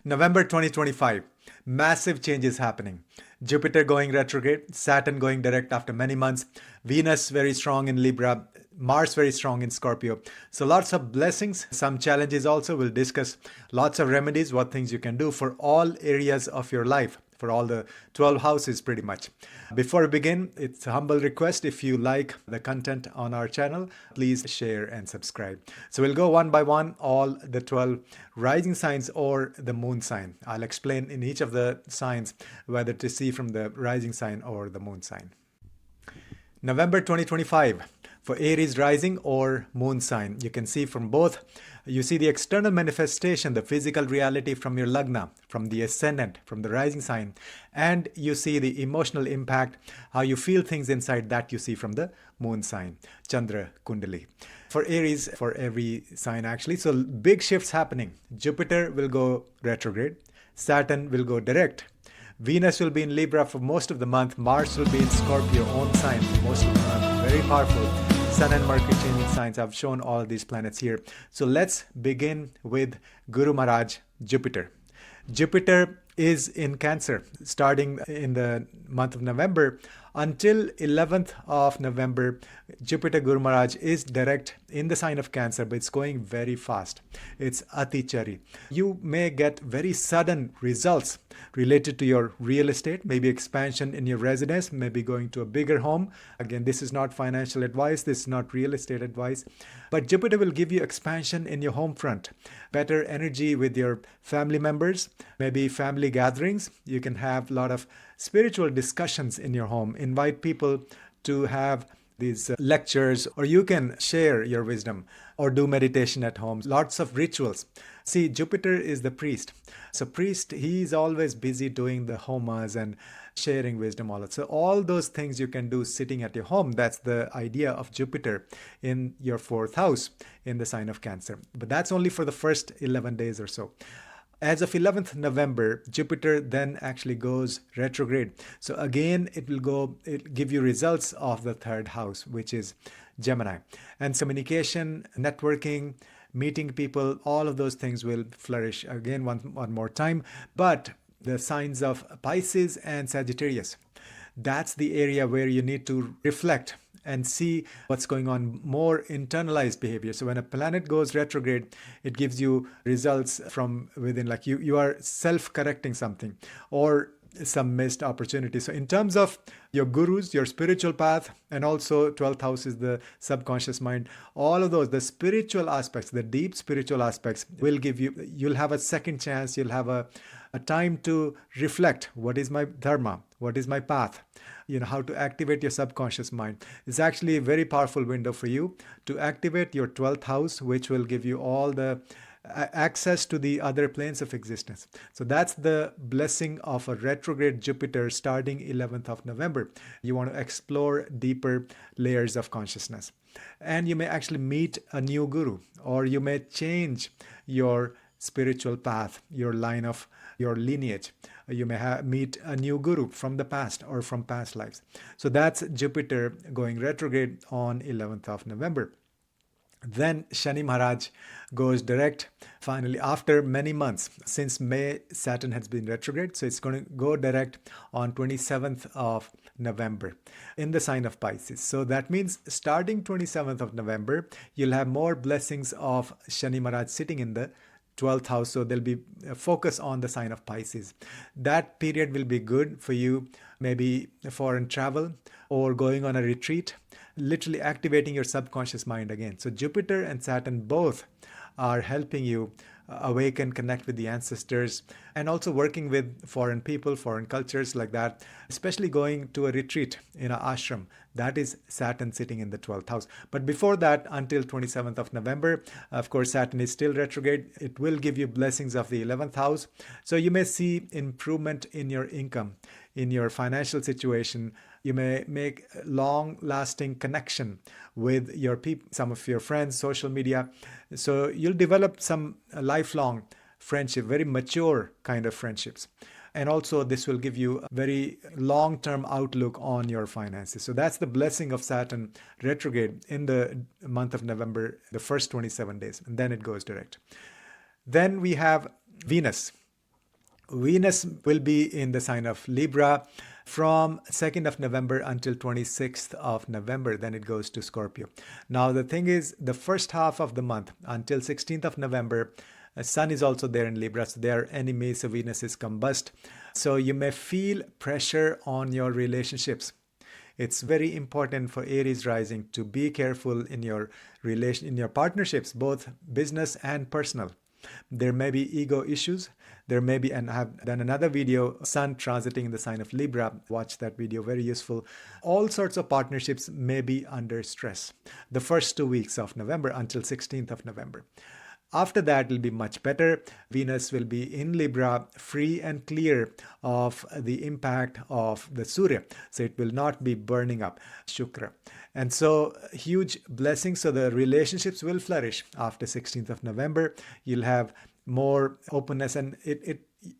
November 2025, massive changes happening. Jupiter going retrograde, Saturn going direct after many months, Venus very strong in Libra, Mars very strong in Scorpio. So lots of blessings, some challenges also. We'll discuss lots of remedies, what things you can do for all areas of your life, for all the 12 houses pretty much. Before we begin, it's a humble request. If you like the content on our channel, please share and subscribe. So we'll go one by one, all the 12 rising signs or the moon sign. I'll explain in each of the signs whether to see from the rising sign or the moon sign. November 2025 for Aries rising or moon sign. You can see from both. You see the external manifestation, the physical reality from your lagna, from the ascendant, from the rising sign. And you see the emotional impact, how you feel things inside, that you see from the moon sign, Chandra Kundali. For Aries, for every sign actually. So big shifts happening. Jupiter will go retrograde. Saturn will go direct. Venus will be in Libra for most of the month. Mars will be in Scorpio, own sign, most of the month. Very powerful. Sun and Mercury changing signs. I've shown all these planets here. So let's begin with Guru Maharaj, Jupiter. Jupiter is in Cancer starting in the month of November until 11th of November. Jupiter Guru Maharaj is direct in the sign of Cancer, but it's going very fast. It's Atichari. You may get very sudden results related to your real estate, maybe expansion in your residence, maybe going to a bigger home. Again, this is not financial advice, this is not real estate advice, but Jupiter will give you expansion in your home front, better energy with your family members, maybe family gatherings. You can have a lot of spiritual discussions in your home, invite people to have these lectures, or you can share your wisdom or do meditation at home. Lots of rituals. See, Jupiter is the priest. So priest, he's always busy doing the homas and sharing wisdom, all that. So all those things you can do sitting at your home. That's the idea of Jupiter in your fourth house in the sign of Cancer. But that's only for the first 11 days or so. As of 11th November, Jupiter then actually goes retrograde. So again, it'll give you results of the third house, which is Gemini. And communication, networking, meeting people, all of those things will flourish again one more time. But the signs of Pisces and Sagittarius, that's the area where you need to reflect and see what's going on, more internalized behavior. So when a planet goes retrograde, it gives you results from within, like you are self-correcting something or some missed opportunity. So in terms of your gurus, your spiritual path, and also 12th house is the subconscious mind, all of those, the spiritual aspects, the deep spiritual aspects will give you'll have a second chance, you'll have a time to reflect. What is my dharma? What is my path? How to activate your subconscious mind. It's actually a very powerful window for you to activate your 12th house, which will give you all the access to the other planes of existence. So that's the blessing of a retrograde Jupiter starting 11th of November. You want to explore deeper layers of consciousness. And you may actually meet a new guru, or you may change your spiritual path, your line of your lineage. You may meet a new guru from the past or from past lives. So that's Jupiter going retrograde on 11th of November. Then Shani Maharaj goes direct finally after many months. Since May, Saturn has been retrograde. So it's going to go direct on 27th of November in the sign of Pisces. So that means starting 27th of November, you'll have more blessings of Shani Maharaj sitting in the 12th house. So there'll be a focus on the sign of Pisces. That period will be good for you, maybe foreign travel or going on a retreat, literally activating your subconscious mind again. So Jupiter and Saturn both are helping you awaken, connect with the ancestors, and also working with foreign people, foreign cultures like that, especially going to a retreat in an ashram. That is Saturn sitting in the 12th house. But before that, until 27th of November, of course, Saturn is still retrograde. It will give you blessings of the 11th house. So you may see improvement in your income, in your financial situation. You may make long-lasting connection with your people, some of your friends, social media. So you'll develop some lifelong friendship, very mature kind of friendships. And also this will give you a very long-term outlook on your finances. So that's the blessing of Saturn retrograde in the month of November, the first 27 days, and then it goes direct. Then we have Venus. Venus will be in the sign of Libra from 2nd of November until 26th of November. Then it goes to Scorpio. Now, the thing is, the first half of the month until 16th of November, Sun is also there in Libra, so they are enemies, so Venus is combust. So you may feel pressure on your relationships. It's very important for Aries rising to be careful in your in your partnerships, both business and personal. There may be ego issues. There may be, and I have done another video, Sun transiting in the sign of Libra. Watch that video, very useful. All sorts of partnerships may be under stress the first 2 weeks of November until 16th of November. After that, it'll be much better. Venus will be in Libra, free and clear of the impact of the Surya. So it will not be burning up Shukra. And so huge blessings. So the relationships will flourish after 16th of November. You'll have more openness, and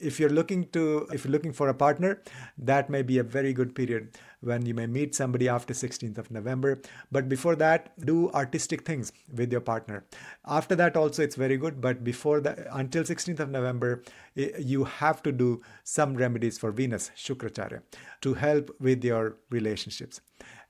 if you're looking for a partner, that may be a very good period when you may meet somebody after 16th of November. But before that, do artistic things with your partner. After that also it's very good, but before that, until 16th of November, you have to do some remedies for Venus, Shukracharya, to help with your relationships.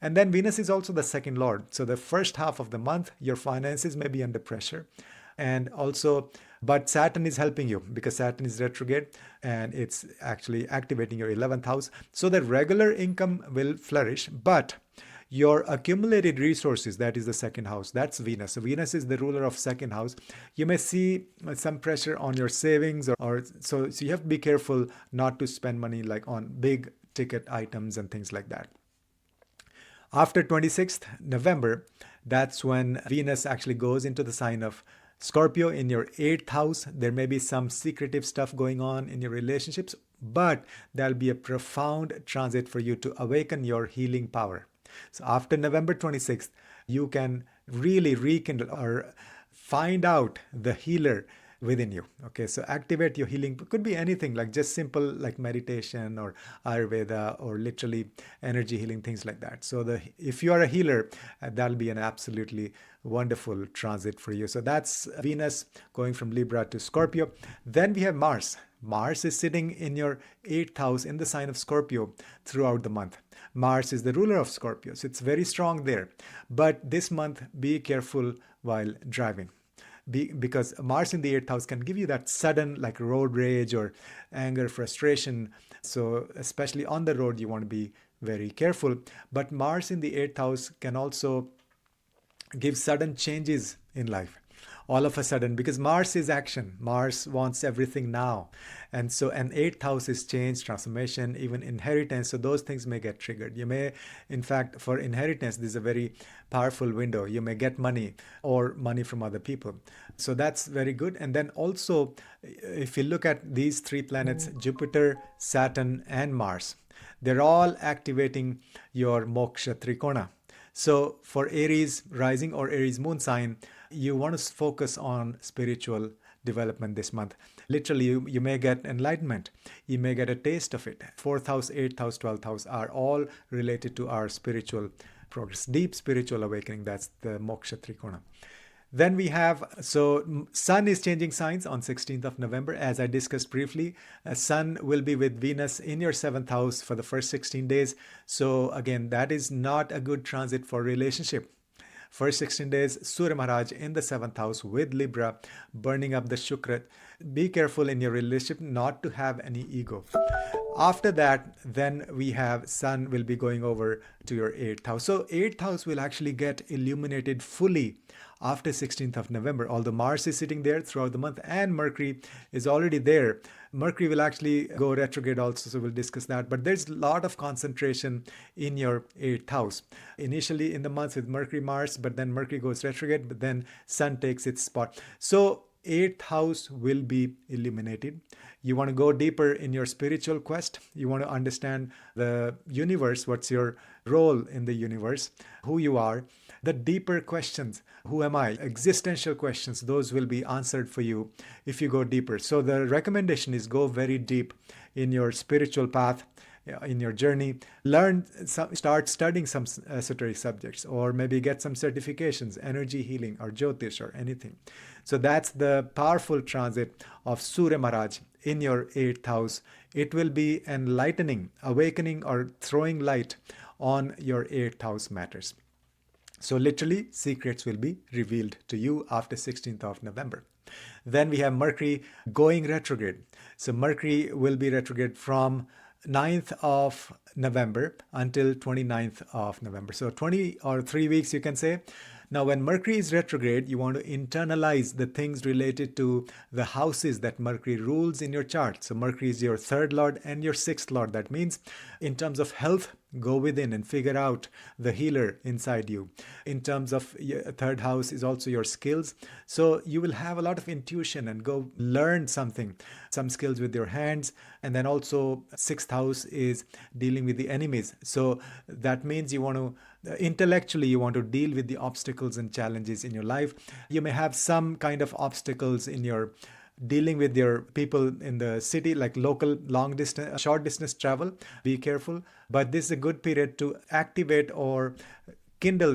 And then Venus is also the second lord. So the first half of the month, your finances may be under pressure. And also, but Saturn is helping you because Saturn is retrograde and it's actually activating your 11th house. So the regular income will flourish, but your accumulated resources, that is the second house, that's Venus. So Venus is the ruler of second house. You may see some pressure on your savings, so you have to be careful not to spend money like on big ticket items and things like that. After 26th November, that's when Venus actually goes into the sign of Scorpio in your 8th house. There may be some secretive stuff going on in your relationships, but there'll be a profound transit for you to awaken your healing power. So after November 26th, you can really rekindle or find out the healer within you. Okay, so activate your healing. It could be anything, like just simple like meditation or Ayurveda or literally energy healing, things like that. So if you are a healer, that'll be an absolutely wonderful transit for you. So that's Venus going from Libra to Scorpio. Then we have Mars. Mars is sitting in your 8th house in the sign of Scorpio throughout the month. Mars is the ruler of Scorpio, so it's very strong there. But this month, be careful while driving. Because Mars in the 8th house can give you that sudden like road rage or anger, frustration. So especially on the road, you want to be very careful. But Mars in the 8th house can also give sudden changes in life. All of a sudden, because Mars is action. Mars wants everything now. And so an 8th house is change, transformation, even inheritance. So those things may get triggered. You may, in fact, for inheritance, this is a very powerful window. You may get money or money from other people. So that's very good. And then also, if you look at these three planets, Jupiter, Saturn, and Mars, they're all activating your moksha trikona. So for Aries rising or Aries moon sign, you want to focus on spiritual development this month. Literally, you may get enlightenment. You may get a taste of it. 4th house, 8th house, 12th house are all related to our spiritual progress, deep spiritual awakening. That's the moksha trikona. Then we have, so Sun is changing signs on 16th of November, as I discussed briefly. Sun will be with Venus in your 7th house for the first 16 days. So again, that is not a good transit for relationship. First 16 days, Surya Maharaj in the 7th house with Libra, burning up the Shukra. Be careful in your relationship not to have any ego. After that, then we have Sun will be going over to your 8th house. So 8th house will actually get illuminated fully after 16th of November, although Mars is sitting there throughout the month and Mercury is already there. Mercury will actually go retrograde also, so we'll discuss that. But there's a lot of concentration in your 8th house. Initially in the month with Mercury, Mars, but then Mercury goes retrograde, but then Sun takes its spot. So 8th house will be illuminated. You want to go deeper in your spiritual quest. You want to understand the universe, what's your role in the universe, who you are. The deeper questions, who am I? Existential questions, those will be answered for you if you go deeper. So the recommendation is go very deep in your spiritual path, in your journey. Start studying some esoteric subjects, or maybe get some certifications, energy healing or Jyotish or anything. So that's the powerful transit of Surya Maharaj in your 8th house, it will be enlightening, awakening, or throwing light on your 8th house matters. So literally, secrets will be revealed to you after 16th of November. Then we have Mercury going retrograde. So Mercury will be retrograde from 9th of November until 29th of November. So 20 or 3 weeks, you can say. Now, when Mercury is retrograde, you want to internalize the things related to the houses that Mercury rules in your chart. So Mercury is your 3rd lord and your 6th lord. That means in terms of health, go within and figure out the healer inside you. In terms of your 3rd house is also your skills. So you will have a lot of intuition and go learn something, some skills with your hands. And then also 6th house is dealing with the enemies. So that means you want to intellectually, you want to deal with the obstacles and challenges in your life. You may have some kind of obstacles in your dealing with your people in the city, like local, long distance, short distance travel. Be careful. But this is a good period to activate or kindle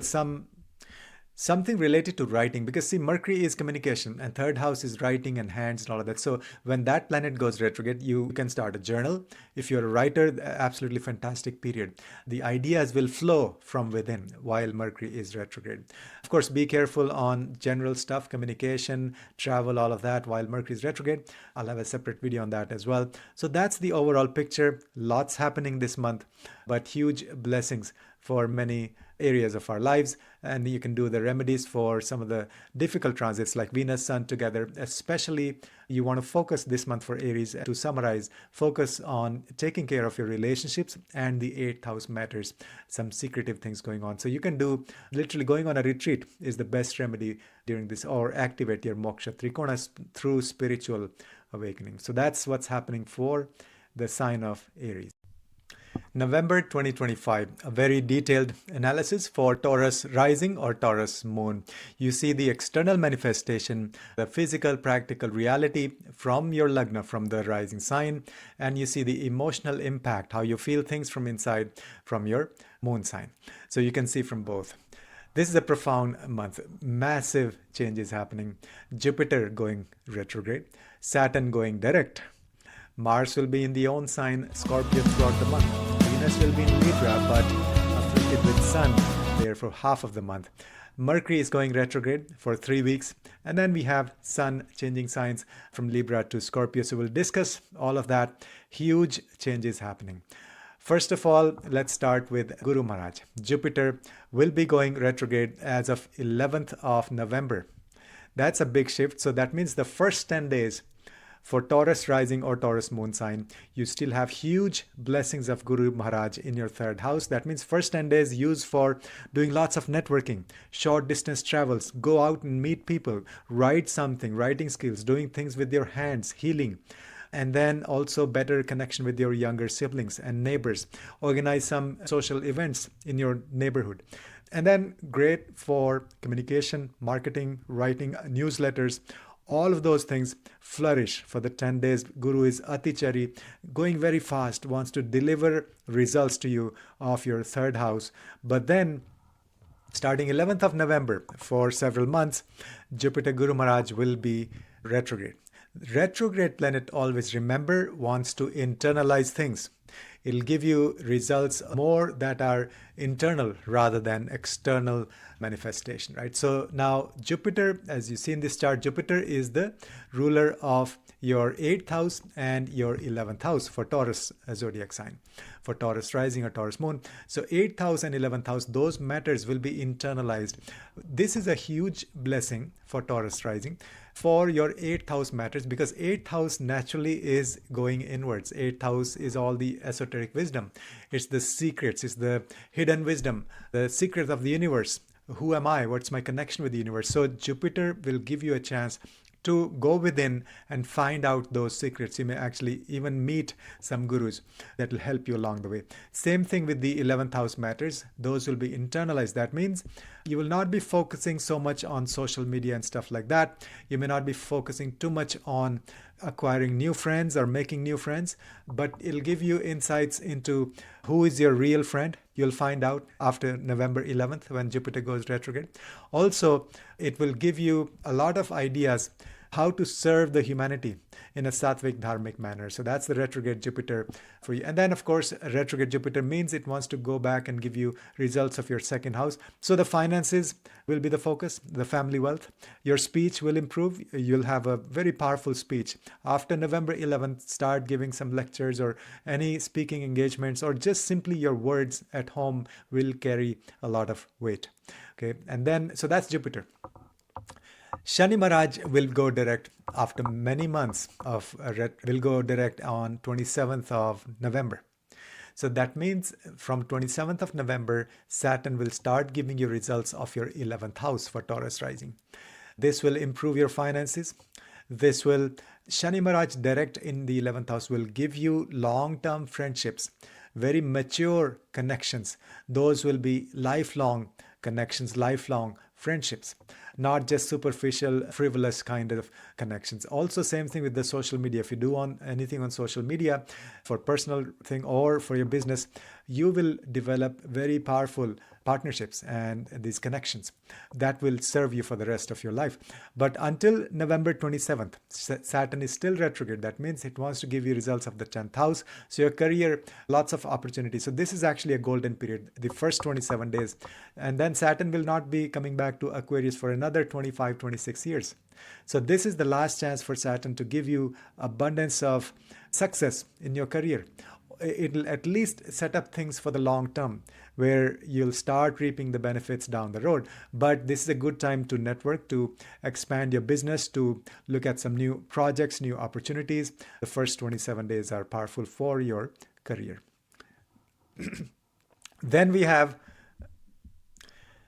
something related to writing, because see, Mercury is communication and 3rd house is writing and hands and all of that. So when that planet goes retrograde, you can start a journal. If you're a writer, absolutely fantastic period. The ideas will flow from within while Mercury is retrograde. Of course, be careful on general stuff, communication, travel, all of that while Mercury is retrograde. I'll have a separate video on that as well. So that's the overall picture. Lots happening this month, but huge blessings for many areas of our lives. And you can do the remedies for some of the difficult transits like Venus, Sun together. Especially you want to focus this month for Aries, to summarize, focus on taking care of your relationships, and the 8th house matters, some secretive things going on. So you can do literally going on a retreat is the best remedy during this, or activate your moksha trikona through spiritual awakening. So that's what's happening for the sign of Aries. November 2025, a very detailed analysis for Taurus rising or Taurus moon. You see the external manifestation, the physical, practical reality from your lagna, from the rising sign, and you see the emotional impact, how you feel things from inside from your moon sign. So you can see from both. This is a profound month. Massive changes happening. Jupiter going retrograde, Saturn going direct. Mars will be in the own sign, Scorpio, throughout the month. Venus will be in Libra, but afflicted with Sun there for half of the month. Mercury is going retrograde for 3 weeks. And then we have Sun changing signs from Libra to Scorpio. So we'll discuss all of that. Huge changes happening. First of all, let's start with Guru Maharaj. Jupiter will be going retrograde as of 11th of November. That's a big shift. So that means the first 10 days for Taurus rising or Taurus moon sign, you still have huge blessings of Guru Maharaj in your 3rd house. That means first 10 days use for doing lots of networking, short distance travels, go out and meet people, write something, writing skills, doing things with your hands, healing. And then also better connection with your younger siblings and neighbors. Organize some social events in your neighborhood. And then great for communication, marketing, writing newsletters. All of those things flourish for the 10 days. Guru is Atichari, going very fast, wants to deliver results to you of your 3rd house. But then, starting 11th of November, for several months, Jupiter Guru Maharaj will be retrograde. Retrograde planet, always remember, wants to internalize things. It'll give you results more that are internal rather than external manifestation, right? So now Jupiter, as you see in this chart, Jupiter is the ruler of your 8th house and your 11th house for Taurus zodiac sign, for Taurus rising or Taurus moon. So 8th house and 11th house, those matters will be internalized. This is a huge blessing for Taurus rising. For your 8th house matters, because 8th house naturally is going inwards. 8th house is all the esoteric wisdom. It's the secrets, it's the hidden wisdom, the secret of the universe. Who am I? What's my connection with the universe? So Jupiter will give you a chance to go within and find out those secrets. You may actually even meet some gurus that will help you along the way. Same thing with the 11th house matters. Those will be internalized. That means you will not be focusing so much on social media and stuff like that. You may not be focusing too much on acquiring new friends or making new friends, but it'll give you insights into who is your real friend. You'll find out after November 11th when Jupiter goes retrograde. Also, it will give you a lot of ideas how to serve the humanity in a sattvic dharmic manner. So that's the retrograde Jupiter for you. And then of course, retrograde Jupiter means it wants to go back and give you results of your second house. So the finances will be the focus, the family wealth. Your speech will improve. You'll have a very powerful speech. After November 11th, start giving some lectures or any speaking engagements, or just simply your words at home will carry a lot of weight. Okay, and then, so that's Jupiter. Shani Maharaj will go direct after many months of will go direct on 27th of November. So that means from 27th of November, Saturn will start giving you results of your 11th house for Taurus rising. This will improve your finances. This will, Shani Maharaj direct in the 11th house will give you long-term friendships, very mature connections. Those will be lifelong connections, lifelong friendships, not just superficial, frivolous kind of connections. Also, same thing with the social media. If you do anything on social media for personal thing or for your business, you will develop very powerful partnerships and these connections that will serve you for the rest of your life. But until November 27th, Saturn is still retrograde. That means it wants to give you results of the 10th house. So your career, lots of opportunities. So this is actually a golden period, the first 27 days. And then Saturn will not be coming back to Aquarius for another 25, 26 years. So this is the last chance for Saturn to give you abundance of success in your career. It'll at least set up things for the long term where you'll start reaping the benefits down the road. But this is a good time to network, to expand your business, to look at some new projects, new opportunities. The first 27 days are powerful for your career. Then we have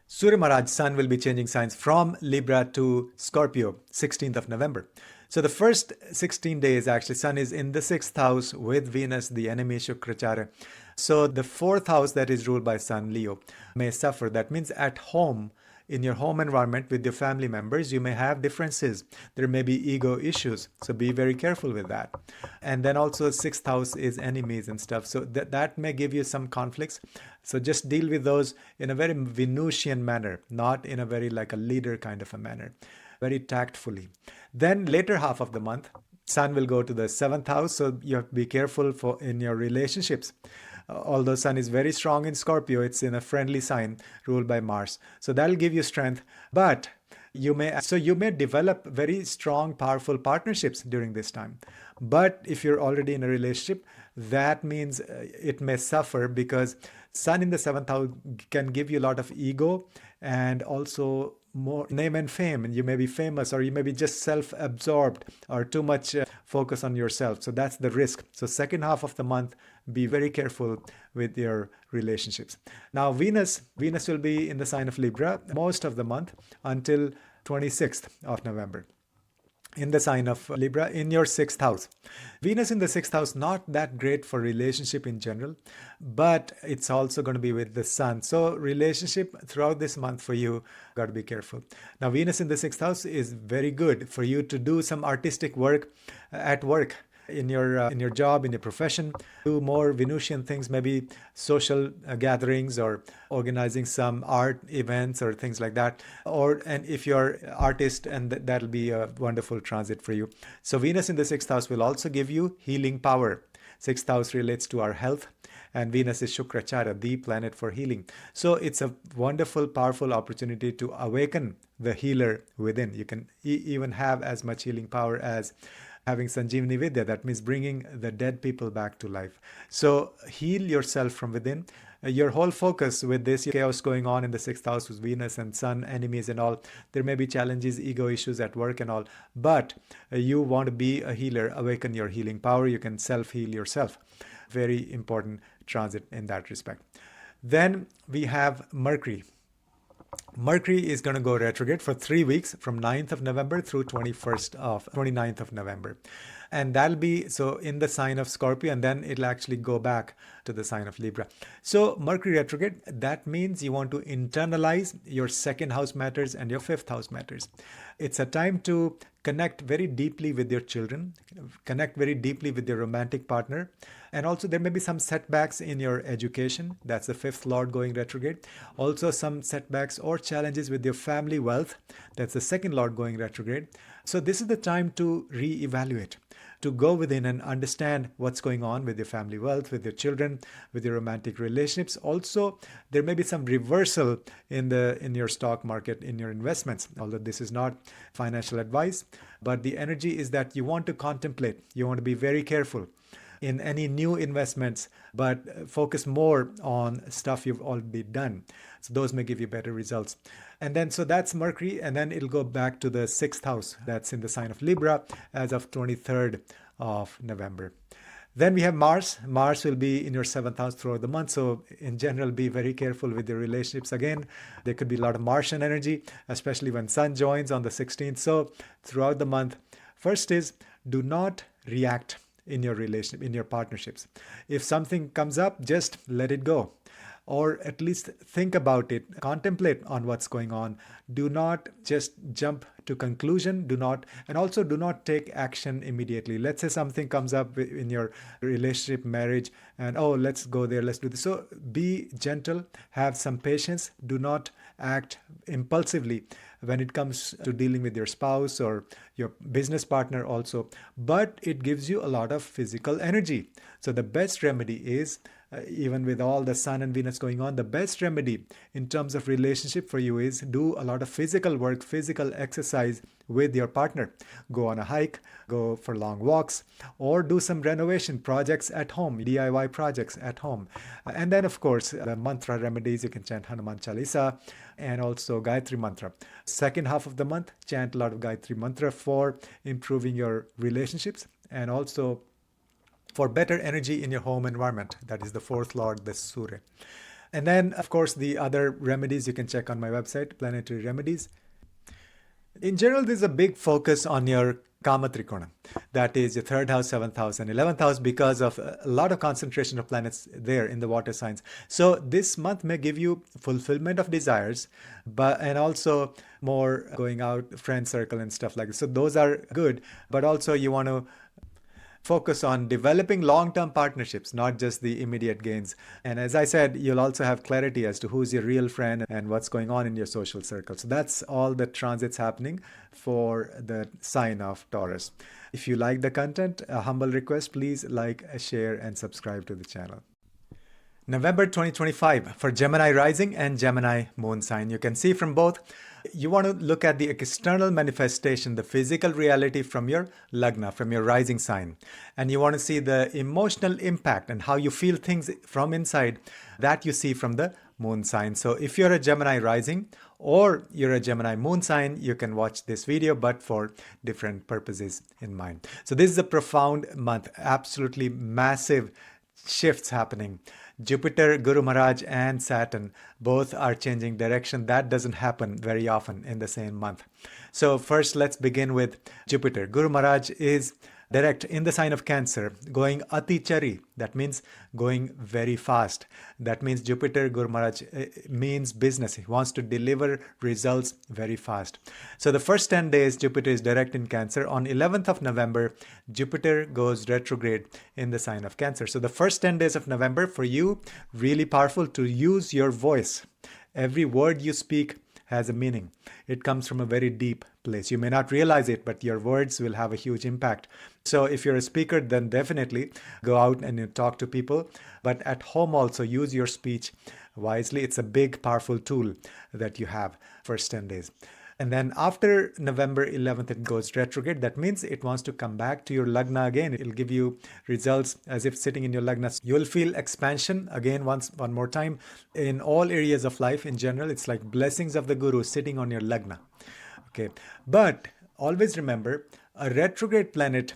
Surya Maharaj, Sun will be changing signs from Libra to Scorpio, 16th of November. So the first 16 days, actually, Sun is in the 6th house with Venus, the enemy Shukracharya. So the 4th house that is ruled by Sun, Leo, may suffer. That means at home, in your home environment with your family members, you may have differences. There may be ego issues. So be very careful with that. And then also 6th house is enemies and stuff. So that may give you some conflicts. So just deal with those in a very Venusian manner, not in a very like a leader kind of a manner, very tactfully. Then later half of the month, Sun will go to the 7th house. So you have to be careful in your relationships. Although Sun is very strong in Scorpio, it's in a friendly sign ruled by Mars. So that'll give you strength. But you may develop very strong, powerful partnerships during this time. But if you're already in a relationship, that means it may suffer because Sun in the 7th house can give you a lot of ego and also more name and fame, and you may be famous, or you may be just self-absorbed or too much focus on yourself. So that's the risk. So second half of the month, be very careful with your relationships. Now Venus will be in the sign of Libra most of the month until 26th of November. In the sign of Libra, in your 6th house. Venus in the 6th house, not that great for relationship in general, but it's also going to be with the Sun. So relationship throughout this month for you, got to be careful. Now Venus in the 6th house is very good for you to do some artistic work at work. In your job, in your profession, do more Venusian things, maybe social gatherings or organizing some art events or things like that. And if you're an artist, and that'll be a wonderful transit for you. So Venus in the 6th house will also give you healing power. 6th house relates to our health, and Venus is Shukracharya, the planet for healing. So it's a wonderful, powerful opportunity to awaken the healer within. You can even have as much healing power as having Sanjeevani Vidya. That means bringing the dead people back to life. So heal yourself from within. Your whole focus with this chaos going on in the 6th house with Venus and Sun, enemies and all, there may be challenges, ego issues at work and all, but you want to be a healer, awaken your healing power. You can self-heal yourself. Very important transit in that respect. Then we have Mercury. Mercury is going to go retrograde for 3 weeks from 9th of November through 29th of November. And that'll be so in the sign of Scorpio, and then it'll actually go back to the sign of Libra. So Mercury retrograde, that means you want to internalize your second house matters and your fifth house matters. It's a time to connect very deeply with your children, connect very deeply with your romantic partner. And also there may be some setbacks in your education. That's the fifth lord going retrograde. Also some setbacks or challenges with your family wealth. That's the second lord going retrograde. So this is the time to reevaluate, to go within and understand what's going on with your family wealth, with your children, with your romantic relationships. Also, there may be some reversal in your stock market, in your investments, although this is not financial advice, but the energy is that you want to contemplate, you want to be very careful in any new investments, but focus more on stuff you've already done. So those may give you better results. And then, so that's Mercury, and then it'll go back to the sixth house. That's in the sign of Libra as of 23rd of November. Then we have Mars. Mars will be in your seventh house throughout the month. So in general, be very careful with your relationships. Again, there could be a lot of Martian energy, especially when Sun joins on the 16th. So throughout the month, first is do not react in your relationship, in your partnerships. If something comes up, just let it go. Or at least think about it, contemplate on what's going on. Do not just jump to conclusion. And also do not take action immediately. Let's say something comes up in your relationship, marriage, and let's go there, let's do this. So be gentle, have some patience. Do not act impulsively when it comes to dealing with your spouse or your business partner also. But it gives you a lot of physical energy. So the best remedy is, even with all the Sun and Venus going on, the best remedy in terms of relationship for you is do a lot of physical work, physical exercise with your partner. Go on a hike, go for long walks, or do some renovation projects at home, DIY projects at home. And then, of course, the mantra remedies, you can chant Hanuman Chalisa and also Gayatri Mantra. Second half of the month, chant a lot of Gayatri Mantra for improving your relationships and also for better energy in your home environment. That is the fourth lord, the Surya. And then, of course, the other remedies you can check on my website, Planetary Remedies. In general, there's a big focus on your Kama Trikona. That is your third house, seventh house, and 11th house because of a lot of concentration of planets there in the water signs. So this month may give you fulfillment of desires, and also more going out, friend circle and stuff like that. So those are good, but also you want to focus on developing long-term partnerships, not just the immediate gains. And as I said, you'll also have clarity as to who's your real friend and what's going on in your social circle. So that's all the transits happening for the sign of Taurus. If you like the content, a humble request, please like, share, and subscribe to the channel. November 2025 for Gemini rising and Gemini moon sign. You can see from both, you want to look at the external manifestation, the physical reality from your lagna, from your rising sign. And you want to see the emotional impact and how you feel things from inside that you see from the moon sign. So if you're a Gemini rising or you're a Gemini moon sign, you can watch this video, but for different purposes in mind. So this is a profound month, absolutely massive shifts happening. Jupiter, Guru Maharaj, and Saturn both are changing direction. That doesn't happen very often in the same month. So first, let's begin with Jupiter. Guru Maharaj is direct in the sign of Cancer, going Ati Chari. That means going very fast. That means Jupiter, Guru Maharaj means business. He wants to deliver results very fast. So the first 10 days, Jupiter is direct in Cancer. On 11th of November, Jupiter goes retrograde in the sign of Cancer. So the first 10 days of November for you, really powerful to use your voice. Every word you speak has a meaning. It comes from a very deep place. You may not realize it, but your words will have a huge impact. So if you're a speaker, then definitely go out and you talk to people. But at home also use your speech wisely. It's a big, powerful tool that you have first 10 days. And then after November 11th, it goes retrograde. That means it wants to come back to your lagna again. It'll give you results as if sitting in your lagna. You'll feel expansion again one more time in all areas of life in general. It's like blessings of the guru sitting on your lagna. Okay, but always remember, a retrograde planet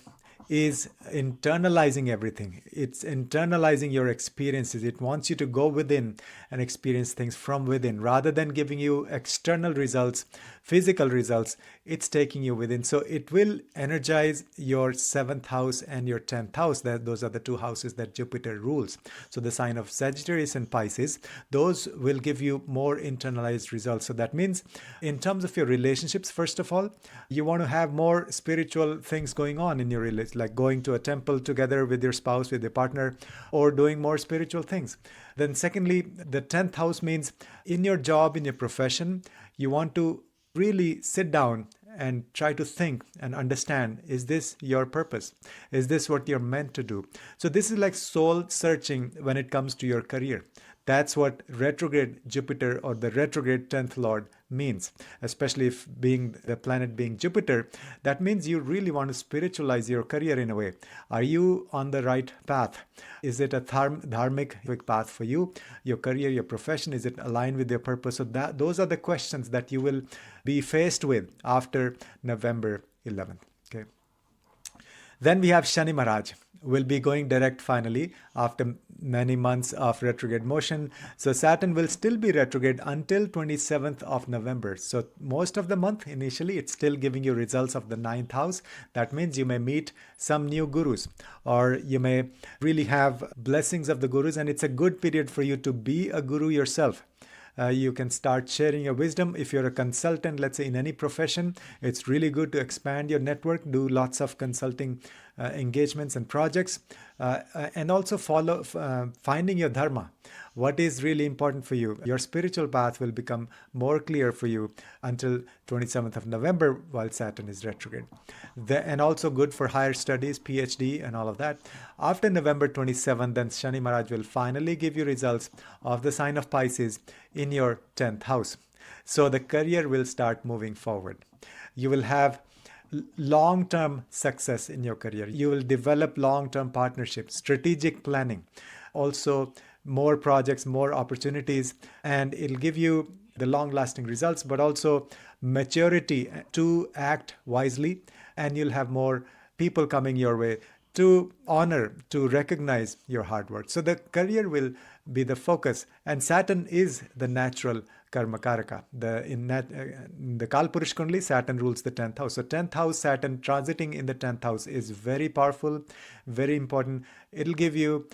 is internalizing everything. It's internalizing your experiences. It wants you to go within and experience things from within rather than giving you external results, physical results. it's taking you within. So it will energize your 7th house and your 10th house. Those are the two houses that Jupiter rules. So the sign of Sagittarius and Pisces, those will give you more internalized results. So that means in terms of your relationships, first of all, you want to have more spiritual things going on in your relationship, like going to a temple together with your spouse, with your partner, or doing more spiritual things. Then secondly, the 10th house means in your job, in your profession, you want to really sit down and try to think and understand, is this your purpose? Is this what you're meant to do? So this is like soul searching when it comes to your career. That's what retrograde Jupiter or the retrograde 10th Lord means, especially if being the planet being Jupiter. That means you really want to spiritualize your career in a way. Are you on the right path? Is it a dharmic path for you? Your career, your profession, is it aligned with your purpose? So those are the questions that you will be faced with after November 11th. Okay. Then we have Shani Maharaj will be going direct finally after many months of retrograde motion. So Saturn will still be retrograde until 27th of November. So most of the month initially it's still giving you results of the 9th house. That means you may meet some new gurus or you may really have blessings of the gurus, and it's a good period for you to be a guru yourself. You can start sharing your wisdom. If you're a consultant, let's say in any profession, it's really good to expand your network, do lots of consulting engagements and projects, and also follow finding your dharma. What is really important for you? Your spiritual path will become more clear for you until 27th of November while Saturn is retrograde. And also good for higher studies, PhD and all of that. After November 27th, then Shani Maharaj will finally give you results of the sign of Pisces in your 10th house. So the career will start moving forward. You will have long-term success in your career. You will develop long-term partnerships, strategic planning, also more projects, more opportunities, and it'll give you the long-lasting results, but also maturity to act wisely, and you'll have more people coming your way to honor, to recognize your hard work. So the career will be the focus, and Saturn is the natural karma karaka. In the Kalpurush Kundali, Saturn rules the 10th house. So 10th house, Saturn transiting in the 10th house is very powerful, very important. It'll give you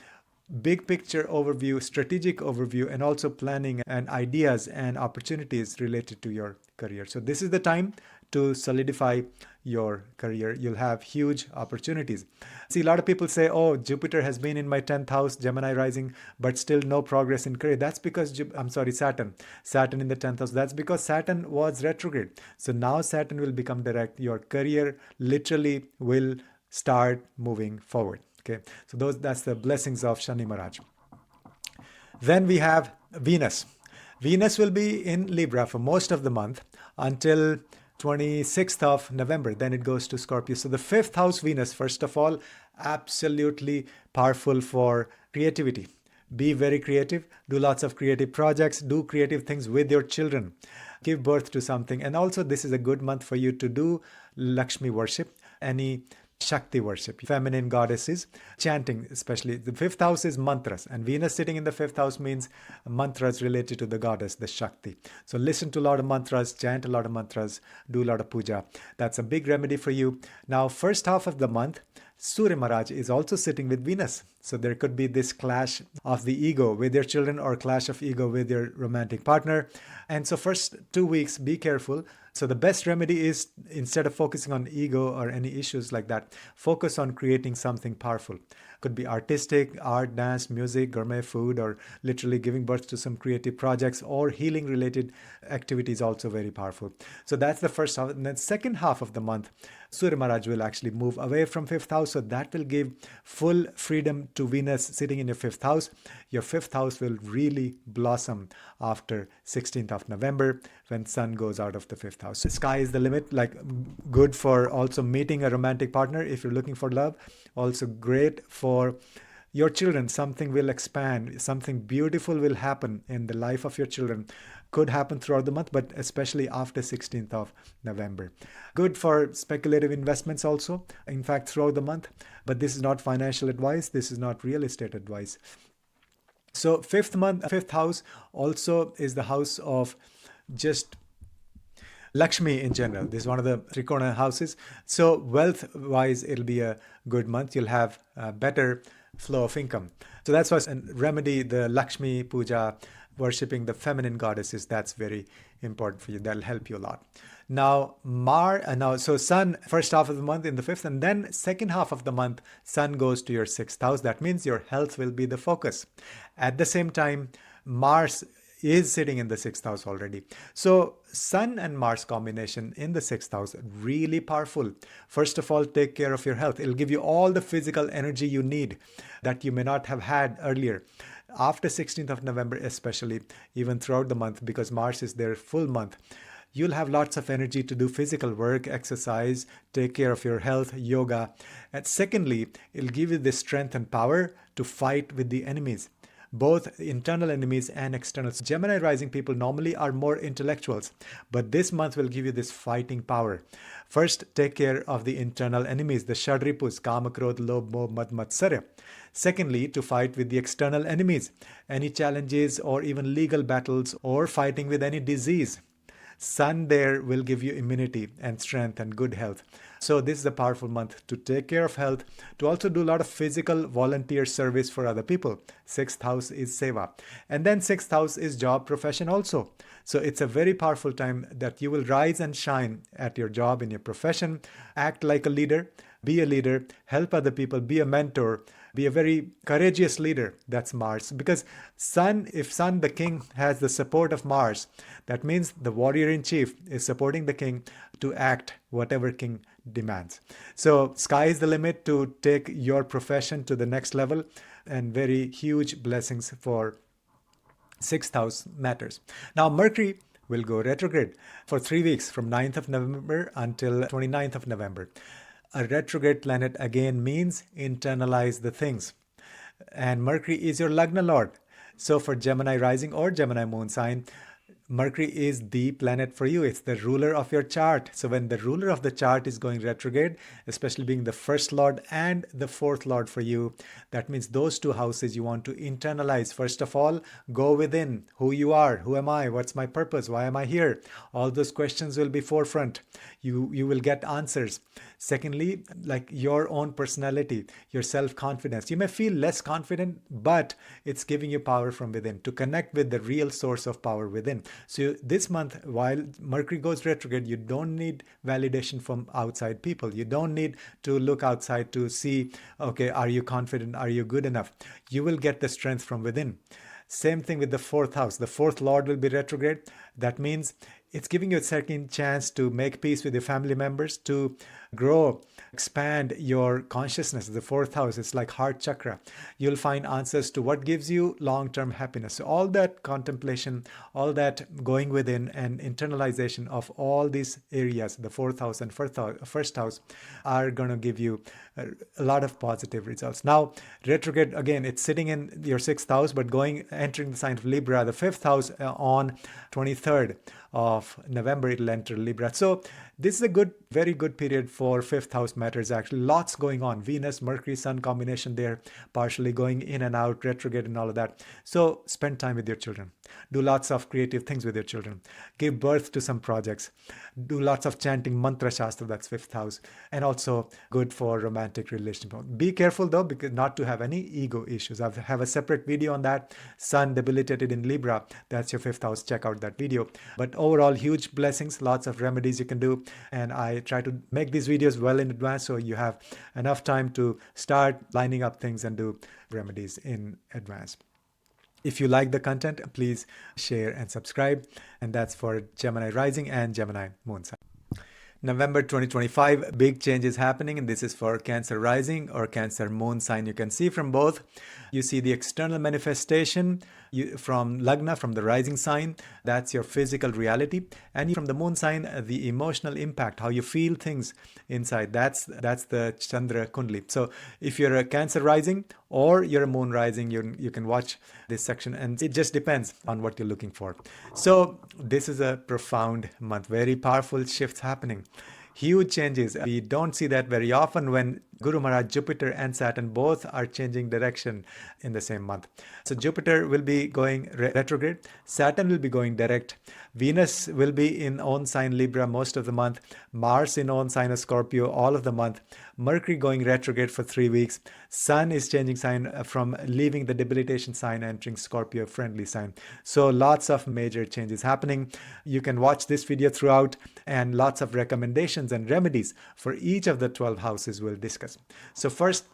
big picture overview, strategic overview, and also planning and ideas and opportunities related to your career. So this is the time to solidify your career. You'll have huge opportunities. See, a lot of people say, oh, Jupiter has been in my 10th house, Gemini rising, but still no progress in career. That's because, Saturn in the 10th house. That's because Saturn was retrograde. So now Saturn will become direct. Your career literally will start moving forward. Okay, so that's the blessings of Shani Maharaj. Then we have Venus. Venus will be in Libra for most of the month until 26th of November. Then it goes to Scorpio. So the 5th house Venus, first of all, absolutely powerful for creativity. Be very creative, do lots of creative projects, do creative things with your children, give birth to something. And also this is a good month for you to do Lakshmi worship, any Shakti worship, feminine goddesses, chanting especially. The 5th house is mantras, and Venus sitting in the 5th house means mantras related to the goddess, the Shakti. So listen to a lot of mantras, chant a lot of mantras, do a lot of puja. That's a big remedy for you. Now, first half of the month, Surya Maharaj is also sitting with Venus. So there could be this clash of the ego with your children or clash of ego with your romantic partner. And so first 2 weeks, be careful. So the best remedy is, instead of focusing on ego or any issues like that, focus on creating something powerful. Could be artistic, art, dance, music, gourmet food, or literally giving birth to some creative projects, or healing related activities, also very powerful. So that's the first half. And then second half of the month, Surya Maharaj will actually move away from 5th house. So that will give full freedom to Venus sitting in your 5th house. Your 5th house will really blossom after 16th of November when sun goes out of the 5th house. The sky is the limit, like good for also meeting a romantic partner if you're looking for love. Also great for your children. Something will expand, something beautiful will happen in the life of your children. Could happen throughout the month, but especially after 16th of November. Good for speculative investments also, in fact, throughout the month. But this is not financial advice. This is not real estate advice. So 5th house also is the house of just Lakshmi in general. This is one of the Trikona houses. So wealth wise, it'll be a good month. You'll have a better flow of income. So that's why remedy the Lakshmi puja, worshipping the feminine goddesses. That's very important for you. That'll help you a lot. Now, so Sun, first half of the month in the fifth, and then second half of the month, Sun goes to your sixth house. That means your health will be the focus. At the same time, Mars is sitting in the sixth house already. So Sun and Mars combination in the sixth house, really powerful. First of all, take care of your health. It'll give you all the physical energy you need that you may not have had earlier. After 16th of November, especially, even throughout the month, because Mars is their full month, you'll have lots of energy to do physical work, exercise, take care of your health, yoga. And secondly, it'll give you the strength and power to fight with the enemies, both internal enemies and external. Gemini rising people normally are more intellectuals, but this month will give you this fighting power. First, take care of the internal enemies, the Shadripus, Kama, Krodh, Lobh, Moh, Mad, Matsarya. Secondly, to fight with the external enemies, any challenges or even legal battles or fighting with any disease. Sun there will give you immunity and strength and good health. So this is a powerful month to take care of health, to also do a lot of physical volunteer service for other people. Sixth house is seva. And then sixth house is job, profession also. So it's a very powerful time that you will rise and shine at your job, in your profession, act like a leader, be a leader, help other people, be a mentor, be a very courageous leader. That's Mars. Because Sun, if Sun, the king, has the support of Mars, that means the warrior in chief is supporting the king to act whatever king demands. So sky is the limit to take your profession to the next level, and very huge blessings for sixth house matters. Now, Mercury will go retrograde for 3 weeks from 9th of November until 29th of November. A retrograde planet again means internalize the things. And Mercury is your Lagna Lord. So for Gemini rising or Gemini moon sign, Mercury is the planet for you. It's the ruler of your chart. So when the ruler of the chart is going retrograde, especially being the first lord and the fourth lord for you, that means those two houses you want to internalize. First of all, go within. Who you are, who am I, what's my purpose, why am I here? All those questions will be forefront. You will get answers. Secondly, like your own personality, your self-confidence. You may feel less confident, but it's giving you power from within to connect with the real source of power within. So this month, while Mercury goes retrograde, you don't need validation from outside people. You don't need to look outside to see, okay, are you confident? Are you good enough? You will get the strength from within. Same thing with the fourth house. The fourth lord will be retrograde. That means it's giving you a second chance to make peace with your family members, to grow, expand your consciousness. The fourth house is like heart chakra. You'll find answers to what gives you long-term happiness. So all that contemplation, all that going within and internalization of all these areas, the fourth house and first house, are going to give you a lot of positive results. Now, retrograde, again, it's sitting in your sixth house, but entering the sign of Libra, the fifth house, on 23rd of November, it'll enter Libra. So this is a very good period for fifth house matters, actually. Lots going on. Venus, Mercury, Sun combination there, partially going in and out, retrograde and all of that. So spend time with your children. Do lots of creative things with your children. Give birth to some projects. Do lots of chanting mantra shastra, that's fifth house. And also good for romantic relationship. Be careful though, because not to have any ego issues. I have a separate video on that. Sun debilitated in Libra, that's your fifth house. Check out that video. But overall, huge blessings, lots of remedies you can do. And I try to make these videos well in advance so you have enough time to start lining up things and do remedies in advance. If you like the content, please share and subscribe. And that's for Gemini rising and Gemini moon sign. November 2025, big changes happening, and this is for Cancer rising or Cancer moon sign. You can see from both. You see the external manifestation from Lagna, from the rising sign. That's your physical reality. And from the moon sign, the emotional impact, how you feel things inside. That's the Chandra Kundli. So if you're a Cancer rising or you're a moon rising, you can watch this section, and it just depends on what you're looking for. So this is a profound month, very powerful shifts happening. Huge changes. We don't see that very often when Guru Maharaj, Jupiter and Saturn both are changing direction in the same month. So Jupiter will be going retrograde, Saturn will be going direct, Venus will be in own sign Libra most of the month, Mars in own sign of Scorpio all of the month, Mercury going retrograde for 3 weeks, Sun is changing sign from leaving the debilitation sign, entering Scorpio friendly sign. So lots of major changes happening. You can watch this video throughout, and lots of recommendations and remedies for each of the 12 houses we'll discuss. So first,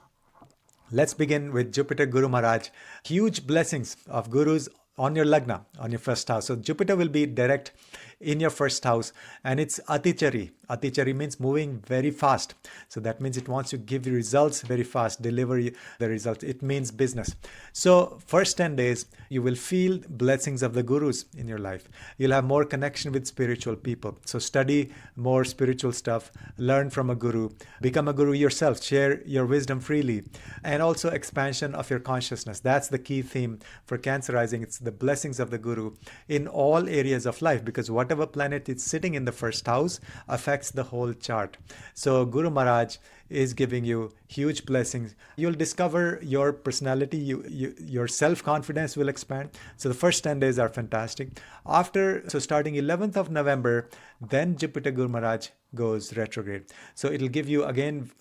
let's begin with Jupiter Guru Maharaj. Huge blessings of gurus on your lagna, on your first house. So Jupiter will be direct in your first house, and it's Atichari. Atichari means moving very fast. So that means it wants to give you results very fast, deliver you the results. It means business. So first 10 days, you will feel blessings of the gurus in your life. You'll have more connection with spiritual people. So study more spiritual stuff, learn from a guru, become a guru yourself, share your wisdom freely, and also expansion of your consciousness. That's the key theme for Cancer rising. It's the blessings of the guru in all areas of life, because whatever planet is sitting in the first house affects the whole chart. So Guru Maharaj is giving you huge blessings. You'll discover your personality, your self-confidence will expand. So the first 10 days are fantastic. So starting 11th of November, then Jupiter Guru Maharaj goes retrograde. So it'll give you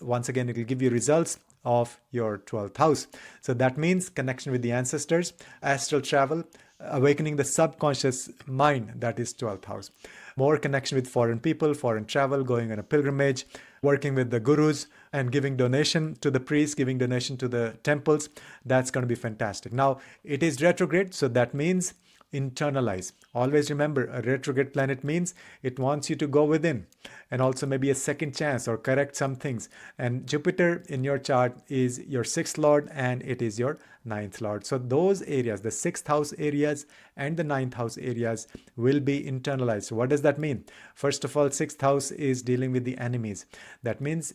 once again, it'll give you results of your 12th house. So that means connection with the ancestors, astral travel, awakening the subconscious mind, that is 12th house. More connection with foreign people, foreign travel, going on a pilgrimage, working with the gurus and giving donation to the priests, giving donation to the temples. That's going to be fantastic. Now, it is retrograde, so that means internalize. Always remember, a retrograde planet means it wants you to go within and also maybe a second chance or correct some things. And Jupiter in your chart is your 6th lord and it is your 9th lord. So those areas, the 6th house areas and the 9th house areas, will be internalized. So what does that mean? First of all, 6th house is dealing with the enemies. That means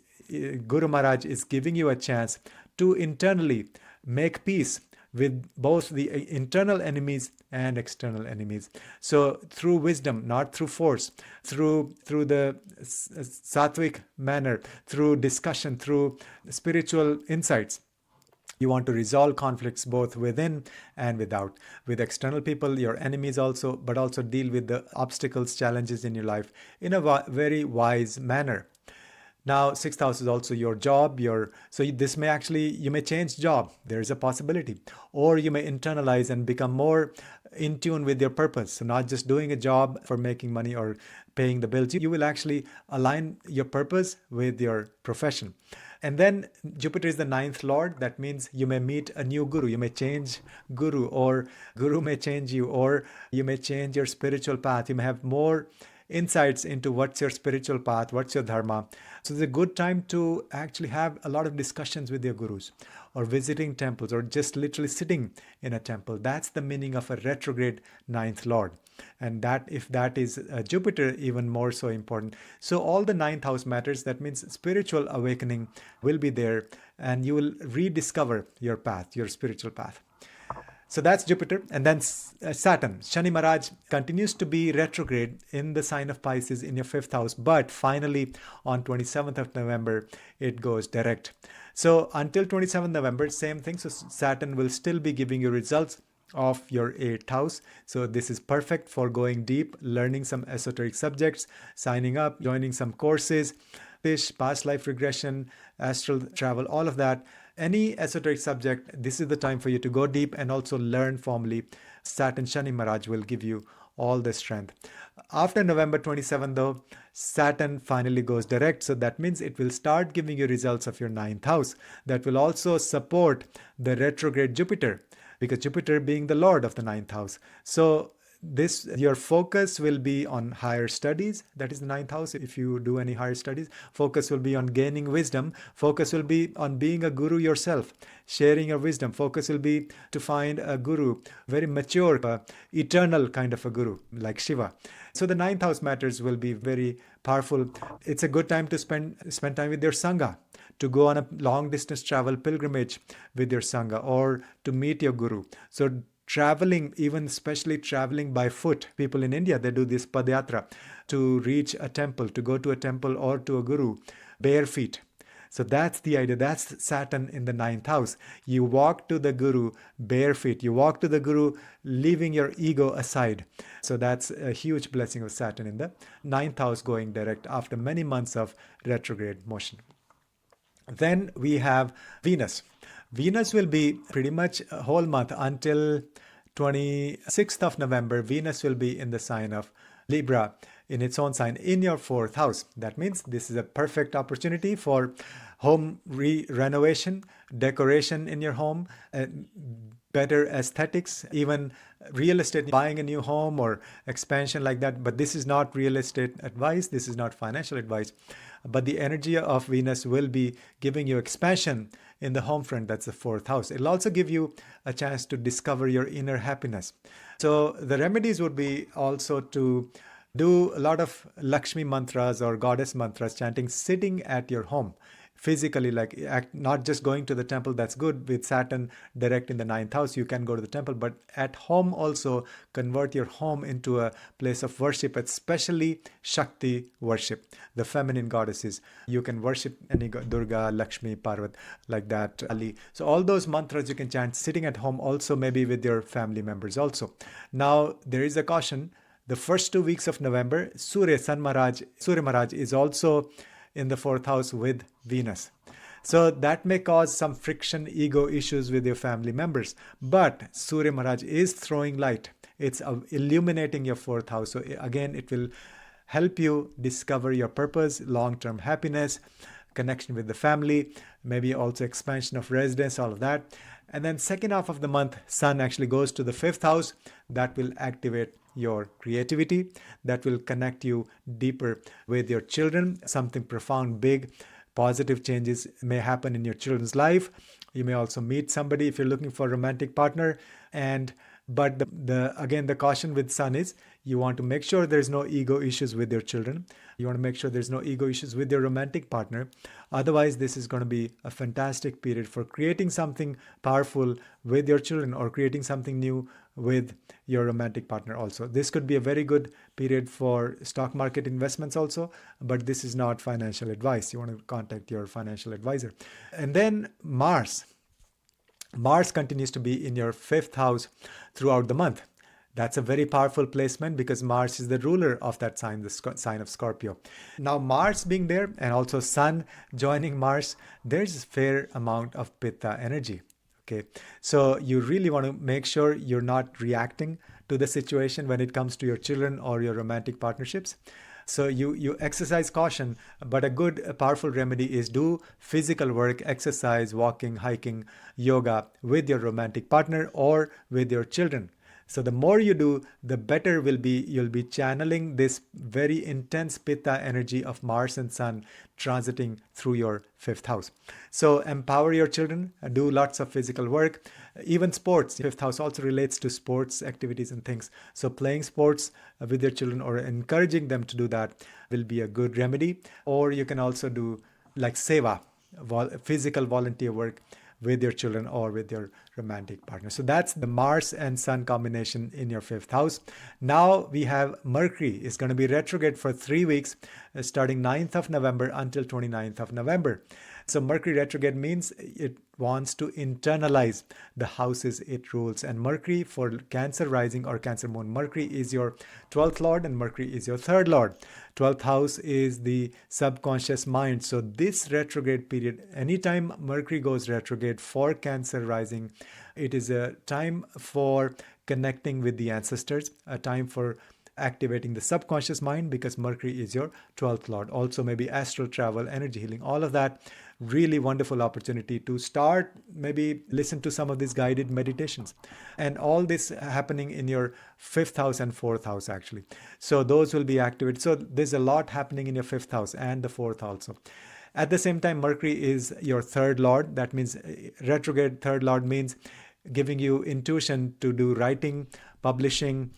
Guru Maharaj is giving you a chance to internally make peace with both the internal enemies and external enemies. So through wisdom, not through force, through the sattvic manner, through discussion, through spiritual insights, you want to resolve conflicts both within and without, with external people, your enemies also, but also deal with the obstacles, challenges in your life in a very wise manner. Now, 6th house is also your job. This may you may change job. There is a possibility. Or you may internalize and become more in tune with your purpose. So not just doing a job for making money or paying the bills. You will actually align your purpose with your profession. And then Jupiter is the 9th lord. That means you may meet a new guru. You may change guru, or guru may change you, or you may change your spiritual path. You may have more insights into what's your spiritual path, what's your dharma. So it's a good time to actually have a lot of discussions with your gurus, or visiting temples, or just literally sitting in a temple. That's the meaning of a retrograde 9th lord. And if that is Jupiter, even more so important. So all the 9th house matters. That means spiritual awakening will be there, and you will rediscover your path, your spiritual path. So that's Jupiter. And then Saturn, Shani Maharaj, continues to be retrograde in the sign of Pisces in your 5th house. But finally, on 27th of November, it goes direct. So until 27th November, same thing. So Saturn will still be giving you results of your 8th house. So this is perfect for going deep, learning some esoteric subjects, signing up, joining some courses, past life regression, astral travel, all of that. Any esoteric subject, this is the time for you to go deep and also learn formally. Saturn Shani Maharaj will give you all the strength. After November 27, though, Saturn finally goes direct. So that means it will start giving you results of your 9th house. That will also support the retrograde Jupiter, because Jupiter being the lord of the 9th house. So your focus will be on higher studies. That is the 9th house. If you do any higher studies, focus will be on gaining wisdom. Focus will be on being a guru yourself, sharing your wisdom. Focus will be to find a guru, very mature, eternal kind of a guru like Shiva. So the 9th house matters will be very powerful. It's a good time to spend time with your Sangha, to go on a long distance travel pilgrimage with your Sangha, or to meet your guru. So traveling, even especially traveling by foot. People in India, they do this padayatra to reach a temple, to go to a temple or to a guru, bare feet. So that's the idea. That's Saturn in the ninth house. You walk to the guru bare feet. You walk to the guru leaving your ego aside. So that's a huge blessing of Saturn in the ninth house going direct after many months of retrograde motion. Then we have Venus. Venus will be pretty much a whole month until 26th of November. Venus will be in the sign of Libra, in its own sign, in your fourth house. That means this is a perfect opportunity for home renovation, decoration in your home, better aesthetics, even real estate, buying a new home or expansion like that. But this is not real estate advice. This is not financial advice. But the energy of Venus will be giving you expansion in the home front. That's the fourth house. It'll also give you a chance to discover your inner happiness. So the remedies would be also to do a lot of Lakshmi mantras or goddess mantras, chanting, sitting at your home. Physically, like not just going to the temple. That's good. With Saturn direct in the ninth house, you can go to the temple, but at home also convert your home into a place of worship, especially Shakti worship, the feminine goddesses. You can worship any Durga, Lakshmi, Parvat, like that, Ali. So all those mantras you can chant sitting at home, also maybe with your family members also. Now, there is a caution. The first 2 weeks of November, Surya Maharaj is also in the fourth house with Venus. So that may cause some friction, ego issues with your family members. But Surya Maharaj is throwing light. It's illuminating your fourth house. So again, it will help you discover your purpose, long-term happiness, connection with the family, maybe also expansion of residence, all of that. And then second half of the month, Sun actually goes to the fifth house. That will activate your creativity, that will connect you deeper with your children. Something profound, big, positive changes may happen in your children's life. You may also meet somebody if you're looking for a romantic partner. But the caution with Sun is you want to make sure there's no ego issues with your children. You want to make sure there's no ego issues with your romantic partner. Otherwise, this is going to be a fantastic period for creating something powerful with your children or creating something new with your romantic partner also. This could be a very good period for stock market investments also, but this is not financial advice. You want to contact your financial advisor. And then Mars continues to be in your fifth house throughout the month. That's a very powerful placement because Mars is the ruler of that sign, the sign of Scorpio. Now, Mars being there and also Sun joining Mars, there's a fair amount of Pitta energy. Okay, so you really want to make sure you're not reacting to the situation when it comes to your children or your romantic partnerships. So you exercise caution, but a powerful remedy is do physical work, exercise, walking, hiking, yoga with your romantic partner or with your children. So the more you do, the better you'll be channeling this very intense Pitta energy of Mars and Sun transiting through your fifth house. So empower your children, do lots of physical work, even sports. Fifth house also relates to sports activities and things. So playing sports with your children or encouraging them to do that will be a good remedy. Or you can also do like seva, physical volunteer work with your children or with your romantic partner. So that's the Mars and Sun combination in your fifth house. Now we have Mercury is going to be retrograde for 3 weeks, starting 9th of November until 29th of November. So Mercury retrograde means it wants to internalize the houses it rules. And Mercury for Cancer rising or Cancer moon, Mercury is your 12th lord and Mercury is your 3rd lord. 12th house is the subconscious mind. So this retrograde period, anytime Mercury goes retrograde for Cancer rising, it is a time for connecting with the ancestors, a time for activating the subconscious mind because Mercury is your 12th lord. Also maybe astral travel, energy healing, all of that. Really wonderful opportunity to start, maybe listen to some of these guided meditations. And all this happening in your fifth house and fourth house actually. So those will be activated. So there's a lot happening in your fifth house and the fourth also. At the same time, Mercury is your 3rd lord. That means retrograde 3rd lord means giving you intuition to do writing, publishing,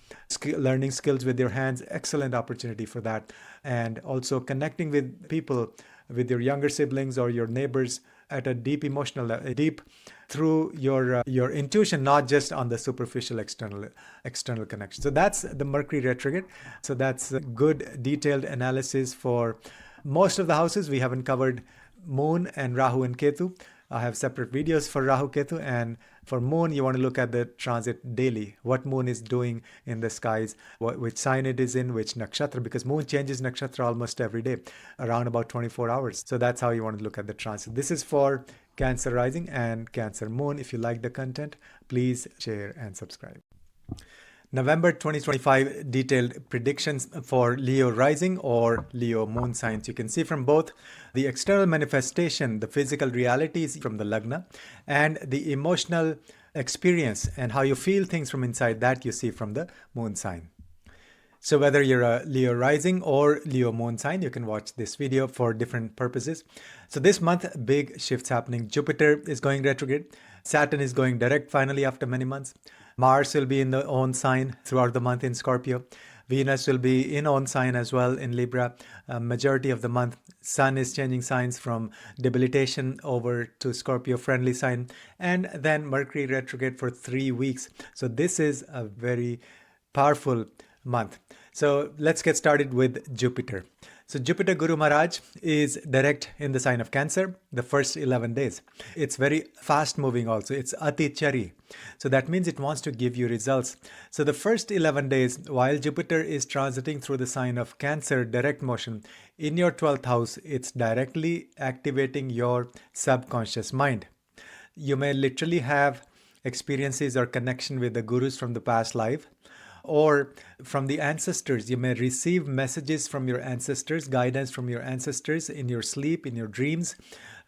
learning skills with your hands. Excellent opportunity for that. And also connecting with people, with your younger siblings or your neighbors, at a deep emotional level, deep through your intuition, not just on the superficial external connection. So that's the Mercury retrograde. So that's a good detailed analysis for most of the houses. We haven't covered Moon and Rahu and Ketu. I have separate videos for Rahu Ketu, and for Moon you want to look at the transit daily, what Moon is doing in the skies, which sign it is in, which nakshatra, because Moon changes nakshatra almost every day, around about 24 hours. So that's how you want to look at the transit. This is for Cancer rising and Cancer moon. If you like the content, please share and subscribe. November 2025 detailed predictions for Leo rising or Leo moon signs. You can see from both the external manifestation, the physical realities from the Lagna, and the emotional experience and how you feel things from inside, that you see from the moon sign. So whether you're a Leo rising or Leo moon sign, you can watch this video for different purposes. So this month, big shifts happening. Jupiter is going retrograde. Saturn is going direct finally after many months. Mars will be in the own sign throughout the month in Scorpio. Venus will be in own sign as well in Libra. Majority of the month, Sun is changing signs from debilitation over to Scorpio friendly sign. And then Mercury retrograde for 3 weeks. So this is a very powerful month. So let's get started with Jupiter. So Jupiter Guru Maharaj is direct in the sign of Cancer the first 11 days. It's very fast moving also. It's Ati Chari. So that means it wants to give you results. So the first 11 days, while Jupiter is transiting through the sign of Cancer direct motion, in your 12th house, it's directly activating your subconscious mind. You may literally have experiences or connection with the gurus from the past life, or from the ancestors. You may receive messages from your ancestors, guidance from your ancestors in your sleep, in your dreams.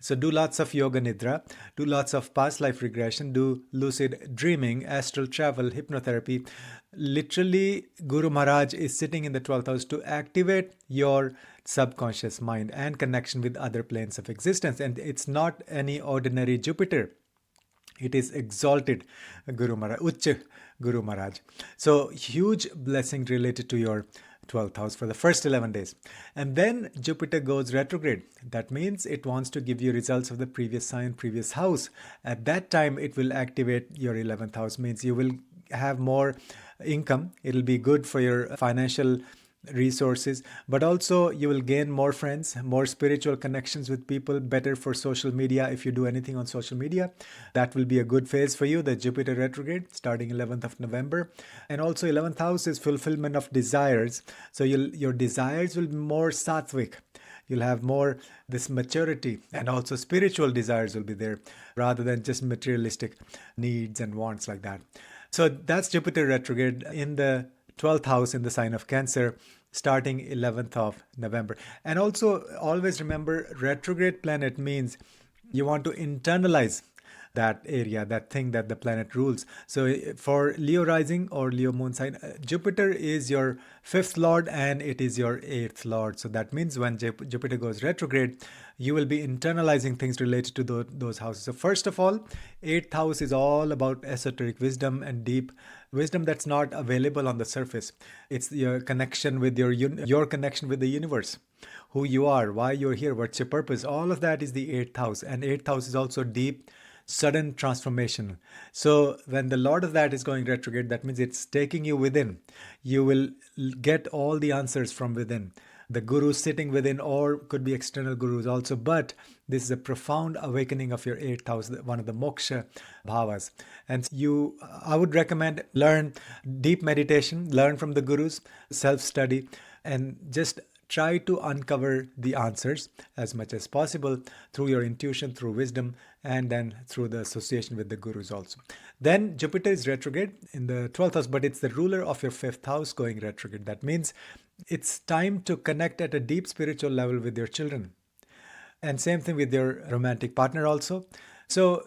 So do lots of yoga nidra, do lots of past life regression, do lucid dreaming, astral travel, hypnotherapy. Literally, Guru Maharaj is sitting in the 12th house to activate your subconscious mind and connection with other planes of existence. And it's not any ordinary Jupiter. It is exalted Guru Maharaj, Uch Guru Maharaj. So huge blessing related to your 12th house for the first 11 days. And then Jupiter goes retrograde. That means it wants to give you results of the previous sign, previous house. At that time, it will activate your 11th house, means you will have more income. It'll be good for your financial resources, but also you will gain more friends, more spiritual connections with people, better for social media. If you do anything on social media, that will be a good phase for you, the Jupiter retrograde starting 11th of November. And also 11th house is fulfillment of desires. So your desires will be more sattvic. You'll have more this maturity, and also spiritual desires will be there rather than just materialistic needs and wants like that. So that's Jupiter retrograde in the 12th house in the sign of Cancer, starting 11th of November. And also always remember, retrograde planet means you want to internalize that area, that thing that the planet rules. So for Leo rising or Leo moon sign, Jupiter is your 5th lord and it is your 8th lord. So that means when Jupiter goes retrograde, you will be internalizing things related to those houses. So first of all, 8th house is all about esoteric wisdom and deep wisdom that's not available on the surface. It's your connection with your connection with the universe, who you are, why you're here, what's your purpose. All of that is the 8th house. And 8th house is also deep, sudden transformation. So when the Lord of that is going retrograde, that means it's taking you within. You will get all the answers from within. The guru sitting within, or could be external gurus also, but this is a profound awakening of your 8th house, one of the moksha bhavas. And I would recommend learn deep meditation, learn from the gurus, self-study, and just try to uncover the answers as much as possible through your intuition, through wisdom, and then through the association with the gurus also. Then Jupiter is retrograde in the 12th house, but it's the ruler of your 5th house going retrograde. That means it's time to connect at a deep spiritual level with your children. And same thing with your romantic partner also. So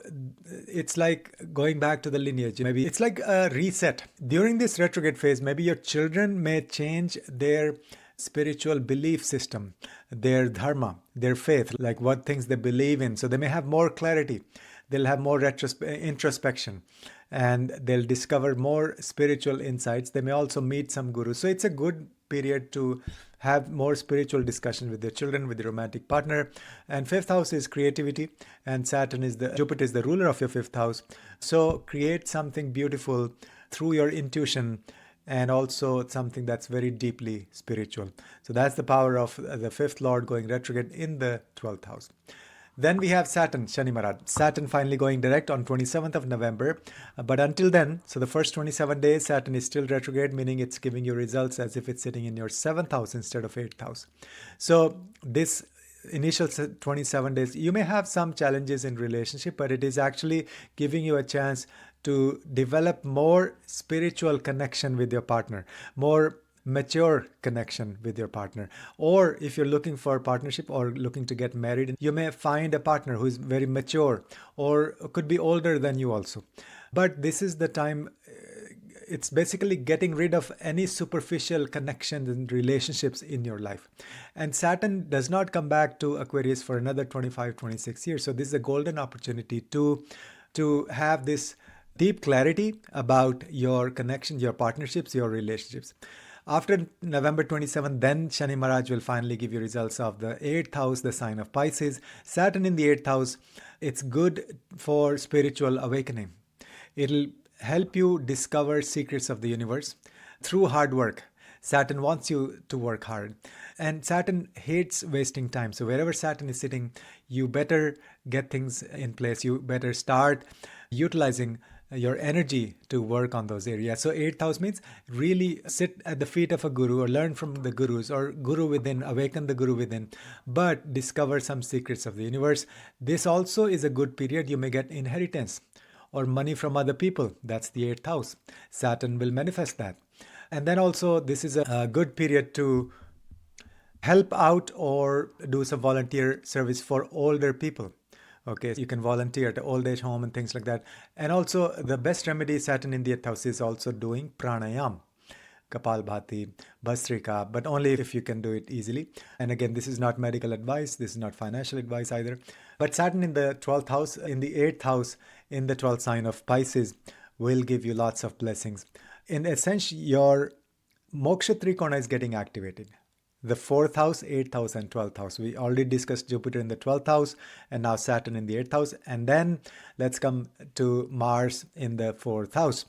it's like going back to the lineage. Maybe it's like a reset. During this retrograde phase, maybe your children may change their spiritual belief system, their dharma, their faith, like what things they believe in. So they may have more clarity. They'll have more introspection, and they'll discover more spiritual insights. They may also meet some gurus. So it's a good period to have more spiritual discussion with your children, with your romantic partner. And fifth house is creativity, and Jupiter is the ruler of your fifth house. So create something beautiful through your intuition, and also something that's very deeply spiritual. So that's the power of the fifth lord going retrograde in the 12th house. Then we have Saturn, Shani Maharaj. Saturn finally going direct on 27th of November. But until then, so the first 27 days, Saturn is still retrograde, meaning it's giving you results as if it's sitting in your 7th house instead of 8th house. So this initial 27 days, you may have some challenges in relationship, but it is actually giving you a chance to develop more spiritual connection with your partner, more mature connection with your partner. Or if you're looking for a partnership or looking to get married, you may find a partner who is very mature or could be older than you also. But this is the time, it's basically getting rid of any superficial connections and relationships in your life. And Saturn does not come back to Aquarius for another 25, 26 years. So this is a golden opportunity to have this deep clarity about your connection, your partnerships, your relationships. After November 27th, then Shani Maharaj will finally give you results of the 8th house, the sign of Pisces. Saturn in the 8th house, it's good for spiritual awakening. It'll help you discover secrets of the universe through hard work. Saturn wants you to work hard. And Saturn hates wasting time. So wherever Saturn is sitting, you better get things in place. You better start utilizing your energy to work on those areas. So 8th house means really sit at the feet of a guru or learn from the gurus or guru within, awaken the guru within, but discover some secrets of the universe. This also is a good period. You may get inheritance or money from other people. That's the 8th house. Saturn will manifest that. And then also this is a good period to help out or do some volunteer service for older people. Okay, you can volunteer at an old age home and things like that. And also the best remedy, Saturn in the 8th house, is also doing pranayam, Kapalbhati, Bhastrika, but only if you can do it easily. And again, this is not medical advice. This is not financial advice either. But Saturn in the 12th house, in the 8th house, in the 12th sign of Pisces will give you lots of blessings. In essence, your Moksha Trikona is getting activated. The 4th house, 8th house, and 12th house. We already discussed Jupiter in the 12th house and now Saturn in the 8th house. And then let's come to Mars in the 4th house.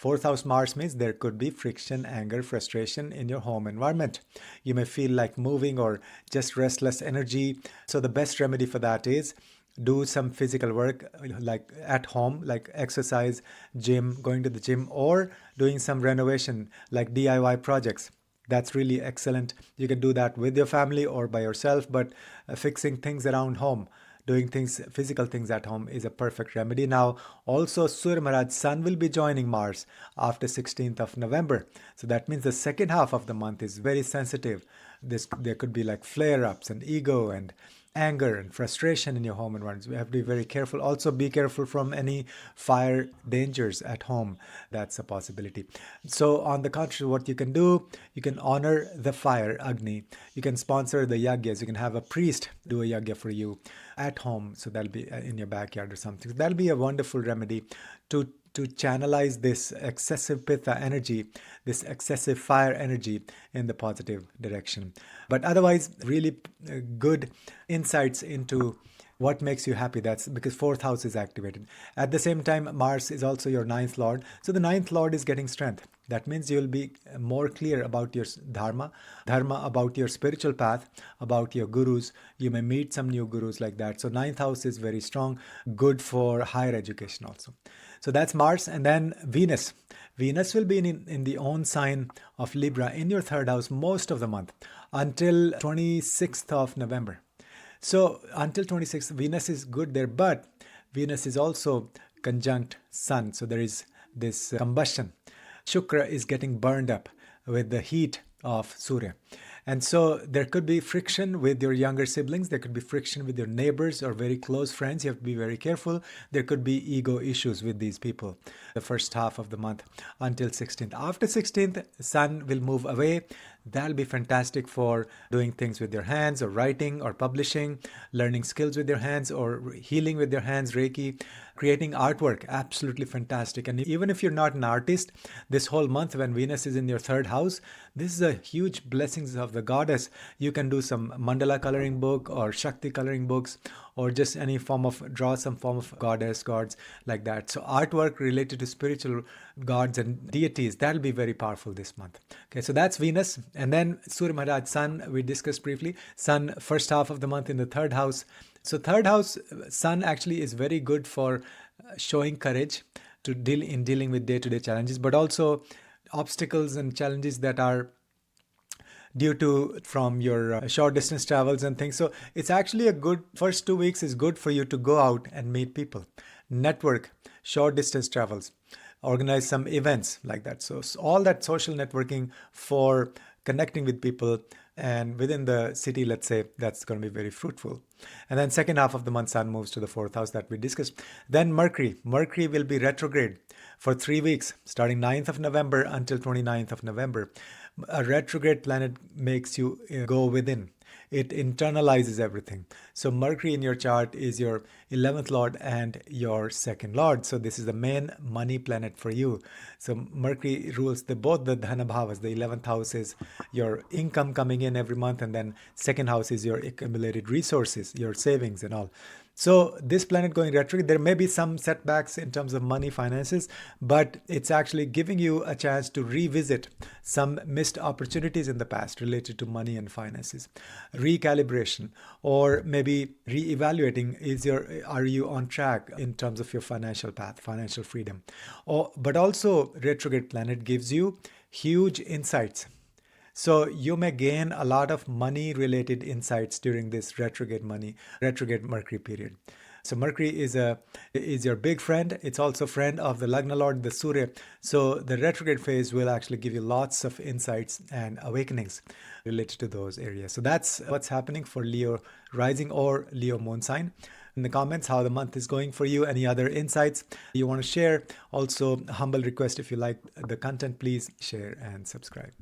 4th house Mars means there could be friction, anger, frustration in your home environment. You may feel like moving or just restless energy. So the best remedy for that is do some physical work like at home, like exercise, gym, going to the gym, or doing some renovation like DIY projects. That's really excellent. You can do that with your family or by yourself, but fixing things around home, doing things, physical things at home is a perfect remedy. Now, also Surya Maharaj's sun will be joining Mars after 16th of November. So that means the second half of the month is very sensitive. There could be like flare-ups and ego and anger and frustration in your home environments. We have to be very careful. Also be careful from any fire dangers at home. That's a possibility. So on the contrary, what you can do, you can honor the fire, Agni. You can sponsor the yagyas. You can have a priest do a yagya for you at home. So that'll be in your backyard or something. That'll be a wonderful remedy to channelize this excessive pitta energy, this excessive fire energy in the positive direction. But otherwise, really good insights into what makes you happy. That's because 4th house is activated. At the same time, Mars is also your 9th lord. So the 9th lord is getting strength. That means you'll be more clear about your dharma, about your spiritual path, about your gurus. You may meet some new gurus like that. So 9th house is very strong, good for higher education also. So that's Mars. And then Venus. Venus will be in the own sign of Libra in your 3rd house most of the month until 26th of November. So until 26th, Venus is good there, but Venus is also conjunct Sun. So there is this combustion. Shukra is getting burned up with the heat of Surya. And so there could be friction with your younger siblings. There could be friction with your neighbors or very close friends. You have to be very careful. There could be ego issues with these people the first half of the month until 16th. After 16th, Sun will move away. That'll be fantastic for doing things with your hands, or writing, or publishing, learning skills with your hands, or healing with your hands, Reiki, creating artwork. Absolutely fantastic. And even if you're not an artist, this whole month when Venus is in your third house, this is a huge blessings of the goddess. You can do some mandala coloring book or Shakti coloring books, or just any form of draw some form of goddess, gods like that. So artwork related to spiritual gods and deities, that'll be very powerful this month. Okay, so that's Venus. And then Surya Maharaj, Sun, we discussed briefly. Sun, first half of the month in the third house. So third house, Sun actually is very good for showing courage to dealing with day-to-day challenges, but also obstacles and challenges that are due to from your short distance travels and things. So it's actually a good first 2 weeks is good for you to go out and meet people, network, short distance travels, organize some events like that. So all that social networking for connecting with people and within the city, let's say, that's going to be very fruitful. And then second half of the month, Sun moves to the fourth house that we discussed. Then Mercury will be retrograde for 3 weeks, starting 9th of November until 29th of November. A retrograde planet makes you go within. It internalizes everything. So Mercury in your chart is your 11th lord and your second lord. So this is the main money planet for you. So Mercury rules both the dhana bhavas. The 11th house is your income coming in every month, and then second house is your accumulated resources, your savings and all. So this planet going retrograde, there may be some setbacks in terms of money, finances, but it's actually giving you a chance to revisit some missed opportunities in the past related to money and finances. Recalibration, or maybe re-evaluating, are you on track in terms of your financial path, financial freedom? But also retrograde planet gives you huge insights. So you may gain a lot of money related insights during this retrograde Mercury period. So Mercury is your big friend. It's also friend of the Lagna Lord, the Surya. So the retrograde phase will actually give you lots of insights and awakenings related to those areas. So that's what's happening for Leo rising or Leo moon sign. In the comments how the month is going for you, any other insights you want to share. Also, humble request, if you like the content, please share and subscribe.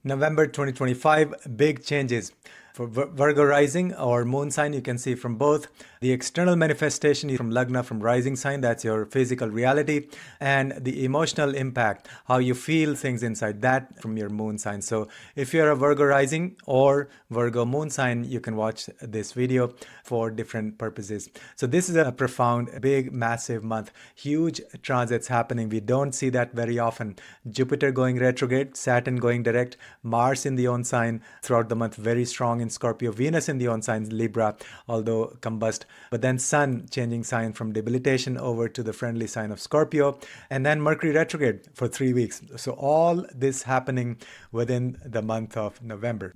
November 2025, big changes. For Virgo rising or moon sign, you can see from both the external manifestation from Lagna, from rising sign, that's your physical reality, and the emotional impact, how you feel things inside, that from your moon sign. So if you're a Virgo rising or Virgo moon sign, you can watch this video for different purposes. So this is a profound, big, massive month. Huge transits happening. We don't see that very often. Jupiter going retrograde, Saturn going direct, Mars in the own sign throughout the month, very strong in Scorpio, Venus in the own sign, Libra, although combust. But then Sun changing sign from debilitation over to the friendly sign of Scorpio. And then Mercury retrograde for 3 weeks. So all this happening within the month of November.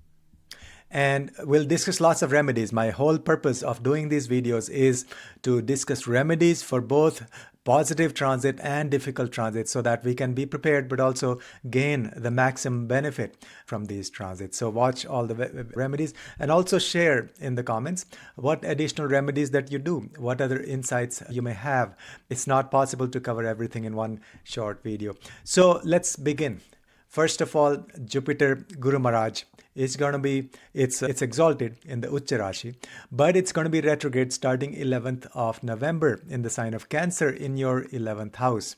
And we'll discuss lots of remedies. My whole purpose of doing these videos is to discuss remedies for both positive transit and difficult transit, so that we can be prepared but also gain the maximum benefit from these transits. So watch all the remedies and also share in the comments what additional remedies that you do, what other insights you may have. It's not possible to cover everything in one short video. So let's begin. First of all, Jupiter Guru Maharaj is going to be, it's exalted in the Ucha Rashi, but it's going to be retrograde starting 11th of November in the sign of Cancer in your 11th house.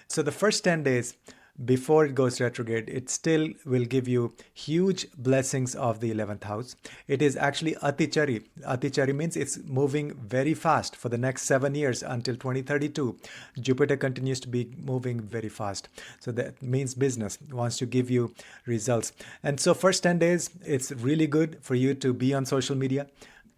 So the first 10 days before it goes retrograde, it still will give you huge blessings of the 11th house. It is actually Atichari. Atichari means it's moving very fast for the next 7 years until 2032. Jupiter continues to be moving very fast. So that means business wants to give you results. And so first 10 days, it's really good for you to be on social media,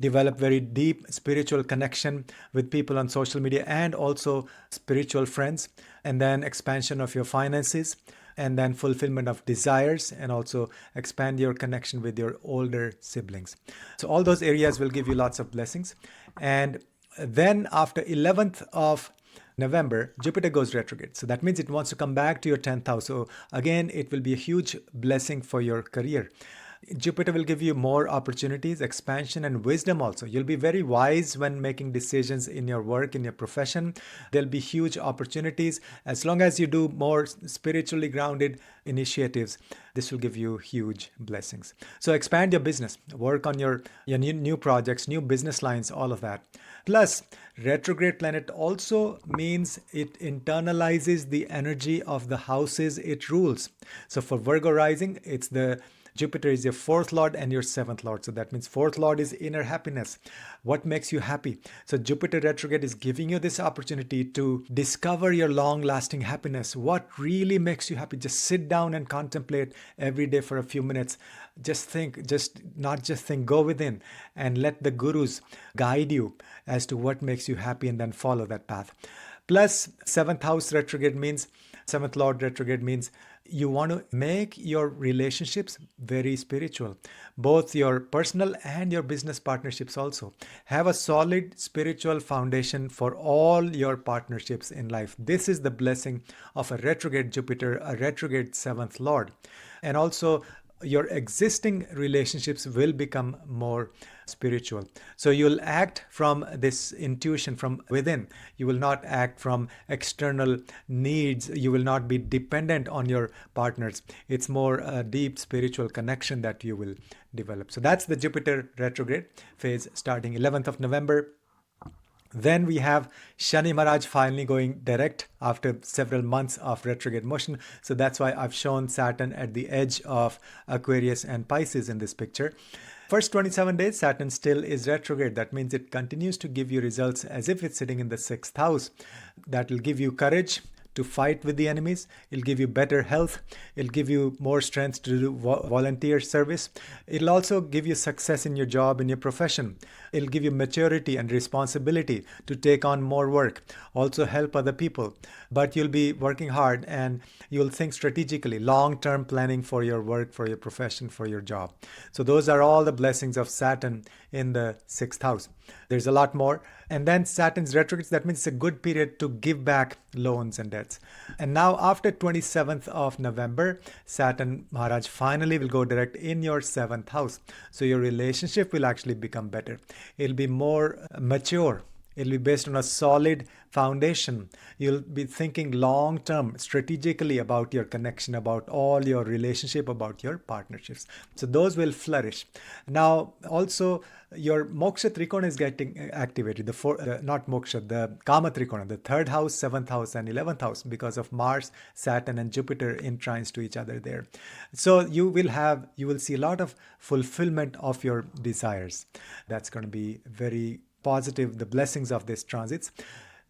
develop very deep spiritual connection with people on social media and also spiritual friends, and then expansion of your finances, and then fulfillment of desires, and also expand your connection with your older siblings. So all those areas will give you lots of blessings. And then after 11th of November, Jupiter goes retrograde. So that means it wants to come back to your 10th house. So again, it will be a huge blessing for your career. Jupiter will give you more opportunities, expansion, and wisdom also. You'll be very wise when making decisions in your work, in your profession. There'll be huge opportunities. As long as you do more spiritually grounded initiatives, this will give you huge blessings. So expand your business, work on your new projects, new business lines, all of that. Plus, retrograde planet also means it internalizes the energy of the houses it rules. So for Virgo rising, it's the Jupiter is your fourth lord and your seventh lord. So that means fourth lord is inner happiness. What makes you happy? So Jupiter retrograde is giving you this opportunity to discover your long lasting happiness. What really makes you happy? Just sit down and contemplate every day for a few minutes. Just think, not just think, go within and let the gurus guide you as to what makes you happy and then follow that path. Plus, seventh house retrograde means, seventh lord retrograde means you want to make your relationships very spiritual, both your personal and your business partnerships also. Have a solid spiritual foundation for all your partnerships in life. This is the blessing of a retrograde Jupiter, a retrograde seventh lord. And also, your existing relationships will become more spiritual. So you'll act from this intuition from within. You will not act from external needs. You will not be dependent on your partners. It's more a deep spiritual connection that you will develop. So that's the Jupiter retrograde phase starting 11th of November. Then we have Shani Maharaj finally going direct after several months of retrograde motion. So that's why I've shown Saturn at the edge of Aquarius and Pisces in this picture. First 27 days, Saturn still is retrograde. That means it continues to give you results as if it's sitting in the sixth house. That will give you courage to fight with the enemies. It'll give you better health. It'll give you more strength to do volunteer service. It'll also give you success in your job, in your profession. It'll give you maturity and responsibility to take on more work, also help other people. But you'll be working hard and you'll think strategically, long-term planning for your work, for your profession, for your job. So those are all the blessings of Saturn in the sixth house. There's a lot more. And then Saturn's retrograde, that means it's a good period to give back loans and debts. And now after 27th of November, Saturn Maharaj finally will go direct in your seventh house. So your relationship will actually become better. It'll be more mature. It'll be based on a solid foundation. You'll be thinking long-term, strategically about your connection, about all your relationship, about your partnerships. So those will flourish. Now, also, your Moksha Trikona is getting activated. Not Moksha, the Kama Trikona, the third house, seventh house, and 11th house because of Mars, Saturn, and Jupiter in trines to each other there. So you will see a lot of fulfillment of your desires. That's going to be very positive, the blessings of these transits.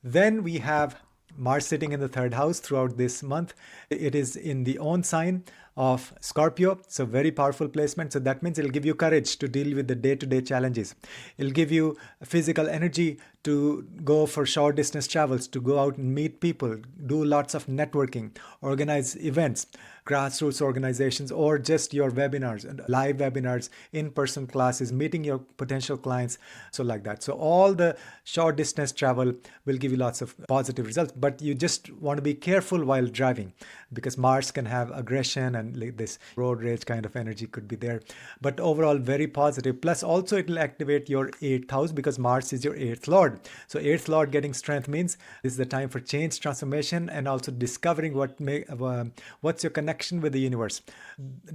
Then we have Mars sitting in the third house throughout this month. It is in the own sign of Scorpio, so very powerful placement. So that means it'll give you courage to deal with the day-to-day challenges. It'll give you physical energy to go for short distance travels, to go out and meet people, do lots of networking, organize events, grassroots organizations, or just your webinars and live webinars, in-person classes, meeting your potential clients, so like that. So all the short distance travel will give you lots of positive results, but you just want to be careful while driving because Mars can have aggression and this road rage kind of energy could be there. But overall, very positive. Plus also it will activate your 8th house because Mars is your 8th lord. So 8th lord getting strength means this is the time for change, transformation, and also discovering what's your connection with the universe.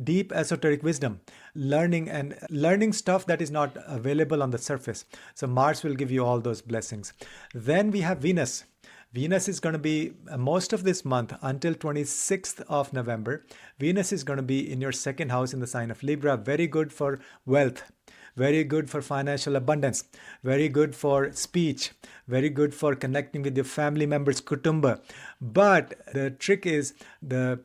Deep esoteric wisdom, learning stuff that is not available on the surface. So Mars will give you all those blessings. Then we have Venus. Venus is going to be most of this month until 26th of November. Venus is going to be in your second house in the sign of Libra. Very good for wealth. Very good for financial abundance. Very good for speech. Very good for connecting with your family members, kutumba. But the trick is, the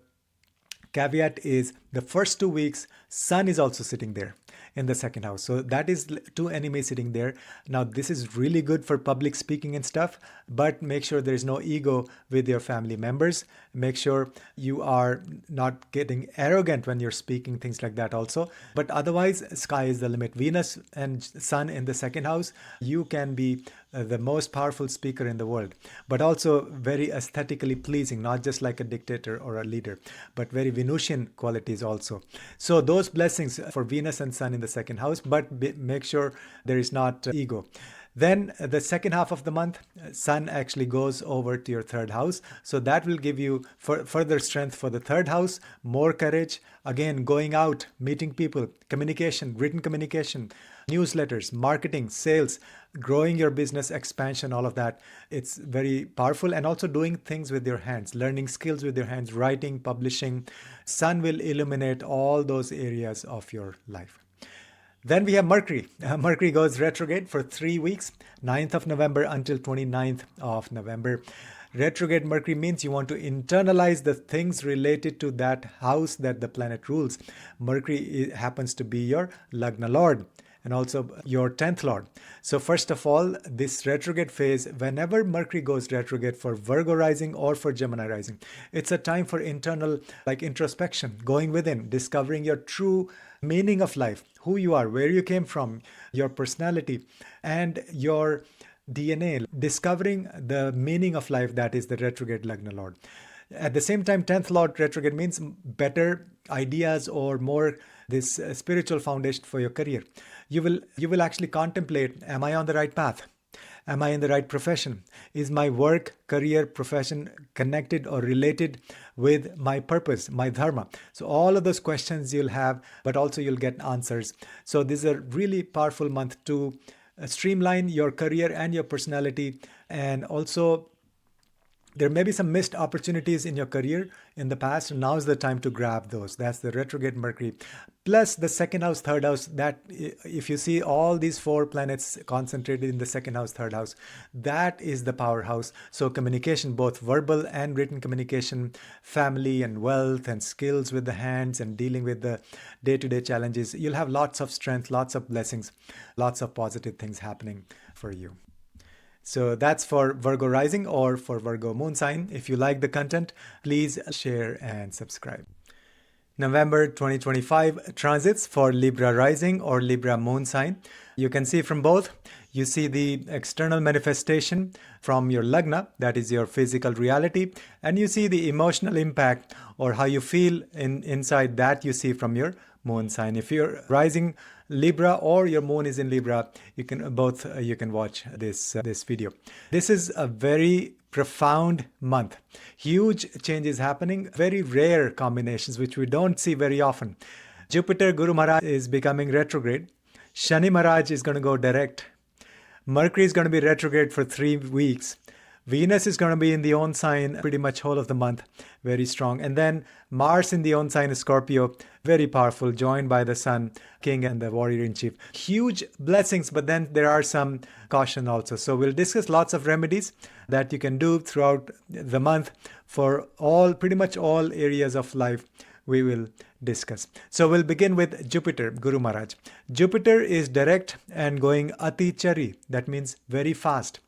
caveat is the first 2 weeks, Sun is also sitting there in the second house. So that is two enemies sitting there. Now, this is really good for public speaking and stuff, but make sure there is no ego with your family members. Make sure you are not getting arrogant when you're speaking, things like that also. But otherwise, sky is the limit. Venus and Sun in the second house, you can be the most powerful speaker in the world, but also very aesthetically pleasing, not just like a dictator or a leader, but very Venusian qualities also. So those blessings for Venus and Sun in the second house, but make sure there is not ego. Then the second half of the month, Sun actually goes over to your third house. So that will give you further strength for the third house, more courage, again, going out, meeting people, communication, written communication, newsletters, marketing, sales, growing your business, expansion, all of that. It's very powerful. And also doing things with your hands, learning skills with your hands, writing, publishing. Sun will illuminate all those areas of your life. Then we have Mercury. Mercury goes retrograde for 3 weeks, 9th of November until 29th of November. Retrograde Mercury means you want to internalize the things related to that house that the planet rules. Mercury happens to be your Lagna Lord and also your 10th Lord. So first of all, this retrograde phase, whenever Mercury goes retrograde for Virgo rising or for Gemini rising, it's a time for internal introspection, going within, discovering your true meaning of life, who you are, where you came from, your personality, and your DNA, discovering the meaning of life that is the retrograde Lagna Lord. At the same time, 10th Lord retrograde means better ideas or more this spiritual foundation for your career. You will actually contemplate, am I on the right path? Am I in the right profession? Is my work, career, profession connected or related with my purpose, my dharma? So all of those questions you'll have, but also you'll get answers. So this is a really powerful month to streamline your career and your personality. And also there may be some missed opportunities in your career in the past. Now's the time to grab those. That's the retrograde Mercury. Plus the second house, third house, that if you see all these 4 planets concentrated in the second house, third house, that is the powerhouse. So communication, both verbal and written communication, family and wealth and skills with the hands and dealing with the day-to-day challenges. You'll have lots of strength, lots of blessings, lots of positive things happening for you. So that's for Virgo rising or for Virgo moon sign. If you like the content, please share and subscribe. November 2025 transits for Libra rising or Libra moon sign. You can see from both. You see the external manifestation from your Lagna, that is your physical reality, and you see the emotional impact or how you feel inside that you see from your moon sign. If you're rising Libra or your moon is in Libra, you can watch this video. This is a very profound month. Huge changes happening, very rare combinations which we don't see very often. Jupiter Guru Maharaj is becoming retrograde. Shani Maharaj is going to go direct. Mercury is going to be retrograde for 3 weeks. Venus is going to be in the own sign pretty much whole of the month, very strong. And then Mars in the own sign is Scorpio, very powerful, joined by the Sun, King and the Warrior in Chief. Huge blessings, but then there are some caution also. So we'll discuss lots of remedies that you can do throughout the month for pretty much all areas of life we will discuss. So we'll begin with Jupiter, Guru Maharaj. Jupiter is direct and going Ati Chari, that means very fast.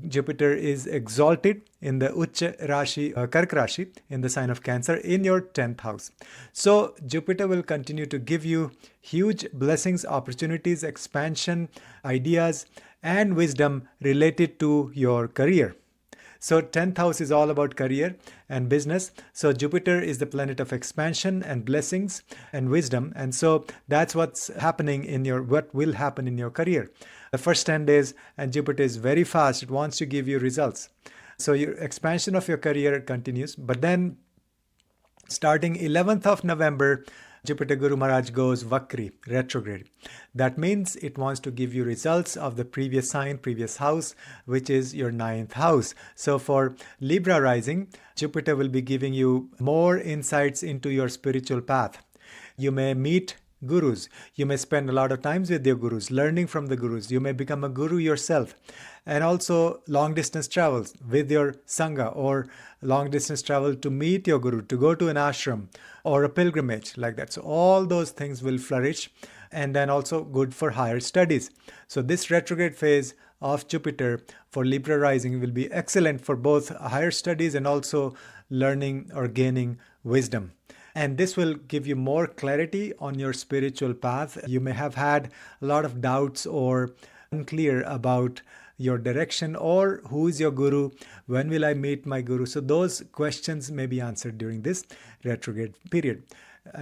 Jupiter is exalted in the Ucha Rashi, Kark Rashi, in the sign of Cancer, in your 10th house. So Jupiter will continue to give you huge blessings, opportunities, expansion, ideas, and wisdom related to your career. So 10th house is all about career and business. So Jupiter is the planet of expansion and blessings and wisdom. And so that's what will happen in your career. The first 10 days, and Jupiter is very fast. It wants to give you results. So your expansion of your career continues. But then starting 11th of November, Jupiter Guru Maharaj goes Vakri, retrograde. That means it wants to give you results of the previous sign, previous house, which is your 9th house. So for Libra rising, Jupiter will be giving you more insights into your spiritual path. You may meet gurus. You may spend a lot of times with your gurus, learning from the gurus. You may become a guru yourself. And also long distance travels with your Sangha, or long distance travel to meet your guru, to go to an ashram or a pilgrimage like that. So all those things will flourish, and then also good for higher studies. So this retrograde phase of Jupiter for Libra rising will be excellent for both higher studies and also learning or gaining wisdom. And this will give you more clarity on your spiritual path. You may have had a lot of doubts or unclear about your direction, or who is your guru? When will I meet my guru? So those questions may be answered during this retrograde period.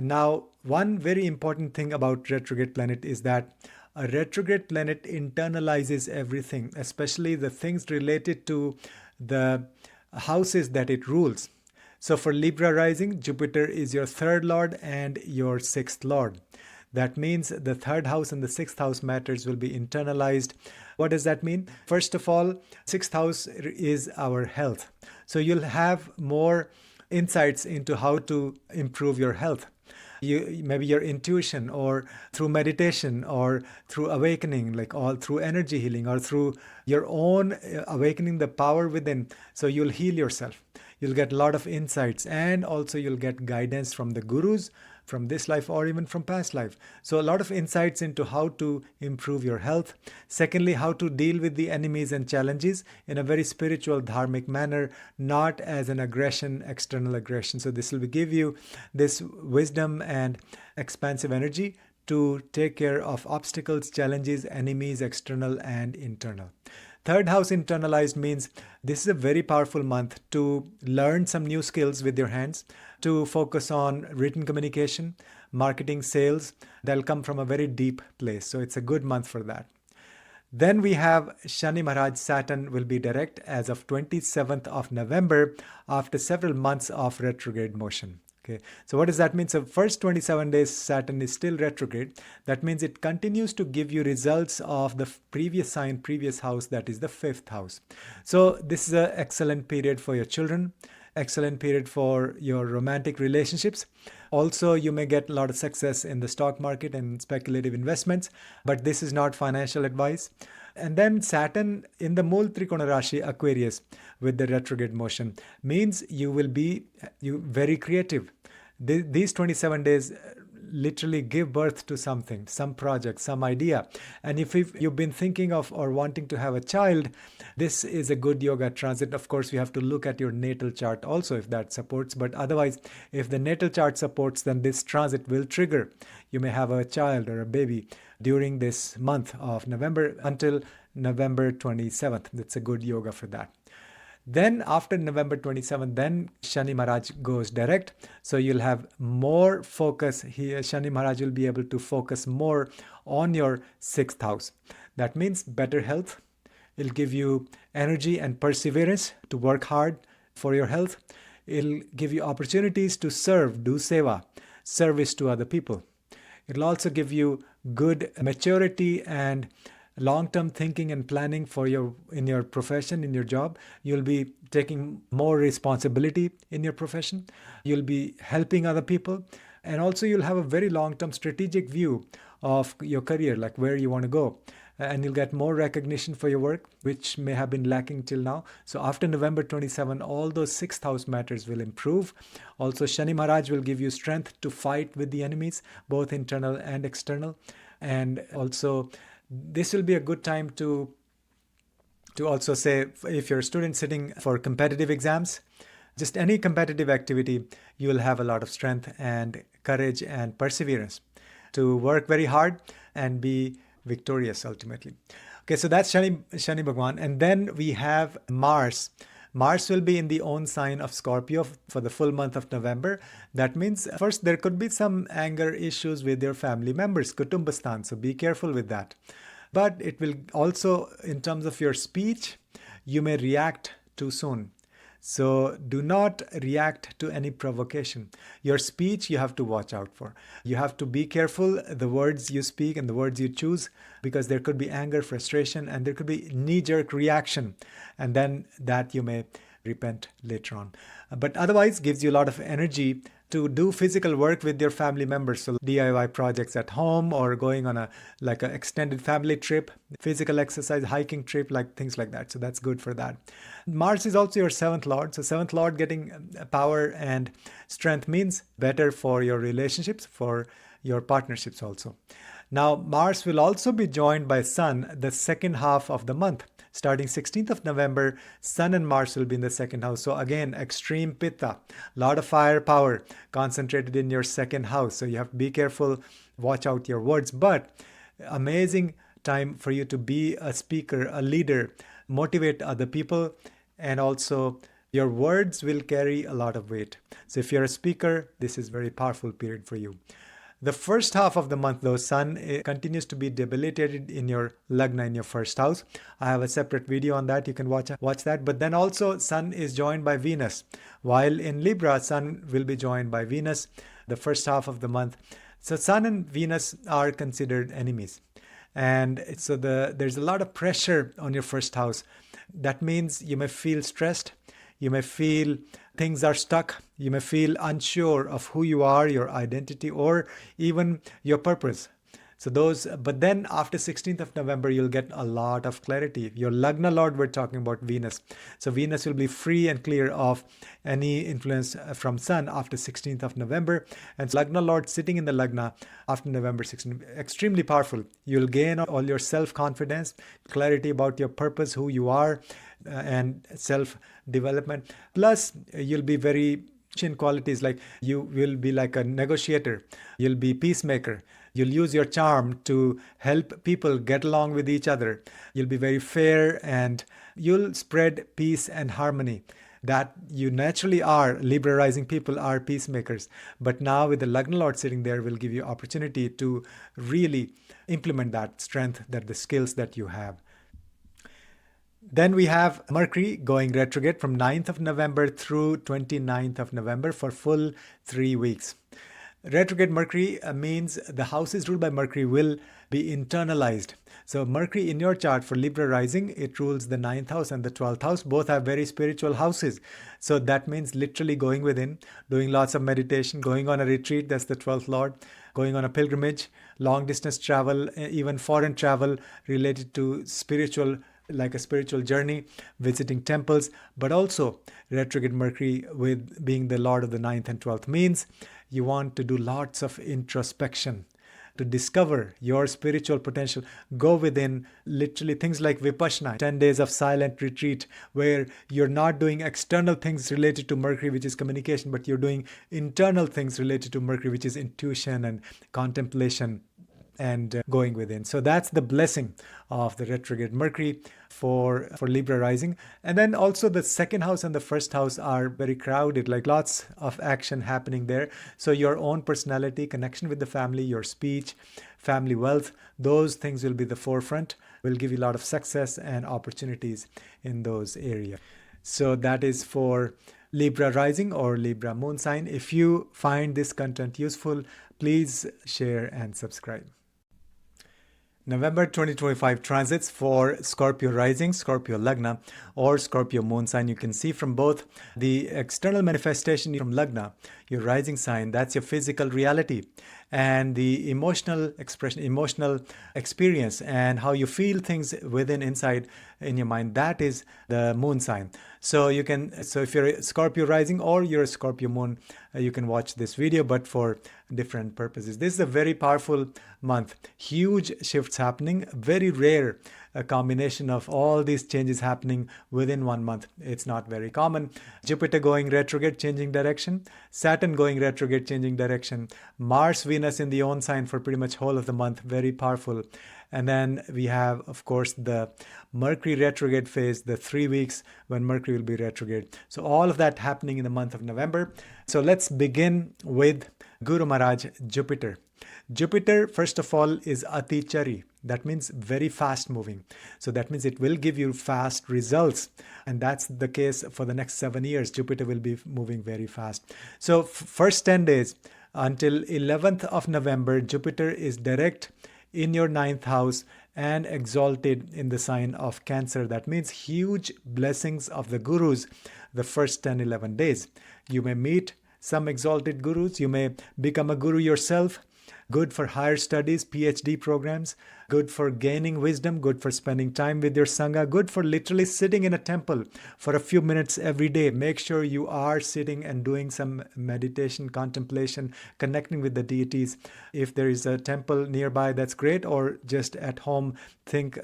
Now, one very important thing about retrograde planet is that a retrograde planet internalizes everything, especially the things related to the houses that it rules. So for Libra rising, Jupiter is your third lord and your sixth lord. That means the third house and the sixth house matters will be internalized. What does that mean? First of all, sixth house is our health. So you'll have more insights into how to improve your health. Maybe your intuition, or through meditation, or through awakening, like all through energy healing, or through your own awakening the power within. So you'll heal yourself. You'll get a lot of insights, and also you'll get guidance from the gurus from this life or even from past life. So a lot of insights into how to improve your health. Secondly, how to deal with the enemies and challenges in a very spiritual, dharmic manner, not as an aggression, external aggression. So this will give you this wisdom and expansive energy to take care of obstacles, challenges, enemies, external and internal. Third house internalized means this is a very powerful month to learn some new skills with your hands, to focus on written communication, marketing, sales. That'll come from a very deep place. So it's a good month for that. Then we have Shani Maharaj. Saturn will be direct as of 27th of November after several months of retrograde motion. Okay, so what does that mean? So first 27 days Saturn is still retrograde. That means it continues to give you results of the previous sign, previous house, that is the fifth house. So this is an excellent period for your children, excellent period for your romantic relationships. Also, you may get a lot of success in the stock market and speculative investments, but this is not financial advice. And then Saturn in the Mool Trikona Rashi, Aquarius, with the retrograde motion means you will be very creative. These 27 days literally give birth to something, some project, some idea. And if you've been thinking of or wanting to have a child, this is a good yoga transit. Of course, you have to look at your natal chart also if that supports. But otherwise, if the natal chart supports, then this transit will trigger. You may have a child or a baby during this month of November until November 27th. That's a good yoga for that. Then after November 27th, then Shani Maharaj goes direct. So you'll have more focus here. Shani Maharaj will be able to focus more on your sixth house. That means better health. It'll give you energy and perseverance to work hard for your health. It'll give you opportunities to serve, do seva, service to other people. It'll also give you good maturity and long-term thinking and planning for in your profession, in your job. You'll be taking more responsibility in your profession. You'll be helping other people. And also you'll have a very long-term strategic view of your career, like where you want to go. And you'll get more recognition for your work, which may have been lacking till now. So after November 27, all those sixth house matters will improve. Also, Shani Maharaj will give you strength to fight with the enemies, both internal and external. And also, this will be a good time to also say, if you're a student sitting for competitive exams, just any competitive activity, you will have a lot of strength and courage and perseverance to work very hard and be victorious ultimately. Okay, so that's Shani Bhagwan. And then we have Mars. Mars will be in the own sign of Scorpio for the full month of November. That means first there could be some anger issues with your family members, Kutumbastan, so be careful with that. But it will also, in terms of your speech, you may react too soon. So do not react to any provocation. Your speech you have to watch out for. You have to be careful the words you speak and the words you choose, because there could be anger, frustration, and there could be knee-jerk reaction. And then that you may repent later on. But otherwise gives you a lot of energy to do physical work with your family members. So DIY projects at home, or going on an extended family trip, physical exercise, hiking trip, like things like that. So that's good for that. Mars is also your seventh lord. So seventh lord getting power and strength means better for your relationships, for your partnerships also. Now, Mars will also be joined by Sun the second half of the month. Starting 16th of November, Sun and Mars will be in the second house. So again, extreme pitta, lot of firepower concentrated in your second house. So you have to be careful, watch out your words. But amazing time for you to be a speaker, a leader, motivate other people, and also your words will carry a lot of weight. So if you're a speaker, this is a very powerful period for you. The first half of the month, though, Sun continues to be debilitated in your Lagna, in your first house. I have a separate video on that. You can watch that. But then also, Sun is joined by Venus. While in Libra, Sun will be joined by Venus the first half of the month. So Sun and Venus are considered enemies. And so there's a lot of pressure on your first house. That means you may feel stressed. You may feel things are stuck. You may feel unsure of who you are, your identity, or even your purpose. But then after 16th of November, you'll get a lot of clarity. Your Lagna Lord, we're talking about Venus. So Venus will be free and clear of any influence from Sun after 16th of November. And Lagna Lord sitting in the Lagna after November 16th, extremely powerful. You'll gain all your self-confidence, clarity about your purpose, who you are, and self-development. Plus, you'll be very in qualities like you will be like a negotiator. You'll be peacemaker. You'll use your charm to help people get along with each other. You'll be very fair and you'll spread peace and harmony. That you naturally are. Libra rising people are peacemakers. But now with the Lagna Lord sitting there will give you opportunity to really implement that strength, the skills that you have. Then we have Mercury going retrograde from 9th of November through 29th of November for full 3 weeks. Retrograde Mercury means the houses ruled by Mercury will be internalized. So Mercury in your chart for Libra rising, it rules the 9th house and the 12th house. Both have very spiritual houses. So that means literally going within, doing lots of meditation, going on a retreat, that's the 12th Lord, going on a pilgrimage, long distance travel, even foreign travel related to spiritual, like a spiritual journey, visiting temples. But also retrograde Mercury with being the Lord of the 9th and 12th means you want to do lots of introspection to discover your spiritual potential. Go within, literally things like Vipassana, 10 days of silent retreat, where you're not doing external things related to Mercury, which is communication, but you're doing internal things related to Mercury, which is intuition and contemplation and going within. So that's the blessing of the retrograde Mercury for Libra rising. And then also the second house and the first house are very crowded, like lots of action happening there. So your own personality, connection with the family, your speech, family wealth, those things will be the forefront, will give you a lot of success and opportunities in those areas. So that is for Libra rising or Libra moon sign. If you find this content useful, please share and subscribe. November 2025 transits for Scorpio rising, Scorpio Lagna, or Scorpio moon sign. You can see from both the external manifestation from Lagna, your rising sign, that's your physical reality, and the emotional expression, emotional experience, and how you feel things within, inside in your mind, that is the moon sign. So if you're a Scorpio rising or you're a Scorpio moon, you can watch this video, but for different purposes. This is a very powerful month. Huge shifts happening, very rare a combination of all these changes happening within 1 month. It's not very common. Jupiter going retrograde, changing direction. Saturn going retrograde, changing direction. Mars, Venus in the own sign for pretty much whole of the month. Very powerful. And then we have, of course, the Mercury retrograde phase, the 3 weeks when Mercury will be retrograde. So all of that happening in the month of November. So let's begin with Guru Maharaj, Jupiter. Jupiter, first of all, is Atichari. That means very fast moving. So that means it will give you fast results. And that's the case for the next 7 years. Jupiter will be moving very fast. So first 10 days until 11th of November, Jupiter is direct in your 9th house and exalted in the sign of Cancer. That means huge blessings of the gurus the first 10-11 days. You may meet some exalted gurus. You may become a guru yourself. Good for higher studies, PhD programs, good for gaining wisdom, good for spending time with your Sangha, good for literally sitting in a temple for a few minutes every day. Make sure you are sitting and doing some meditation, contemplation, connecting with the deities. If there is a temple nearby, that's great, or just at home,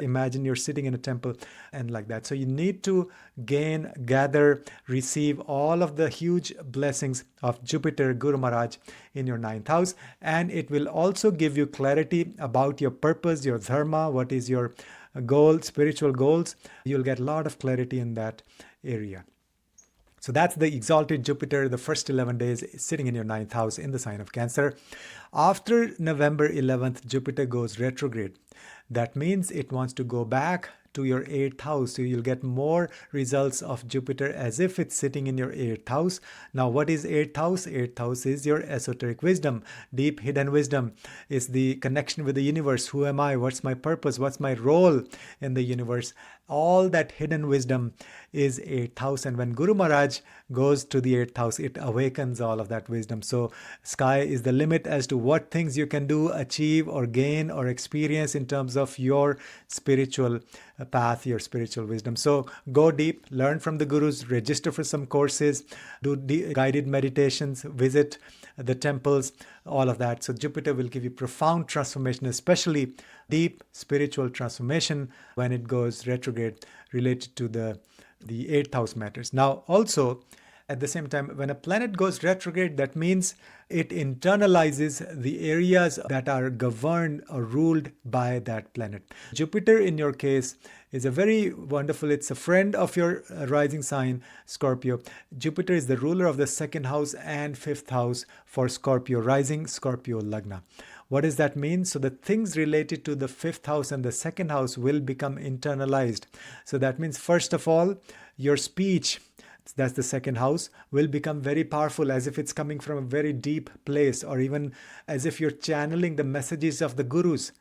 imagine you're sitting in a temple and like that. So you need to gain, gather, receive all of the huge blessings of Jupiter, Guru Maharaj in your 9th house, and it will also give you clarity about your purpose, your dharma, what is your goal, spiritual goals. You'll get a lot of clarity in that area. So that's the exalted Jupiter, the first 11 days sitting in your 9th house in the sign of Cancer. After November 11th, Jupiter goes retrograde. That means it wants to go back to your 8th house. So you'll get more results of Jupiter as if it's sitting in your 8th house. Now, what is 8th house? 8th house is your esoteric wisdom, deep hidden wisdom. It's the connection with the universe. Who am I? What's my purpose? What's my role in the universe? All that hidden wisdom is 8th house. And when Guru Maharaj goes to the 8th house, it awakens all of that wisdom. So sky is the limit as to what things you can do, achieve, or gain, or experience in terms of your spiritual path, your spiritual wisdom. So go deep, learn from the gurus, register for some courses, do guided meditations, visit the temples, all of that. So Jupiter will give you profound transformation, especially deep spiritual transformation when it goes retrograde related to the 8th house matters. Now, also, at the same time, when a planet goes retrograde, that means it internalizes the areas that are governed or ruled by that planet. Jupiter, in your case, is a very wonderful, it's a friend of your rising sign, Scorpio. Jupiter is the ruler of the 2nd house and 5th house for Scorpio rising, Scorpio Lagna. What does that mean? So the things related to the 5th house and the 2nd house will become internalized. So that means, first of all, your speech, that's the 2nd house, will become very powerful, as if it's coming from a very deep place, or even as if you're channeling the messages of the gurus.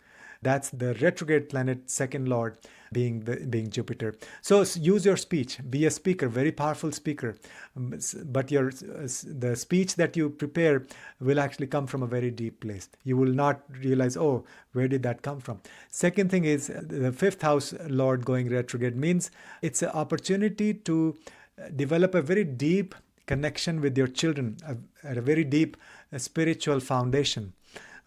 That's the retrograde planet, 2nd lord, being Jupiter. So use your speech, be a speaker, very powerful speaker. But the speech that you prepare will actually come from a very deep place. You will not realize, oh, where did that come from? Second thing is, the 5th house lord going retrograde means it's an opportunity to develop a very deep connection with your children, at a very deep spiritual foundation.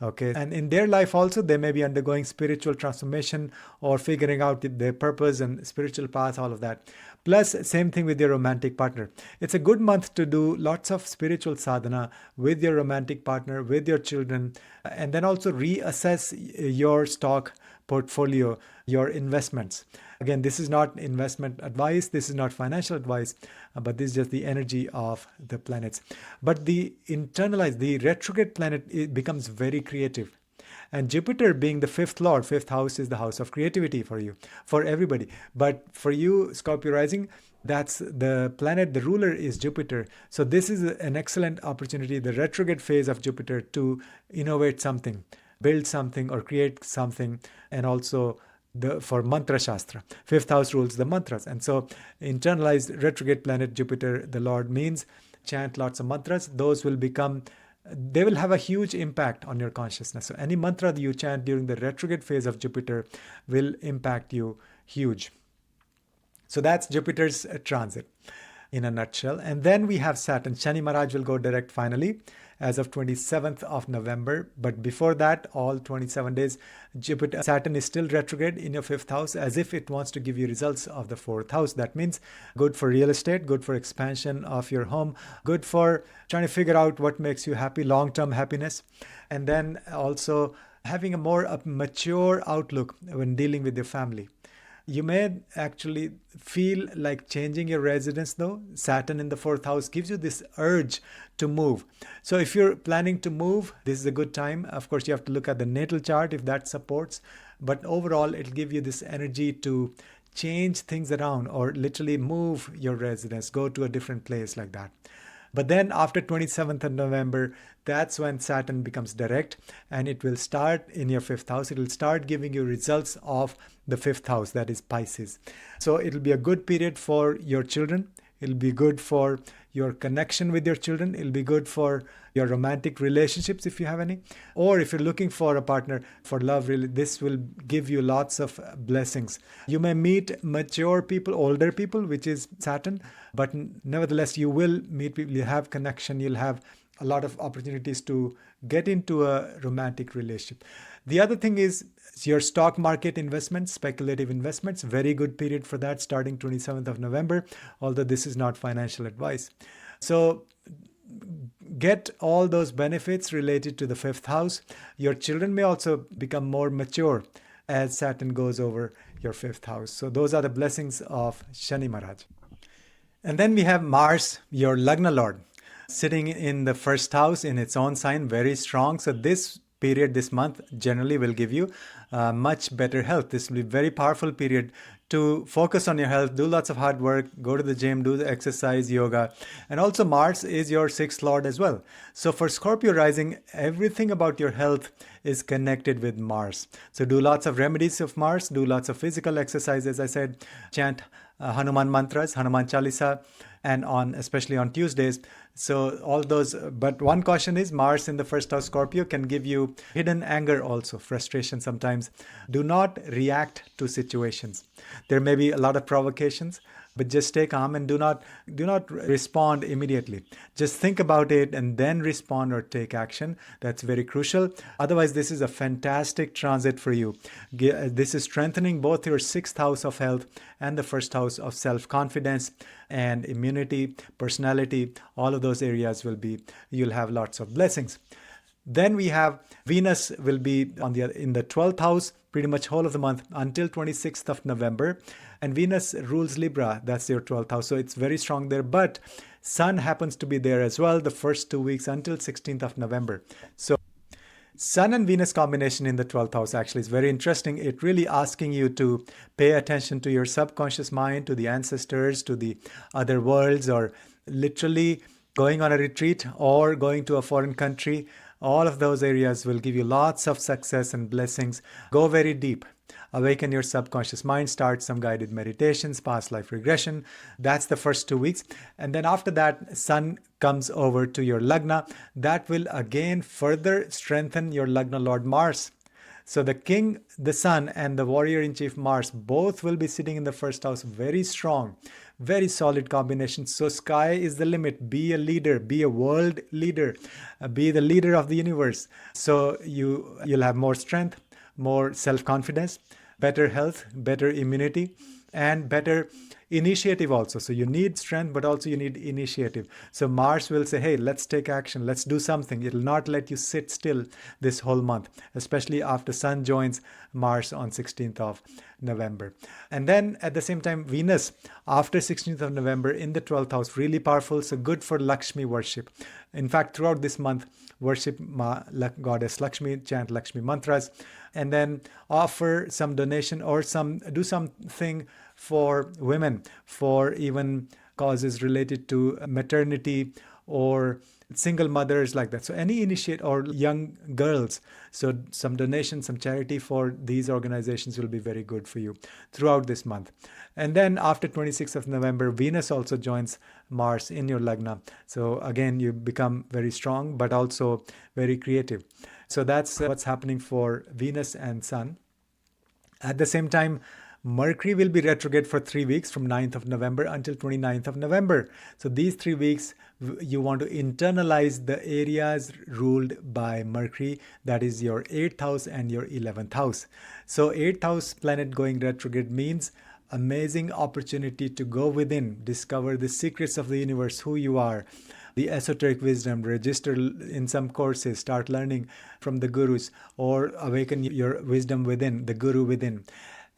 Okay, and in their life also, they may be undergoing spiritual transformation or figuring out their purpose and spiritual path, all of that. Plus, same thing with your romantic partner. It's a good month to do lots of spiritual sadhana with your romantic partner, with your children, and then also reassess your stock portfolio, your investments. Again, this is not investment advice, this is not financial advice, but this is just the energy of the planets. But the retrograde planet, it becomes very creative. And Jupiter being the 5th lord, 5th house is the house of creativity for you, for everybody. But for you, Scorpio rising, that's the planet, the ruler is Jupiter. So this is an excellent opportunity, the retrograde phase of Jupiter, to innovate something, build something, or create something, and also for mantra shastra. 5th house rules the mantras. And so internalized retrograde planet Jupiter, the Lord, means chant lots of mantras. Those will they will have a huge impact on your consciousness. So any mantra that you chant during the retrograde phase of Jupiter will impact you huge. So that's Jupiter's transit in a nutshell. And then we have Saturn. Shani Maharaj will go direct finally as of 27th of November. But before that, all 27 days, Saturn is still retrograde in your 5th house, as if it wants to give you results of the 4th house. That means good for real estate, good for expansion of your home, good for trying to figure out what makes you happy, long-term happiness. And then also having a more mature outlook when dealing with your family. You may actually feel like changing your residence though. Saturn in the 4th house gives you this urge to move. So if you're planning to move, this is a good time. Of course, you have to look at the natal chart if that supports. But overall, it'll give you this energy to change things around or literally move your residence, go to a different place like that. But then after 27th of November, that's when Saturn becomes direct, and it will start in your 5th house. It will start giving you results of the 5th house, that is Pisces. So it'll be a good period for your children. It'll be good for your connection with your children. It'll be good for your romantic relationships if you have any. Or if you're looking for a partner for love, really, this will give you lots of blessings. You may meet mature people, older people, which is Saturn, but nevertheless, you will meet people, you have connection, you'll have a lot of opportunities to get into a romantic relationship. The other thing is your stock market investments, speculative investments, very good period for that starting 27th of November, although this is not financial advice. So get all those benefits related to the fifth house. Your children may also become more mature as Saturn goes over your fifth house. So those are the blessings of Shani Maharaj. And then we have Mars, your Lagna Lord, sitting in the first house in its own sign, very strong. So this period, this month, generally will give you much better health. This will be a very powerful period to focus on your health, do lots of hard work, go to the gym, do the exercise, yoga. And also Mars is your sixth lord as well. So for Scorpio rising, everything about your health is connected with Mars. So do lots of remedies of Mars, do lots of physical exercises, as I said, chant Hanuman mantras, Hanuman Chalisa, and especially on Tuesdays. So all those, but one caution is Mars in the first house Scorpio can give you hidden anger also, frustration sometimes. Do not react to situations. There may be a lot of provocations, but just stay calm and do not respond immediately. Just think about it and then respond or take action. That's very crucial. Otherwise, this is a fantastic transit for you. This is strengthening both your sixth house of health and the first house of self-confidence and immunity, personality. All of those areas you'll have lots of blessings. Then we have Venus will be in the 12th house pretty much whole of the month until 26th of November. And Venus rules Libra. That's your 12th house. So it's very strong there. But Sun happens to be there as well the first 2 weeks until 16th of November. So Sun and Venus combination in the 12th house actually is very interesting. It really asking you to pay attention to your subconscious mind, to the ancestors, to the other worlds, or literally going on a retreat or going to a foreign country. All of those areas will give you lots of success and blessings. Go very deep. Awaken your subconscious mind, start some guided meditations, past life regression. That's the first 2 weeks. And then after that, Sun comes over to your Lagna. That will again further strengthen your Lagna Lord Mars. So the king, the sun, and the warrior-in-chief Mars both will be sitting in the first house. Very strong, very solid combination. So sky is the limit. Be a leader, be a world leader, be the leader of the universe. So you'll have more strength, more self-confidence, better health, better immunity, and better initiative also. So you need strength, but also you need initiative. So Mars will say, hey, let's take action. Let's do something. It'll not let you sit still this whole month, especially after Sun joins Mars on 16th of November. And then at the same time, Venus after 16th of November in the 12th house, really powerful. So good for Lakshmi worship. In fact, throughout this month, worship goddess Lakshmi, chant Lakshmi mantras, and then offer some donation or do something for women, for even causes related to maternity or single mothers like that. So any initiate or young girls. So some donation, some charity for these organizations will be very good for you throughout this month. And then after 26th of November, Venus also joins Mars in your Lagna. So again, you become very strong, but also very creative. So that's what's happening for Venus and Sun. At the same time, Mercury will be retrograde for 3 weeks from 9th of November until 29th of November. So these 3 weeks, you want to internalize the areas ruled by Mercury. That is your 8th house and your 11th house. So 8th house planet going retrograde means amazing opportunity to go within, discover the secrets of the universe, who you are, the esoteric wisdom, register in some courses, start learning from the gurus, or awaken your wisdom within, the guru within.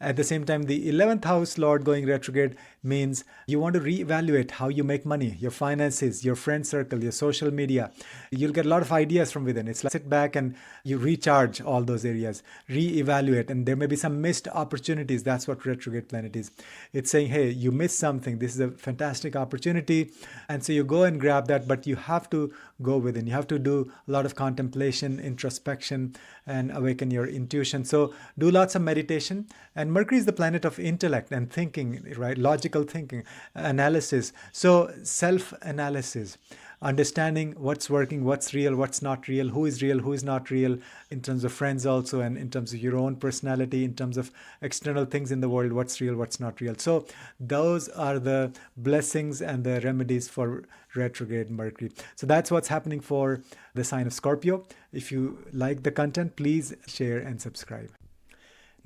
At the same time, the 11th house Lord going retrograde means you want to reevaluate how you make money, your finances, your friend circle, your social media. You'll get a lot of ideas from within. It's like sit back and you recharge all those areas, reevaluate, and there may be some missed opportunities. That's what retrograde planet is. It's saying, hey, you missed something. This is a fantastic opportunity. And so you go and grab that, but you have to go within. You have to do a lot of contemplation, introspection, and awaken your intuition. So do lots of meditation. And Mercury is the planet of intellect and thinking, right? Logical thinking, analysis. So self-analysis, understanding what's working, what's real, what's not real, who is not real, in terms of friends also, and in terms of your own personality, in terms of external things in the world, what's real, what's not real. So those are the blessings and the remedies for retrograde Mercury. So that's what's happening for the sign of Scorpio. If you like the content, please share and subscribe.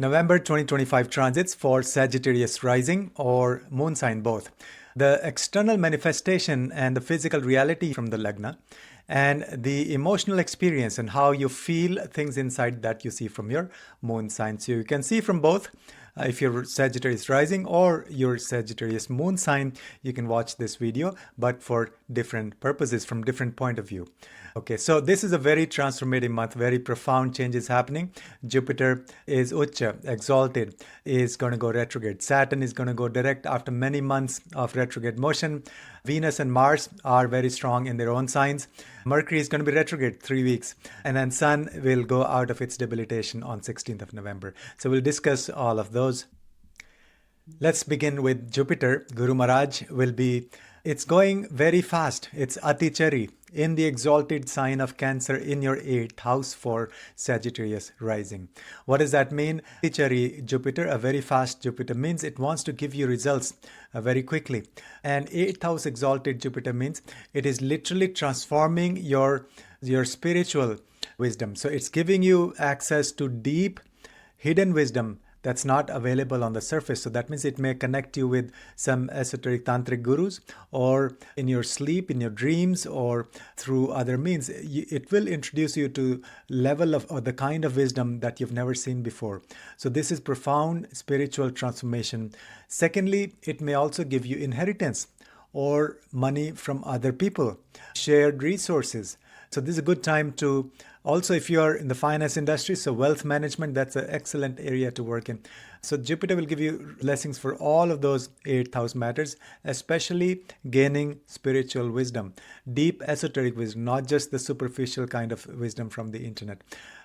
November 2025 transits for Sagittarius rising or moon sign both. The external manifestation and the physical reality from the Lagna, and the emotional experience and how you feel things inside that you see from your moon sign. So you can see from both. If you're Sagittarius rising or your Sagittarius moon sign, you can watch this video, but for different purposes, from different point of view. Okay, so this is a very transformative month, very profound changes happening. Jupiter is Ucha, exalted, is going to go retrograde. Saturn is going to go direct after many months of retrograde motion. Venus and Mars are very strong in their own signs. Mercury is going to be retrograde 3 weeks. And then Sun will go out of its debilitation on 16th of November. So we'll discuss all of those. Let's begin with Jupiter. Guru Maharaj will be, it's going very fast. It's Atichari in the exalted sign of Cancer in your 8th house for Sagittarius rising. What does that mean? Atichari Jupiter, a very fast Jupiter, means it wants to give you results very quickly. And 8th house exalted Jupiter means it is literally transforming your spiritual wisdom. So it's giving you access to deep hidden wisdom that's not available on the surface. So that means it may connect you with some esoteric tantric gurus, or in your sleep, in your dreams, or through other means. It will introduce you to level of, or the kind of wisdom that you've never seen before. So this is profound spiritual transformation. Secondly, it may also give you inheritance or money from other people, shared resources. So this is a good time to also, if you are in the finance industry, so wealth management, that's an excellent area to work in. So Jupiter will give you blessings for all of those 8th house matters, especially gaining spiritual wisdom, deep esoteric wisdom, not just the superficial kind of wisdom from the internet.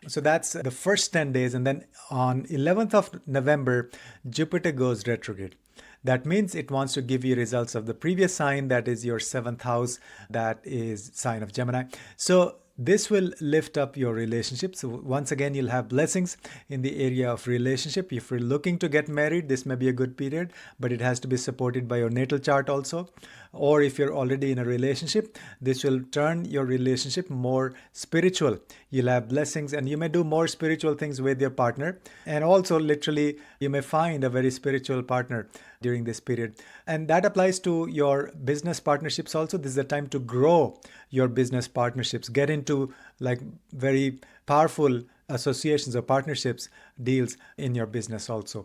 So that's the first 10 days. And then on 11th of November, Jupiter goes retrograde. That means it wants to give you results of the previous sign, that is your 7th house, that is sign of Gemini. So this will lift up your relationship. So once again, you'll have blessings in the area of relationship. If you're looking to get married, this may be a good period, but it has to be supported by your natal chart also. Or if you're already in a relationship, this will turn your relationship more spiritual. You'll have blessings and you may do more spiritual things with your partner. And also literally, you may find a very spiritual partner during this period. And that applies to your business partnerships also. This is a time to grow your business partnerships, get into like very powerful associations or partnerships, deals in your business also.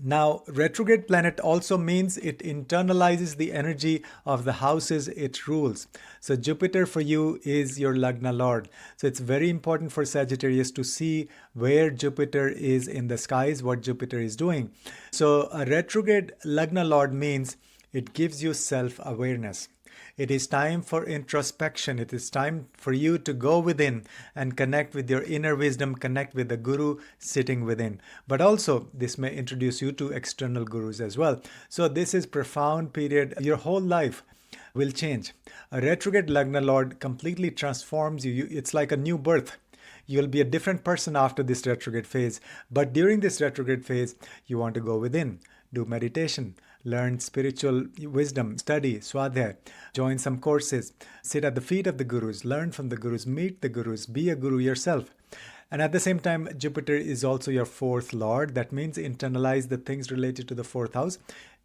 Now, retrograde planet also means it internalizes the energy of the houses it rules. So Jupiter for you is your Lagna Lord. So it's very important for Sagittarius to see where Jupiter is in the skies, what Jupiter is doing. So a retrograde Lagna Lord means it gives you self-awareness. It is time for introspection. It is time for you to go within and connect with your inner wisdom, connect with the guru sitting within. But also, this may introduce you to external gurus as well. So this is profound period. Your whole life will change. A retrograde Lagna Lord completely transforms you. It's like a new birth. You'll be a different person after this retrograde phase. But during this retrograde phase, you want to go within, do meditation, learn spiritual wisdom, study, swadhyay, join some courses, sit at the feet of the gurus, learn from the gurus, meet the gurus, be a guru yourself. And at the same time, Jupiter is also your 4th lord. That means internalize the things related to the 4th house,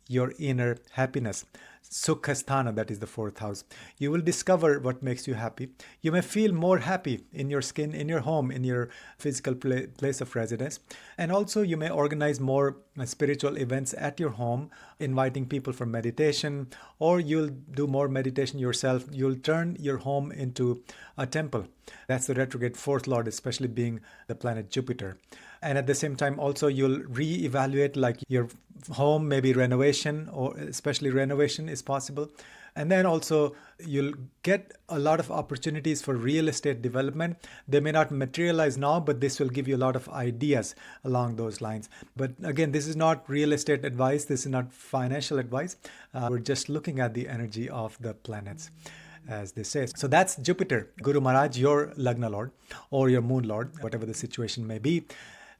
your inner happiness. Sukhasthana, that is the 4th house. You will discover what makes you happy. You may feel more happy in your skin, in your home, in your physical place of residence. And also you may organize more spiritual events at your home, inviting people for meditation, or you'll do more meditation yourself. You'll turn your home into a temple. That's the retrograde 4th lord, especially being the planet Jupiter. And at the same time, also you'll reevaluate like your home, maybe renovation, or especially renovation is possible. And then also you'll get a lot of opportunities for real estate development. They may not materialize now, but this will give you a lot of ideas along those lines. But again, this is not real estate advice. This is not financial advice. We're just looking at the energy of the planets, as they say. So that's Jupiter, Guru Maharaj, your Lagna Lord or your Moon Lord, whatever the situation may be.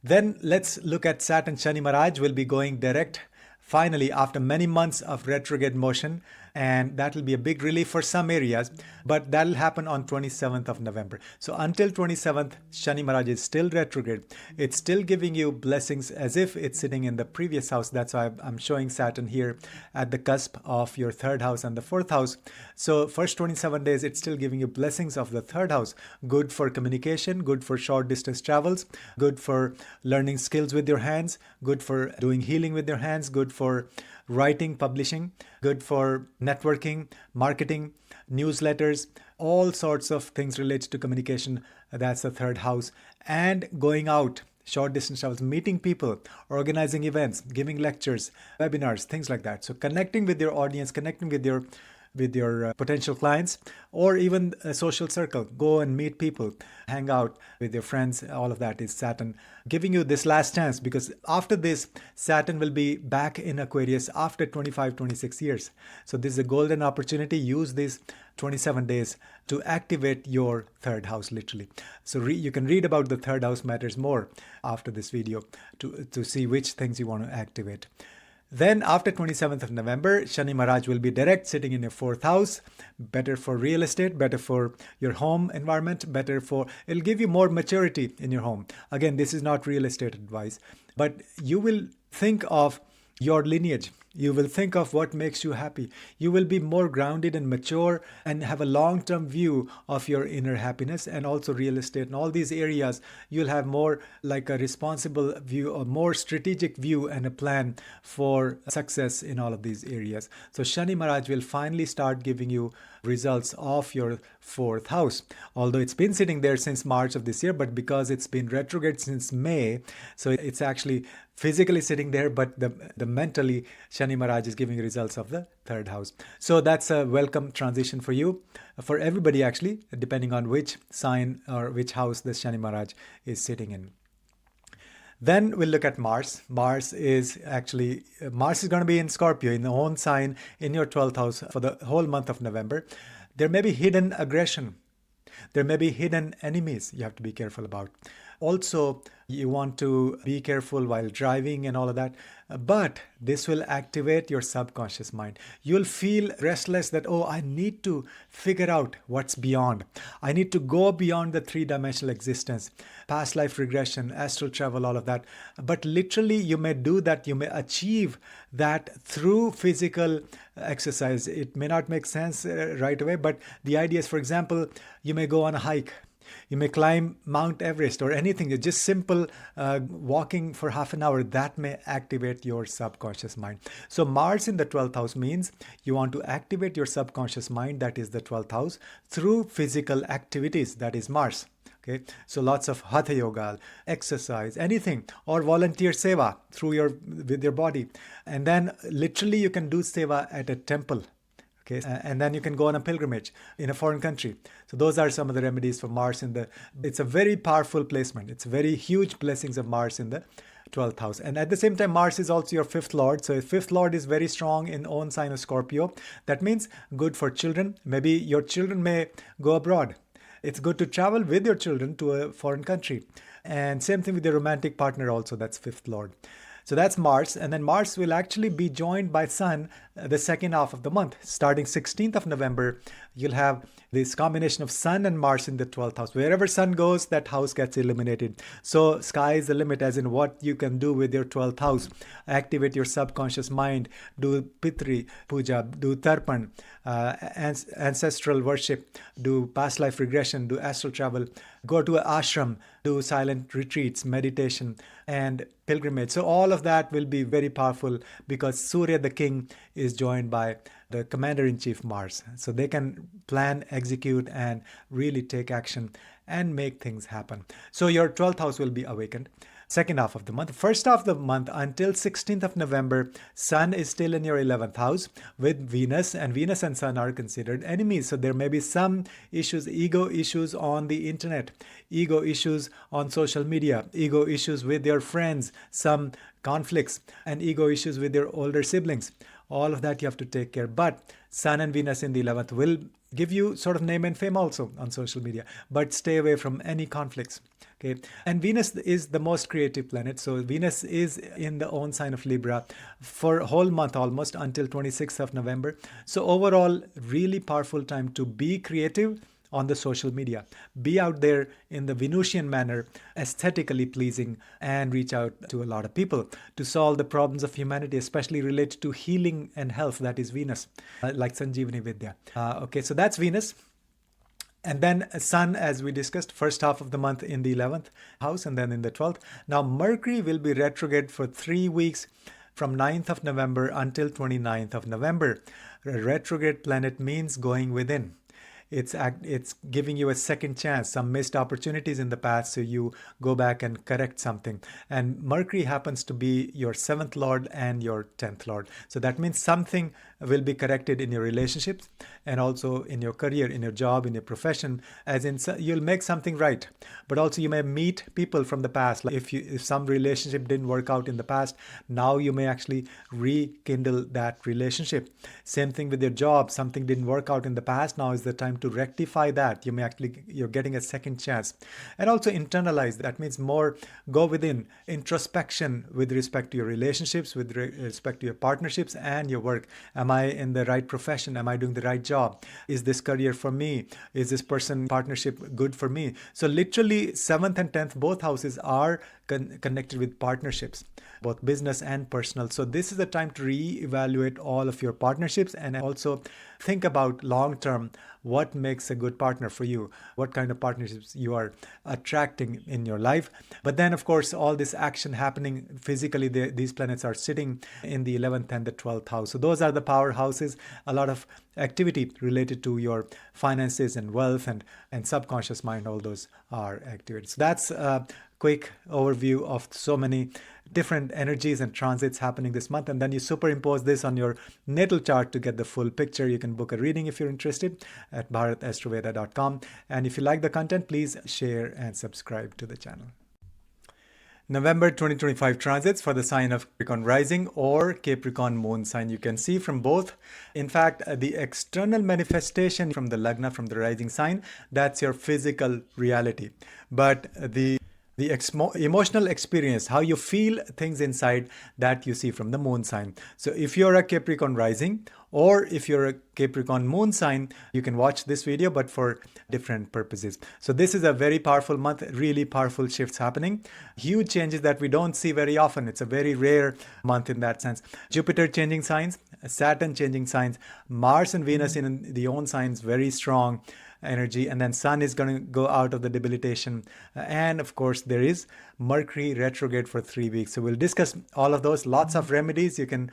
Then let's look at Saturn. Shani Maharaj will be going direct. Finally, after many months of retrograde motion, And that will be a big relief for some areas, but that'll happen on 27th of November. So until 27th, Shani Maharaj is still retrograde. It's still giving you blessings as if it's sitting in the previous house. That's why I'm showing Saturn here at the cusp of your third house and the fourth house. So first 27 days, it's still giving you blessings of the third house. Good for communication, good for short distance travels, good for learning skills with your hands, good for doing healing with your hands, good for writing, publishing, good for networking, marketing, newsletters, all sorts of things related to communication. That's the third house. And going out, short distance travels, meeting people, organizing events, giving lectures, webinars, things like that. So connecting with your audience, connecting with your potential clients, or even a social circle. Go and meet people, hang out with your friends. All of that is Saturn giving you this last chance, because after this, Saturn will be back in Aquarius after 25, 26 years. So this is a golden opportunity. Use these 27 days to activate your third house, literally. So you can read about the third house matters more after this video to see which things you want to activate. Then after 27th of November, Shani Maharaj will be direct, sitting in your fourth house. Better for real estate, better for your home environment, it'll give you more maturity in your home. Again, this is not real estate advice, but you will think of your lineage. You will think of what makes you happy. You will be more grounded and mature and have a long-term view of your inner happiness, and also real estate and all these areas. You'll have more like a responsible view, a more strategic view and a plan for success in all of these areas. So Shani Maharaj will finally start giving you results of your fourth house. Although it's been sitting there since March of this year, but because it's been retrograde since May, so it's actually physically sitting there, but the mentally Shani Maharaj is giving results of the third house. So that's a welcome transition for you, for everybody actually, depending on which sign or which house the Shani Maharaj is sitting in. Then we'll look at Mars. Mars is going to be in Scorpio, in the own sign, in your 12th house for the whole month of November. There may be hidden aggression. There may be hidden enemies you have to be careful about. Also, you want to be careful while driving and all of that. But this will activate your subconscious mind. You'll feel restless that, oh, I need to figure out what's beyond. I need to go beyond the three-dimensional existence, past life regression, astral travel, all of that. But literally, you may do that. You may achieve that through physical exercise. It may not make sense right away, but the idea is, for example, you may go on a hike. You may climb Mount Everest or anything. Just simple walking for half an hour, that may activate your subconscious mind. So Mars in the 12th house means you want to activate your subconscious mind, that is the 12th house, through physical activities, that is Mars. Okay, so lots of hatha yoga, exercise, anything, or volunteer seva with your body. And then literally you can do seva at a temple. Okay, and then you can go on a pilgrimage in a foreign country. So those are some of the remedies for Mars it's a very powerful placement. It's very huge blessings of Mars in the 12th house. And at the same time, Mars is also your fifth lord. So fifth lord is very strong in own sign of Scorpio. That means good for children. Maybe your children may go abroad. It's good to travel with your children to a foreign country. And same thing with your romantic partner also, that's fifth lord. So that's Mars. And then Mars will actually be joined by Sun the second half of the month. Starting 16th of November, you'll have this combination of Sun and Mars in the 12th house. Wherever Sun goes, that house gets illuminated. So sky is the limit, as in what you can do with your 12th house. Activate your subconscious mind, do Pitri Puja, do Tarpan, ancestral worship, do past life regression, do astral travel, go to an ashram, do silent retreats, meditation, and pilgrimage. So all of that will be very powerful because Surya, the king, is joined by the commander-in-chief Mars. So they can plan, execute, and really take action and make things happen. So your 12th house will be awakened. Second half of the month. First half of the month until 16th of November, Sun is still in your 11th house with Venus, and Venus and Sun are considered enemies. So there may be some issues, ego issues on the internet, ego issues on social media, ego issues with your friends, some conflicts, and ego issues with your older siblings. all of that you have to take care. But Sun and Venus in the 11th will give you sort of name and fame also on social media, but stay away from any conflicts. Okay, and Venus is the most creative planet. So Venus is in the own sign of Libra for a whole month almost until 26th of November. So overall, really powerful time to be creative on the social media. Be out there in the Venusian manner, aesthetically pleasing, and reach out to a lot of people to solve the problems of humanity, especially related to healing and health. That is Venus, like Sanjeevani Vidya. Okay, so that's Venus. And then Sun, as we discussed, first half of the month in the 11th house and then in the 12th. Now Mercury will be retrograde for 3 weeks from 9th of November until 29th of November. A retrograde planet means going within. It's giving you a second chance, some missed opportunities in the past, so you go back and correct something. And Mercury happens to be your 7th lord and your 10th lord. So that means something will be corrected in your relationships and also in your career, in your job, in your profession, as in you'll make something right. But also you may meet people from the past. Like if some relationship didn't work out in the past, now you may actually rekindle that relationship. Same thing with your job. Something didn't work out in the past. Now is the time to rectify that. You're getting a second chance. And also internalize. That means more go within, introspection with respect to your relationships, with respect to your partnerships and your work. Am I in the right profession? Am I doing the right job? Is this career for me? Is this partnership good for me? So literally 7th and 10th, both houses are connected with partnerships, both business and personal. So this is the time to reevaluate all of your partnerships and also think about long term, what makes a good partner for you, what kind of partnerships you are attracting in your life. But then, of course, all this action happening physically, these planets are sitting in the 11th and the 12th house. So those are the power houses, a lot of activity related to your finances and wealth and subconscious mind. All those are activities. That's a quick overview of so many different energies and transits happening this month. And then you superimpose this on your natal chart to get the full picture. You can book a reading if you're interested at bharat@astroveda.com. And if you like the content, please share and subscribe to the channel. November 2025 transits for the sign of Capricorn rising or Capricorn moon sign. You can see from both. In fact, the external manifestation from the Lagna, from the rising sign, that's your physical reality. But the emotional experience, how you feel things inside, that you see from the moon sign. So if you're a Capricorn rising or if you're a Capricorn moon sign, you can watch this video, but for different purposes. So this is a very powerful month, really powerful shifts happening, huge changes that we don't see very often. It's a very rare month in that sense. Jupiter changing signs, Saturn changing signs, Mars and Venus in the own signs, very strong energy, and then Sun is going to go out of the debilitation, and of course there is Mercury retrograde for 3 weeks. So we'll discuss all of those, lots of remedies. You can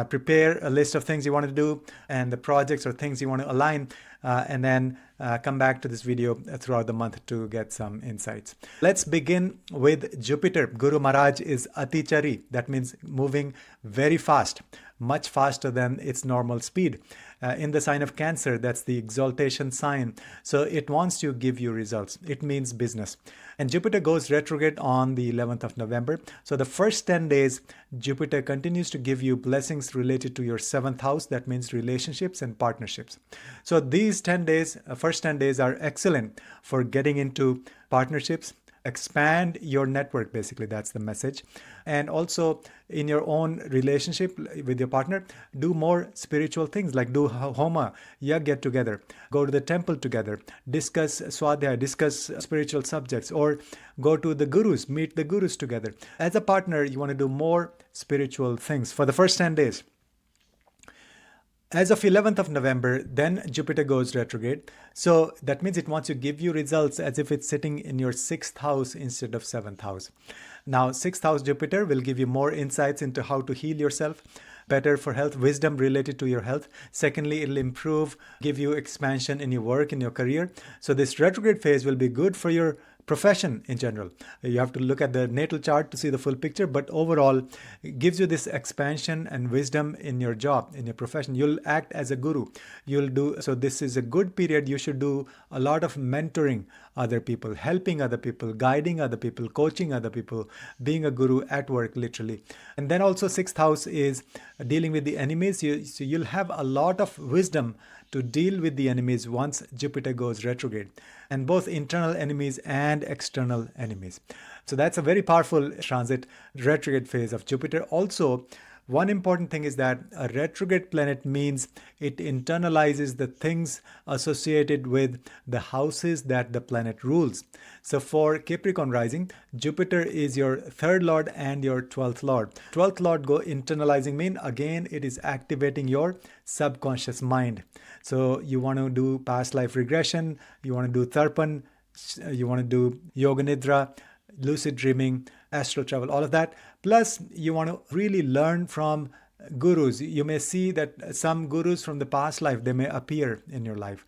prepare a list of things you want to do and the projects or things you want to align, and then come back to this video throughout the month to get some insights. Let's begin with Jupiter. Guru Maharaj is Atichari. That means moving very fast, much faster than its normal speed. In the sign of Cancer, that's the exaltation sign. So it wants to give you results. It means business. And Jupiter goes retrograde on the 11th of November. So the first 10 days, Jupiter continues to give you blessings related to your 7th house. That means relationships and partnerships. So these 10 days, first 10 days are excellent for getting into partnerships. Expand your network, basically, that's the message. And also in your own relationship with your partner, do more spiritual things like do homa, get together, go to the temple together, discuss swadhyaya, discuss spiritual subjects, or go to the gurus, meet the gurus together. As a partner, you want to do more spiritual things for the first 10 days. As of 11th of November, then Jupiter goes retrograde. So that means it wants to give you results as if it's sitting in your 6th house instead of 7th house. Now, 6th house Jupiter will give you more insights into how to heal yourself, better for health, wisdom related to your health. Secondly, it'll improve, give you expansion in your work, in your career. So this retrograde phase will be good for your profession in general. You have to look at the natal chart to see the full picture, but overall, it gives you this expansion and wisdom in your job, in your profession. You'll act as a guru. So this is a good period. You should do a lot of mentoring other people, helping other people, guiding other people, coaching other people, being a guru at work, literally. And then also sixth house is dealing with the enemies. So you'll have a lot of wisdom to deal with the enemies once Jupiter goes retrograde, and both internal enemies and external enemies. So that's a very powerful transit, retrograde phase of Jupiter. Also, one important thing is that a retrograde planet means it internalizes the things associated with the houses that the planet rules. So for Capricorn rising, Jupiter is your third lord and your 12th lord. 12th lord go internalizing mean, again, it is activating your subconscious mind. So you want to do past life regression, you want to do Tarpan, you want to do Yoga Nidra, lucid dreaming, astral travel, all of that. Plus, you want to really learn from gurus. You may see that some gurus from the past life, they may appear in your life.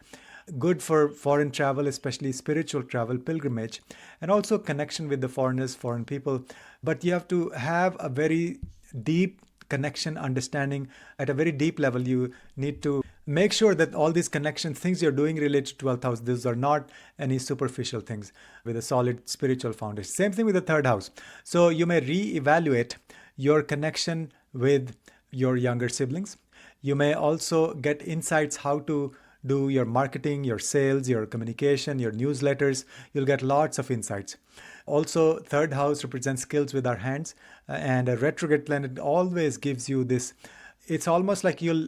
Good for foreign travel, especially spiritual travel, pilgrimage, and also connection with the foreigners, foreign people. But you have to have a very deep connection, understanding at a very deep level. You need to make sure that all these connections, things you're doing related to 12th house, these are not any superficial things with a solid spiritual foundation. Same thing with the third house. So you may reevaluate your connection with your younger siblings. You may also get insights how to do your marketing, your sales, your communication, your newsletters. You'll get lots of insights. Also, third house represents skills with our hands, and a retrograde planet always gives you this. It's almost like you'll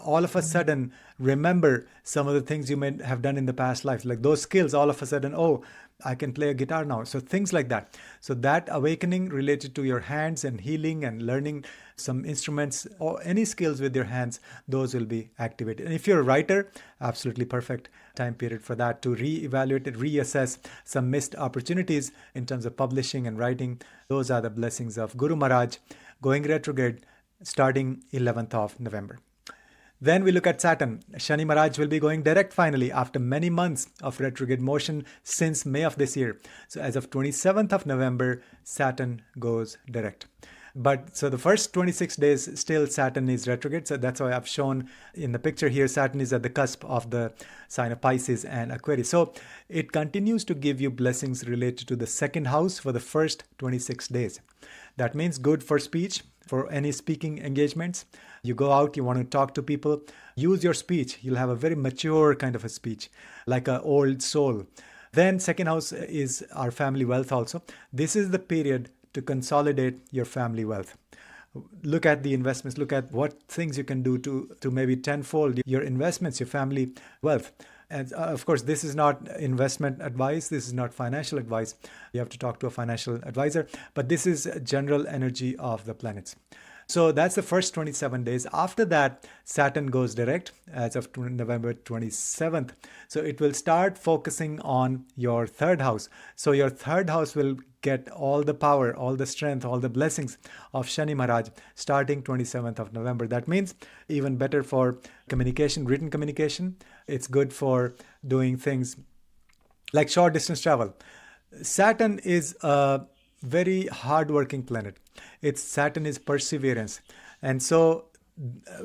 all of a sudden remember some of the things you may have done in the past life, like those skills. All of a sudden, oh, I can play a guitar now. So things like that. So that awakening related to your hands and healing and learning some instruments or any skills with your hands, those will be activated. And if you're a writer, absolutely perfect time period for that, to reevaluate it, reassess some missed opportunities in terms of publishing and writing. Those are the blessings of Guru Maharaj going retrograde starting 11th of November. Then we look at Saturn. Shani Maharaj will be going direct finally after many months of retrograde motion since May of this year. So as of 27th of November, Saturn goes direct. But so the first 26 days, still Saturn is retrograde. So that's why I've shown in the picture here, Saturn is at the cusp of the sign of Pisces and Aquarius. So it continues to give you blessings related to the second house for the first 26 days. That means good for speech, for any speaking engagements. You go out, you want to talk to people, use your speech. You'll have a very mature kind of a speech, like an old soul. Then second house is our family wealth also. This is the period to consolidate your family wealth. Look at the investments, look at what things you can do to maybe tenfold your investments, your family wealth. And of course, this is not investment advice. This is not financial advice. You have to talk to a financial advisor. But this is general energy of the planets. So that's the first 27 days. After that, Saturn goes direct as of November 27th. So it will start focusing on your third house. So your third house will get all the power, all the strength, all the blessings of Shani Maharaj starting 27th of November. That means even better for communication, written communication. It's good for doing things like short distance travel. Saturn is a very hardworking planet. Saturn is perseverance. And so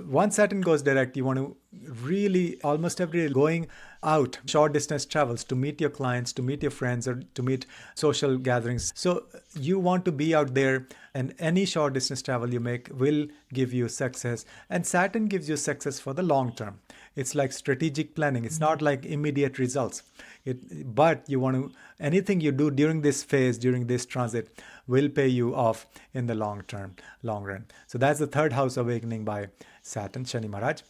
once Saturn goes direct, you want to really almost every day going out, short distance travels to meet your clients, to meet your friends, or to meet social gatherings. So you want to be out there, and any short distance travel you make will give you success. And Saturn gives you success for the long term. It's like strategic planning. It's not like immediate results. But you want to, anything you do during this phase, during this transit, will pay you off in the long run. So that's the third house awakening by Saturn, Shani Maharaj.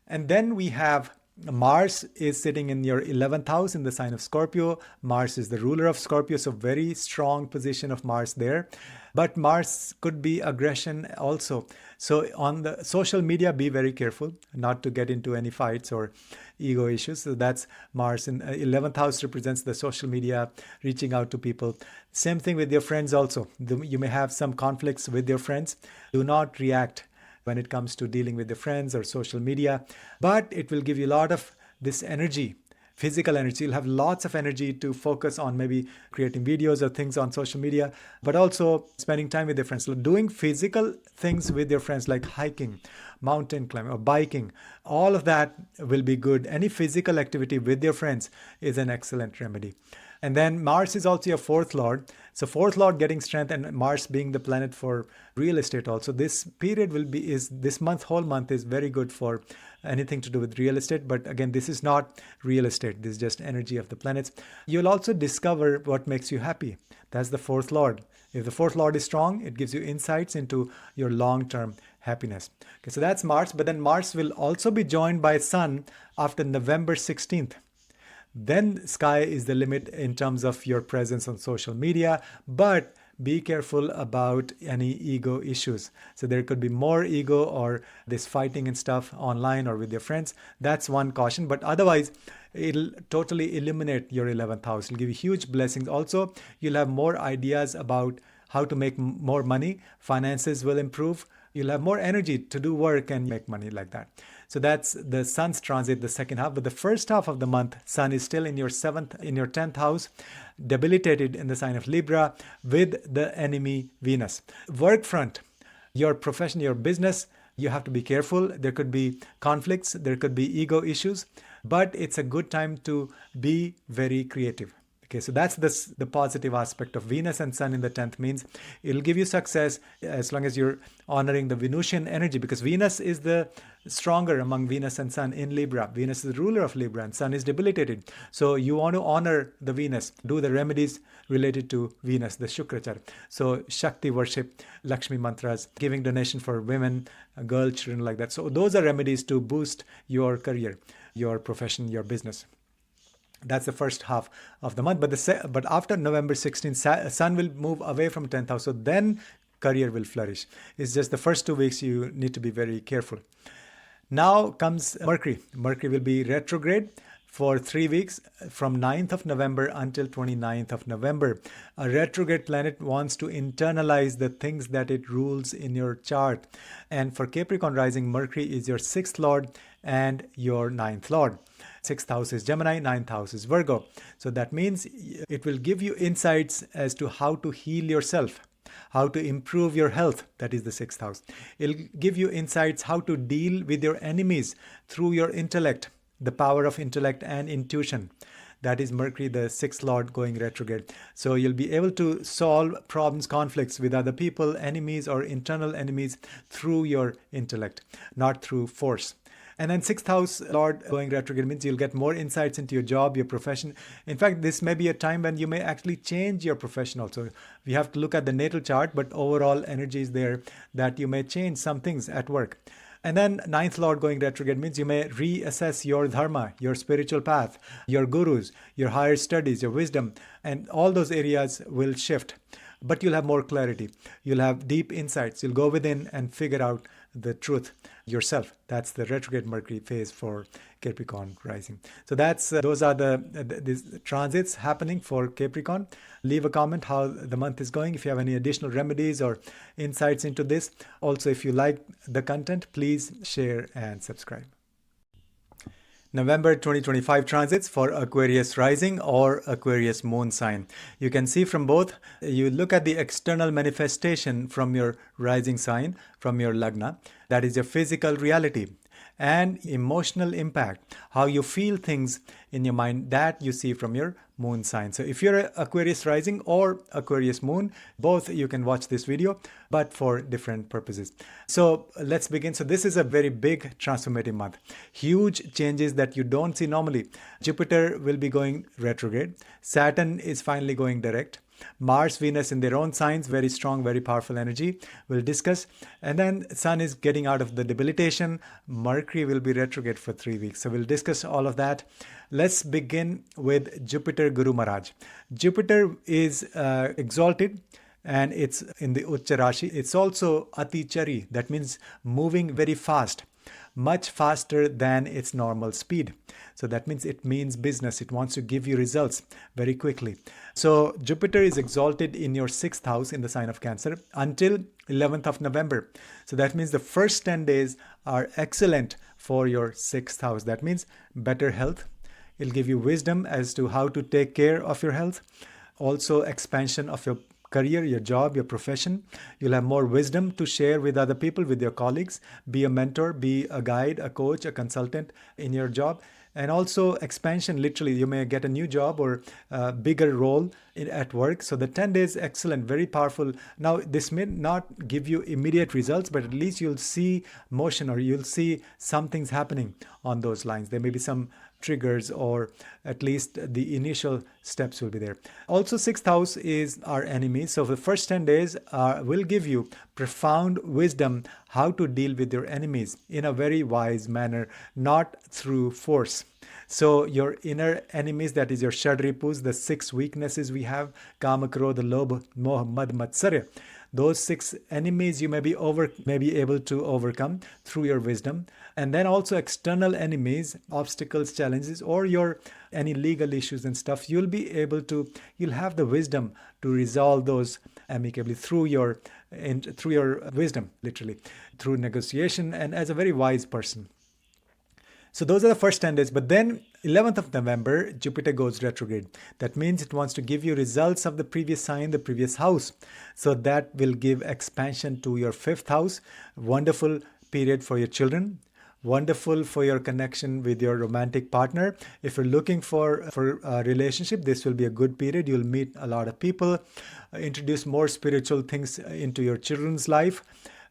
And then we have Mars is sitting in your 11th house in the sign of Scorpio. Mars is the ruler of Scorpio, so very strong position of Mars there. But Mars could be aggression also. So on the social media, be very careful not to get into any fights or ego issues. So that's Mars. In 11th house represents the social media, reaching out to people. Same thing with your friends also. You may have some conflicts with your friends. Do not react when it comes to dealing with your friends or social media, but it will give you a lot of this energy physical energy. You'll have lots of energy to focus on maybe creating videos or things on social media, but also spending time with your friends. So doing physical things with your friends like hiking, mountain climbing, or biking, all of that will be good. Any physical activity with your friends is an excellent remedy. And then Mars is also your fourth lord. So fourth lord getting strength, and Mars being the planet for real estate also. This period this month, whole month is very good for anything to do with real estate. But again, this is not real estate. This is just energy of the planets. You'll also discover what makes you happy. That's the fourth lord. If the fourth lord is strong, it gives you insights into your long-term happiness. Okay, so that's Mars. But then Mars will also be joined by Sun after November 16th. Then sky is the limit in terms of your presence on social media, but be careful about any ego issues. So there could be more ego or this fighting and stuff online or with your friends. That's one caution, but otherwise it'll totally eliminate your 11th house. It'll give you huge blessings. Also, you'll have more ideas about how to make more money. Finances will improve. You'll have more energy to do work and make money like that. So that's the Sun's transit, the second half. But the first half of the month, Sun is still in your 10th house, debilitated in the sign of Libra with the enemy Venus. Work front, your profession, your business, you have to be careful. There could be conflicts, there could be ego issues, but it's a good time to be very creative. Okay, so that's the positive aspect of Venus and Sun in the 10th means it'll give you success as long as you're honoring the Venusian energy, because Venus is the stronger among Venus and Sun in Libra. Venus is the ruler of Libra and Sun is debilitated. So you want to honor the Venus, do the remedies related to Venus, the Shukrachar. So Shakti worship, Lakshmi mantras, giving donation for women, girl children like that. So those are remedies to boost your career, your profession, your business. That's the first half of the month. But after November 16th, Sun will move away from 10th house. So then career will flourish. It's just the first 2 weeks you need to be very careful. Now comes Mercury. Mercury will be retrograde for 3 weeks from 9th of November until 29th of November. A retrograde planet wants to internalize the things that it rules in your chart. And for Capricorn rising, Mercury is your 6th lord and your 9th lord. 6th house is Gemini, 9th house is Virgo. So that means it will give you insights as to how to heal yourself, how to improve your health. That is the 6th house. It'll give you insights how to deal with your enemies through your intellect, the power of intellect and intuition. That is Mercury, the 6th lord going retrograde. So you'll be able to solve problems, conflicts with other people, enemies or internal enemies through your intellect, not through force. And then 6th house lord going retrograde means you'll get more insights into your job, your profession. In fact, this may be a time when you may actually change your profession also. We have to look at the natal chart, but overall energy is there that you may change some things at work. And then 9th lord going retrograde means you may reassess your dharma, your spiritual path, your gurus, your higher studies, your wisdom, and all those areas will shift. But you'll have more clarity. You'll have deep insights. You'll go within and figure out the truth yourself. That's the retrograde Mercury phase for Capricorn rising. So those are the transits happening for Capricorn. Leave a comment how the month is going. If you have any additional remedies or insights into this. Also, if you like the content, please share and subscribe. November 2025 transits for Aquarius rising or Aquarius moon sign. You can see from both, you look at the external manifestation from your rising sign, from your lagna, that is your physical reality, and emotional impact, how you feel things in your mind, that you see from your moon sign. So if you're Aquarius rising or Aquarius moon, both you can watch this video, but for different purposes. So let's begin. So this is a very big transformative month. Huge changes that you don't see normally. Jupiter will be going retrograde. Saturn is finally going direct. Mars, Venus in their own signs, very strong, very powerful energy. We'll discuss. And then Sun is getting out of the debilitation. Mercury will be retrograde for 3 weeks. So we'll discuss all of that. Let's begin with Jupiter Guru Maharaj. Jupiter is exalted and it's in the Ucha Rashi. It's also Atichari. That means moving very fast, much faster than its normal speed. So that means business. It wants to give you results very quickly. So Jupiter is exalted in your 6th house in the sign of Cancer until 11th of November. So that means the first 10 days are excellent for your 6th house. That means better health, It'll give you wisdom as to how to take care of your health. Also, expansion of your career, your job, your profession. You'll have more wisdom to share with other people, with your colleagues. Be a mentor, be a guide, a coach, a consultant in your job. And also expansion, literally, you may get a new job or a bigger role at work. So the 10 days, excellent, very powerful. Now, this may not give you immediate results, but at least you'll see motion, or you'll see some things happening on those lines. There may be some triggers, or at least the initial steps will be there. Also, sixth house is our enemy. So the first 10 days will give you profound wisdom how to deal with your enemies in a very wise manner, not through force. So your inner enemies, that is your Shadripus, the 6 weaknesses we have, Kama, Krodha, Lobha, Moha, Mad, Matsarya. Those 6 enemies you may be able to overcome through your wisdom. And then also external enemies, obstacles, challenges, or any legal issues and stuff, you'll have the wisdom to resolve those amicably through your wisdom, literally, through negotiation and as a very wise person. So those are the first 10 days. But then 11th of November, Jupiter goes retrograde. That means it wants to give you results of the previous sign, the previous house. So that will give expansion to your 5th house. Wonderful period for your children. Wonderful for your connection with your romantic partner. If you're looking for a relationship, this will be a good period. You'll meet a lot of people, introduce more spiritual things into your children's life.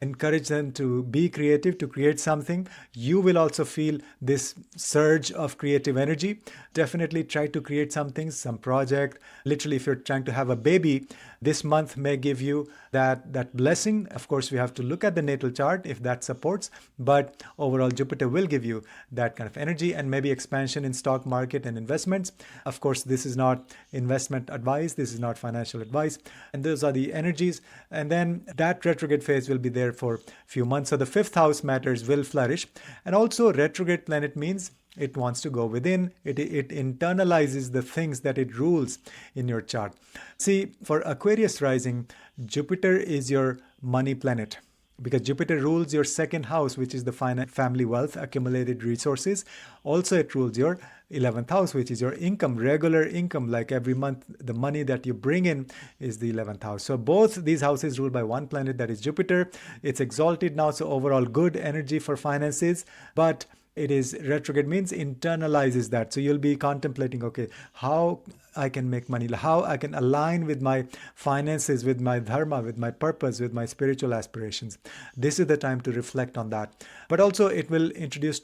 Encourage them to be creative, to create something. You will also feel this surge of creative energy. Definitely try to create something, some project. Literally, if you're trying to have a baby, this month may give you that blessing. Of course, we have to look at the natal chart if that supports, but overall Jupiter will give you that kind of energy, and maybe expansion in stock market and investments. Of course, this is not investment advice, this is not financial advice, and those are the energies. And then that retrograde phase will be there for a few months. So the 5th house matters will flourish. And also, retrograde planet means it wants to go within. It internalizes the things that it rules in your chart. See, for Aquarius rising, Jupiter is your money planet, because Jupiter rules your 2nd house, which is the family wealth, accumulated resources. Also, it rules your 11th house, which is your income, regular income, like every month, the money that you bring in is the 11th house. So both these houses ruled by one planet, that is Jupiter. It's exalted now, so overall good energy for finances, but it is retrograde means internalizes that. So you'll be contemplating, okay, how I can make money, how I can align with my finances, with my dharma, with my purpose, with my spiritual aspirations. This is the time to reflect on that. But also it will introduce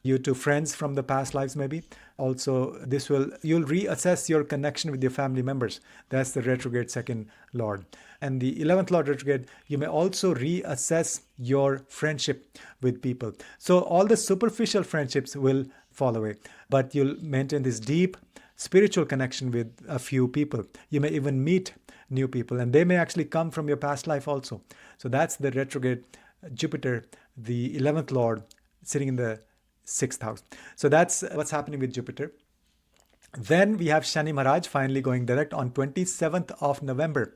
you to friends from the past lives maybe. Also, you'll reassess your connection with your family members. That's the retrograde 2nd Lord. And the 11th Lord retrograde, you may also reassess your friendship with people. So all the superficial friendships will fall away, but you'll maintain this deep spiritual connection with a few people. You may even meet new people, and they may actually come from your past life also. So that's the retrograde Jupiter, the 11th Lord, sitting in the 6th house. So that's what's happening with Jupiter. Then we have Shani Maharaj finally going direct on 27th of November.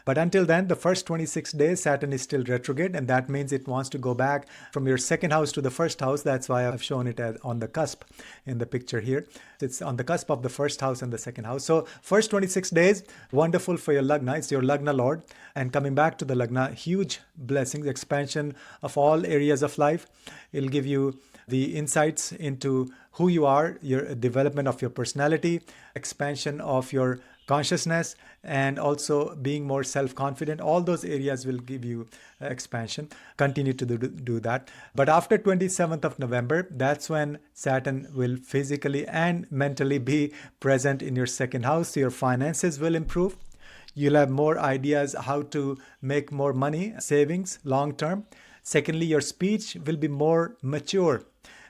But until then, the first 26 days, Saturn is still retrograde, and that means it wants to go back from your 2nd house to the 1st house. That's why I've shown it as on the cusp in the picture here. It's on the cusp of the 1st house and the 2nd house. So first 26 days, wonderful for your Lagna. It's your Lagna Lord. And coming back to the Lagna, huge blessings, expansion of all areas of life. It'll give you the insights into who you are, your development of your personality, expansion of your consciousness, and also being more self-confident. All those areas will give you expansion. Continue to do that. But after 27th of November, that's when Saturn will physically and mentally be present in your 2nd house. So your finances will improve. You'll have more ideas how to make more money, savings, long-term. Secondly, your speech will be more mature,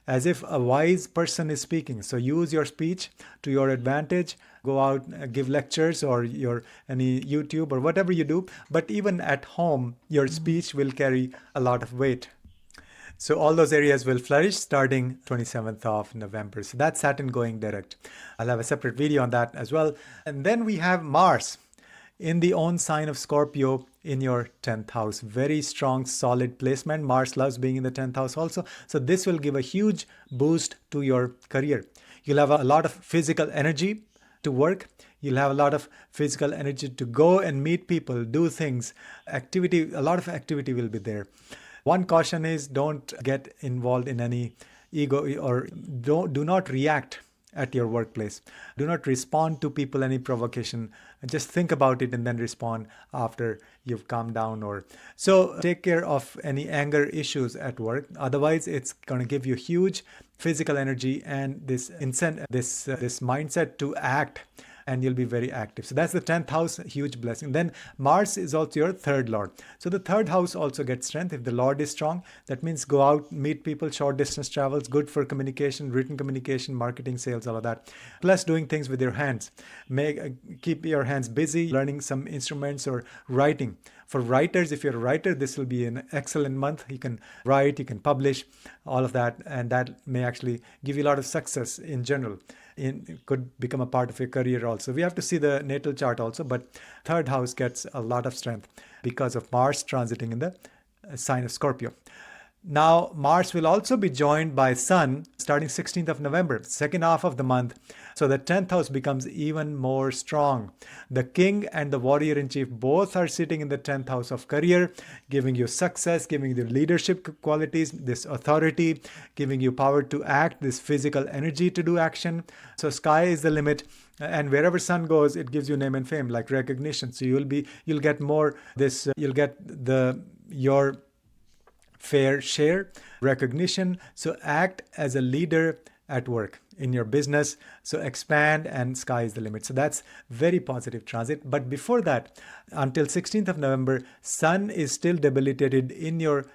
as if a wise person is speaking. So use your speech to your advantage. Go out, give lectures, or any YouTube or whatever you do. But even at home, your speech will carry a lot of weight. So all those areas will flourish starting 27th of November. So that's Saturn going direct. I'll have a separate video on that as well. And then we have Mars in the own sign of Scorpio in your 10th house. Very strong, solid placement. Mars loves being in the 10th house also. So this will give a huge boost to your career. You'll have a lot of physical energy to work. You'll have a lot of physical energy to go and meet people, do things, activity, a lot of activity will be there. One caution is don't get involved in any ego, or do not react at your workplace. Do not respond to people any provocation. Just think about it and then respond after you've calmed down. Or so take care of any anger issues at work. Otherwise, it's going to give you huge physical energy and this mindset to act, and you'll be very active. So that's the 10th house, huge blessing. Then Mars is also your third lord. So the third house also gets strength. If the lord is strong, that means go out, meet people, short distance travels, good for communication, written communication, marketing, sales, all of that. Plus doing things with your hands. Keep your hands busy, learning some instruments or writing. For writers, if you're a writer, this will be an excellent month. You can write, you can publish, all of that, and that may actually give you a lot of success in general. It could become a part of your career also. We have to see the natal chart also, but third house gets a lot of strength because of Mars transiting in the sign of Scorpio. Now, Mars will also be joined by Sun starting 16th of November, second half of the month. So the 10th house becomes even more strong. The king and the warrior in chief both are sitting in the 10th house of career, giving you success, giving you leadership qualities, this authority, giving you power to act, this physical energy to do action. So sky is the limit. And wherever sun goes, it gives you name and fame, like recognition. So you'll get more this, you'll get your fair share, recognition. So act as a leader at work, in your business. So expand, and sky is the limit. So that's very positive transit. But before that, until 16th of November, sun is still debilitated in your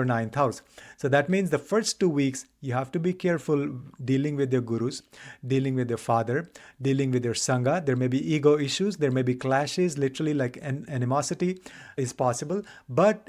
ninth house. So that means the first 2 weeks, you have to be careful dealing with your gurus, dealing with your father, dealing with your sangha. There may be ego issues. There may be clashes, literally like animosity is possible. But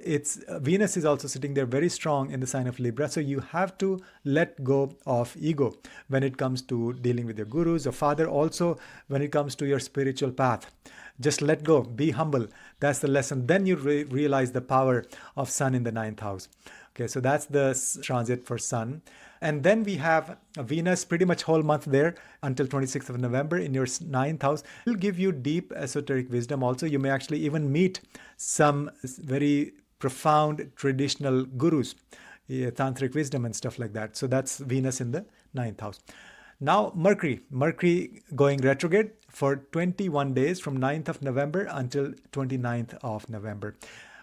Venus is also sitting there very strong in the sign of Libra. So you have to let go of ego when it comes to dealing with your gurus or father. Also, when it comes to your spiritual path, just let go, be humble. That's the lesson. Then you realize the power of sun in the ninth house. Okay, so that's the transit for sun. And then we have Venus pretty much whole month there until 26th of November in your ninth house. It will give you deep esoteric wisdom also. You may actually even meet some very profound traditional gurus, tantric wisdom and stuff like that. So that's Venus in the ninth house. Now Mercury going retrograde for 21 days from 9th of November until 29th of November.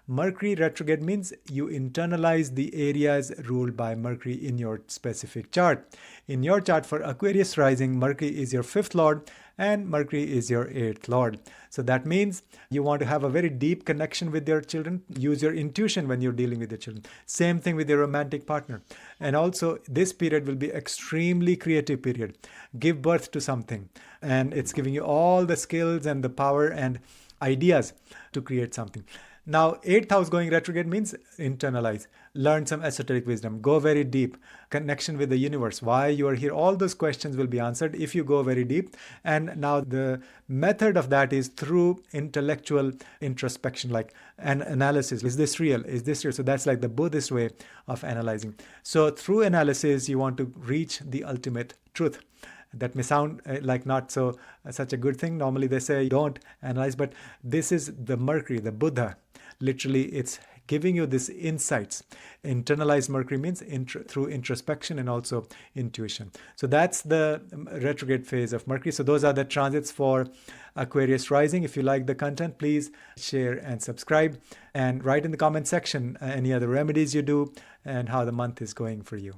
Mercury retrograde means you internalize the areas ruled by Mercury in your specific chart. In your chart for Aquarius rising, Mercury is your fifth lord and Mercury is your eighth lord. So that means you want to have a very deep connection with your children. Use your intuition when you're dealing with your children. Same thing with your romantic partner. And also this period will be extremely creative period. Give birth to something, and it's giving you all the skills and the power and ideas to create something. Now, 8th house going retrograde means internalize, learn some esoteric wisdom, go very deep, connection with the universe, why you are here. All those questions will be answered if you go very deep. And now the method of that is through intellectual introspection, like an analysis. Is this real? Is this real? So that's like the Buddhist way of analyzing. So through analysis, you want to reach the ultimate truth. That may sound like not such a good thing. Normally they say don't analyze, but this is the Mercury, the Buddha. Literally, it's giving you these insights. Internalized Mercury means through introspection and also intuition. So that's the retrograde phase of Mercury. So those are the transits for Aquarius rising. If you like the content, please share and subscribe, and write in the comment section any other remedies you do and how the month is going for you.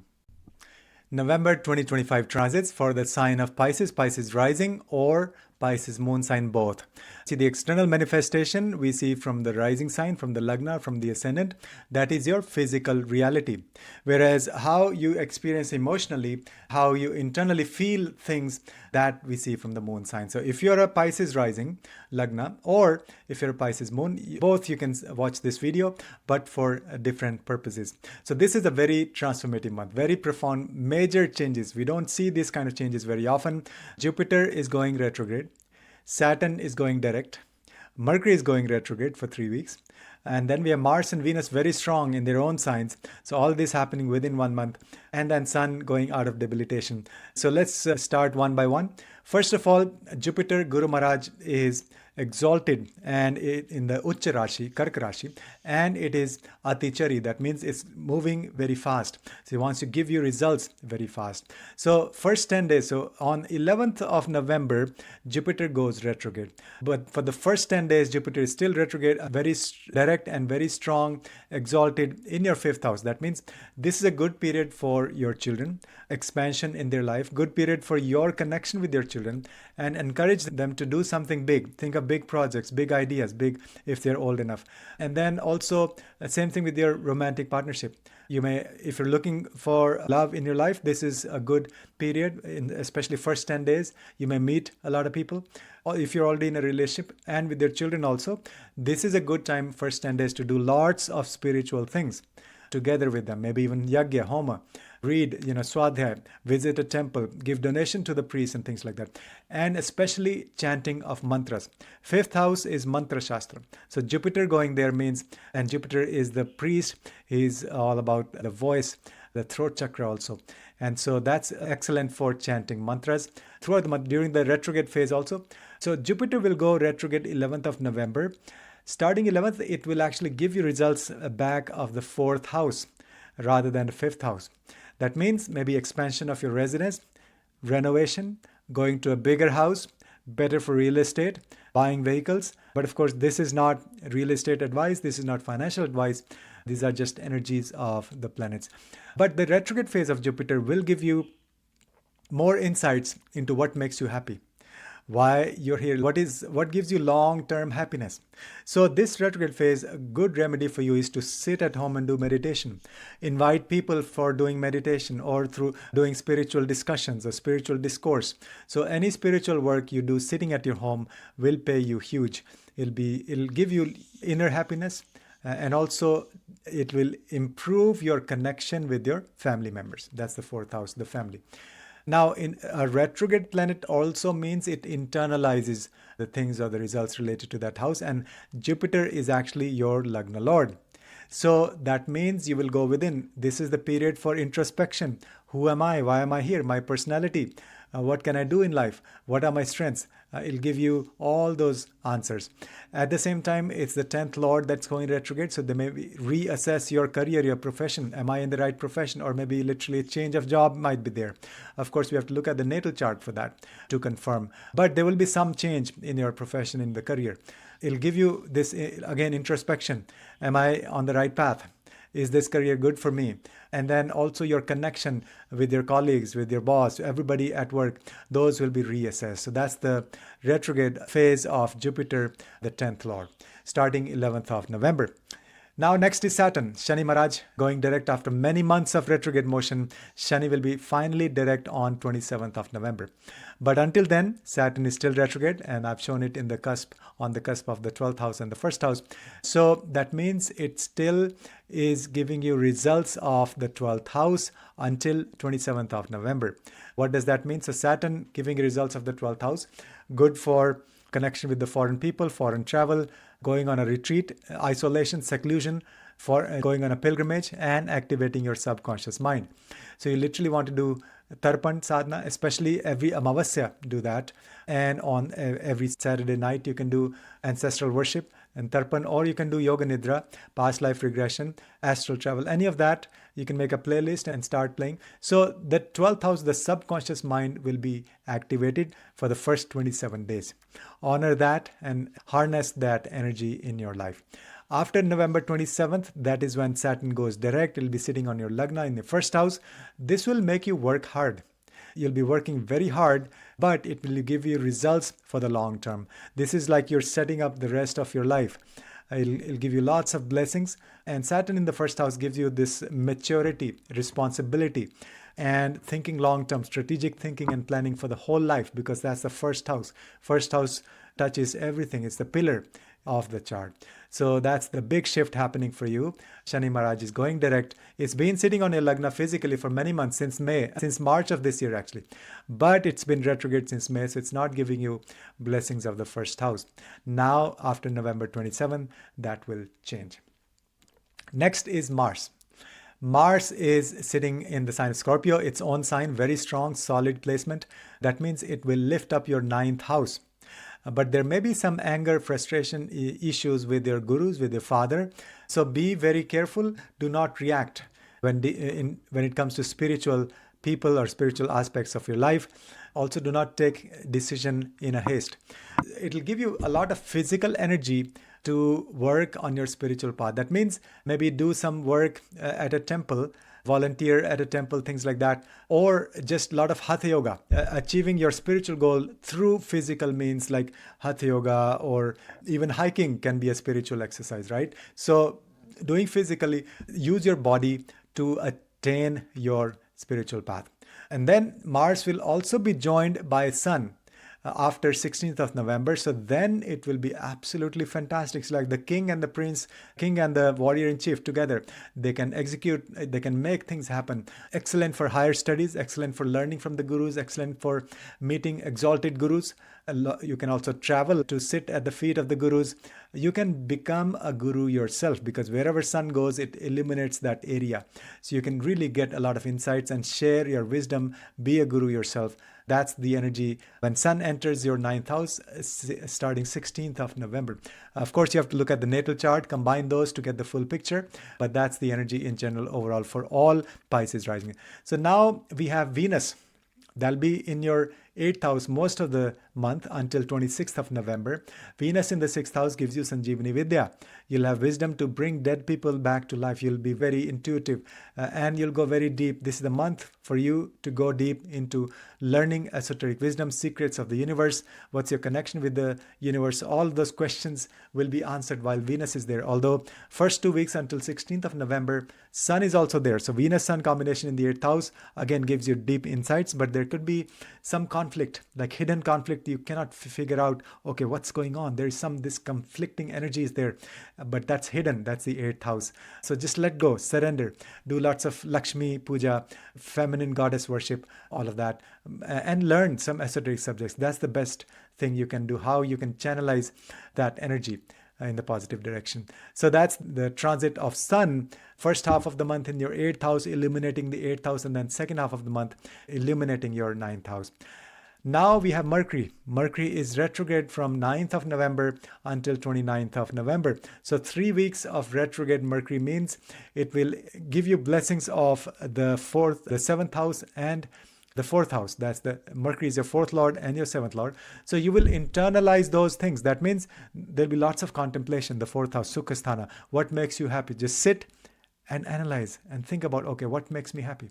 November 2025 transits for the sign of Pisces, Pisces rising or Pisces moon sign both. See, the external manifestation we see from the rising sign, from the lagna, from the ascendant, that is your physical reality. Whereas how you experience emotionally, how you internally feel things, that we see from the moon sign. So if you're a Pisces rising lagna, or if you're a Pisces moon, both you can watch this video, but for different purposes. So this is a very transformative month, very profound, major changes. We don't see these kind of changes very often. Jupiter is going retrograde. Saturn is going direct. Mercury is going retrograde for 3 weeks. And then we have Mars and Venus very strong in their own signs. So all this happening within 1 month. And then Sun going out of debilitation. So let's start one by one. First of all, Jupiter, Guru Maharaj, is exalted and in the Ucha Rashi, Karka Rashi, and it is Atichari. That means it's moving very fast. So he wants to give you results very fast. So first 10 days, so on 11th of November, Jupiter goes retrograde. But for the first 10 days, Jupiter is still retrograde, very direct and very strong, exalted in your 5th house. That means this is a good period for your children, expansion in their life, good period for your connection with your children, and encourage them to do something big. Think of big projects, big ideas, big if they're old enough. And then also same thing with your romantic partnership. You may, if you're looking for love in your life, this is a good period, especially first 10 days. You may meet a lot of people. Or if you're already in a relationship and with your children also, this is a good time, first 10 days, to do lots of spiritual things together with them, maybe even yagya, homa, read, swadhyaya, visit a temple, give donation to the priest and things like that. And especially chanting of mantras. 5th house is mantra shastra. So Jupiter going there means, and Jupiter is the priest, he's all about the voice, the throat chakra also. And so that's excellent for chanting mantras throughout the month, during the retrograde phase also. So Jupiter will go retrograde 11th of November. Starting 11th, it will actually give you results back of the 4th house rather than the 5th house. That means maybe expansion of your residence, renovation, going to a bigger house, better for real estate, buying vehicles. But of course, this is not real estate advice. This is not financial advice. These are just energies of the planets. But the retrograde phase of Jupiter will give you more insights into what makes you happy, why you're here, what gives you long-term happiness. So this retrograde phase, a good remedy for you is to sit at home and do meditation. Invite people for doing meditation or through doing spiritual discussions or spiritual discourse. So any spiritual work you do sitting at your home will pay you huge. It'll give you inner happiness, and also it will improve your connection with your family members. That's the 4th house, the family. Now, in a retrograde planet also means it internalizes the things or the results related to that house. And Jupiter is actually your Lagna Lord. So that means you will go within. This is the period for introspection. Who am I? Why am I here? My personality. What can I do in life? What are my strengths? It'll give you all those answers. At the same time, it's the 10th Lord that's going retrograde. So they may reassess your career, your profession. Am I in the right profession? Or maybe literally a change of job might be there. Of course, we have to look at the natal chart for that to confirm. But there will be some change in your profession, in the career. It'll give you this, again, introspection. Am I on the right path? Is this career good for me? And then also your connection with your colleagues, with your boss, everybody at work, those will be reassessed. So that's the retrograde phase of Jupiter, the 10th Lord, starting 11th of November. Now next is Saturn, Shani Maharaj going direct after many months of retrograde motion. Shani will be finally direct on 27th of November. But until then, Saturn is still retrograde, and I've shown it in the cusp, on the cusp of the 12th house and the 1st house. So that means it still is giving you results of the 12th house until 27th of November. What does that mean? So Saturn giving results of the 12th house, good for connection with the foreign people, foreign travel, going on a retreat, isolation, seclusion, for going on a pilgrimage, and activating your subconscious mind. So you literally want to do Tarpan sadhana, especially every Amavasya, do that. And on every Saturday night, you can do ancestral worship and Tarpan, or you can do Yoga Nidra, past life regression, astral travel, any of that. You can make a playlist and start playing. So the 12th house, the subconscious mind, will be activated for the first 27 days. Honor that and harness that energy in your life. After November 27th, that is when Saturn goes direct. It'll be sitting on your Lagna in the 1st house. This will make you work hard. You'll be working very hard, but it will give you results for the long term. This is like you're setting up the rest of your life. It'll give you lots of blessings. And Saturn in the 1st house gives you this maturity, responsibility, and thinking long-term, strategic thinking and planning for the whole life, because that's the 1st house. 1st house touches everything. It's the pillar. of the chart. So that's the big shift happening for you. Shani Maharaj is going direct. It's been sitting on your Lagna physically for many months, since March of this year actually. But it's been retrograde since May, so it's not giving you blessings of the first house. Now, after November 27, that will change. Next is Mars. Mars is sitting in the sign of Scorpio, its own sign, very strong, solid placement. That means it will lift up your ninth house. But there may be some anger, frustration issues with your gurus, with your father. So be very careful. Do not react when it comes to spiritual people or spiritual aspects of your life. Also, do not take decision in a haste. It'll give you a lot of physical energy to work on your spiritual path. That means maybe do some work at a temple, volunteer at a temple, things like that, or just a lot of hatha yoga, achieving your spiritual goal through physical means like hatha yoga, or even hiking can be a spiritual exercise, right? So doing physically, use your body to attain your spiritual path. And then Mars will also be joined by Sun after 16th of November. So then it will be absolutely fantastic. It's like the king and the prince, king and the warrior in chief together. They can execute, they can make things happen. Excellent for higher studies, excellent for learning from the gurus, excellent for meeting exalted gurus. You can also travel to sit at the feet of the gurus. You can become a guru yourself, because wherever sun goes, it illuminates that area. So you can really get a lot of insights and share your wisdom, be a guru yourself. That's the energy when sun enters your ninth house, starting 16th of November. Of course, you have to look at the natal chart, combine those to get the full picture. But that's the energy in general overall for all Pisces rising. So now we have Venus. That'll be in your 8th house most of the month until 26th of November. Venus in the 6th house gives you Sanjeevani Vidya. You'll have wisdom to bring dead people back to life. You'll be very intuitive and you'll go very deep. This is the month for you to go deep into learning esoteric wisdom, secrets of the universe. What's your connection with the universe? All those questions will be answered while Venus is there. Although first 2 weeks until 16th of November, Sun is also there. So Venus-Sun combination in the 8th house again gives you deep insights, but there could be some conflict, like hidden conflict. You cannot figure out, okay, what's going on? There is this conflicting energy is there, but that's hidden. That's the 8th house. So just let go, surrender, do lots of Lakshmi puja, feminine goddess worship, all of that, and learn some esoteric subjects. That's the best thing you can do, how you can channelize that energy in the positive direction. So that's the transit of Sun. First half of the month in your 8th house, illuminating the 8th house, and then second half of the month, illuminating your 9th house. Now we have Mercury. Mercury is retrograde from 9th of November until 29th of November. So 3 weeks of retrograde Mercury means it will give you blessings of the 7th house and the 4th house. That's the Mercury is your 4th lord and your 7th lord. So you will internalize those things. That means there'll be lots of contemplation. The 4th house, Sukhasthana. What makes you happy? Just sit and analyze and think about, okay, what makes me happy?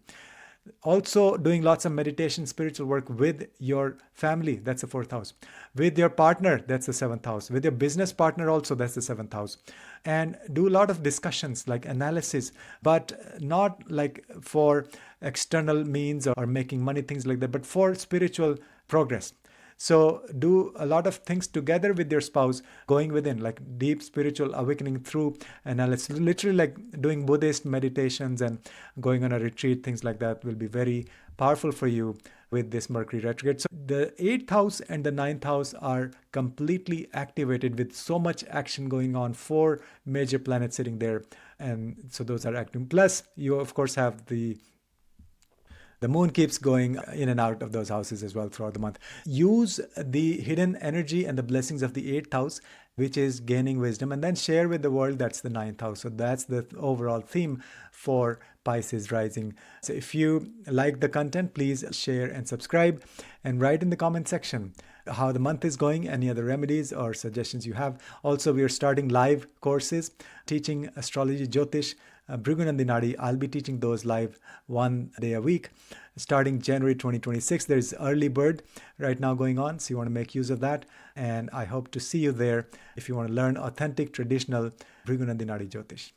Also doing lots of meditation, spiritual work with your family. That's the 4th house. With your partner, that's the 7th house. With your business partner also, that's the 7th house. And do a lot of discussions like analysis, but not like for external means or making money, things like that, but for spiritual progress. So do a lot of things together with your spouse, going within, like deep spiritual awakening through analysis, literally like doing Buddhist meditations and going on a retreat, things like that will be very powerful for you with this Mercury retrograde. So the 8th house and the 9th house are completely activated with so much action going on, 4 major planets sitting there. And so those are active. Plus, you of course have the moon keeps going in and out of those houses as well throughout the month. Use the hidden energy and the blessings of the 8th house, which is gaining wisdom, and then share with the world. That's the 9th house. So that's the overall theme for Pisces rising. So if you like the content, please share and subscribe, and write in the comment section how the month is going, any other remedies or suggestions you have. Also, we are starting live courses teaching astrology, Jyotish, Bhrigunandinadi. I'll be teaching those live 1 day a week starting January 2026. There's early bird right now going on, so you want to make use of that. And I hope to see you there if you want to learn authentic, traditional Bhrigunandinadi Jyotish.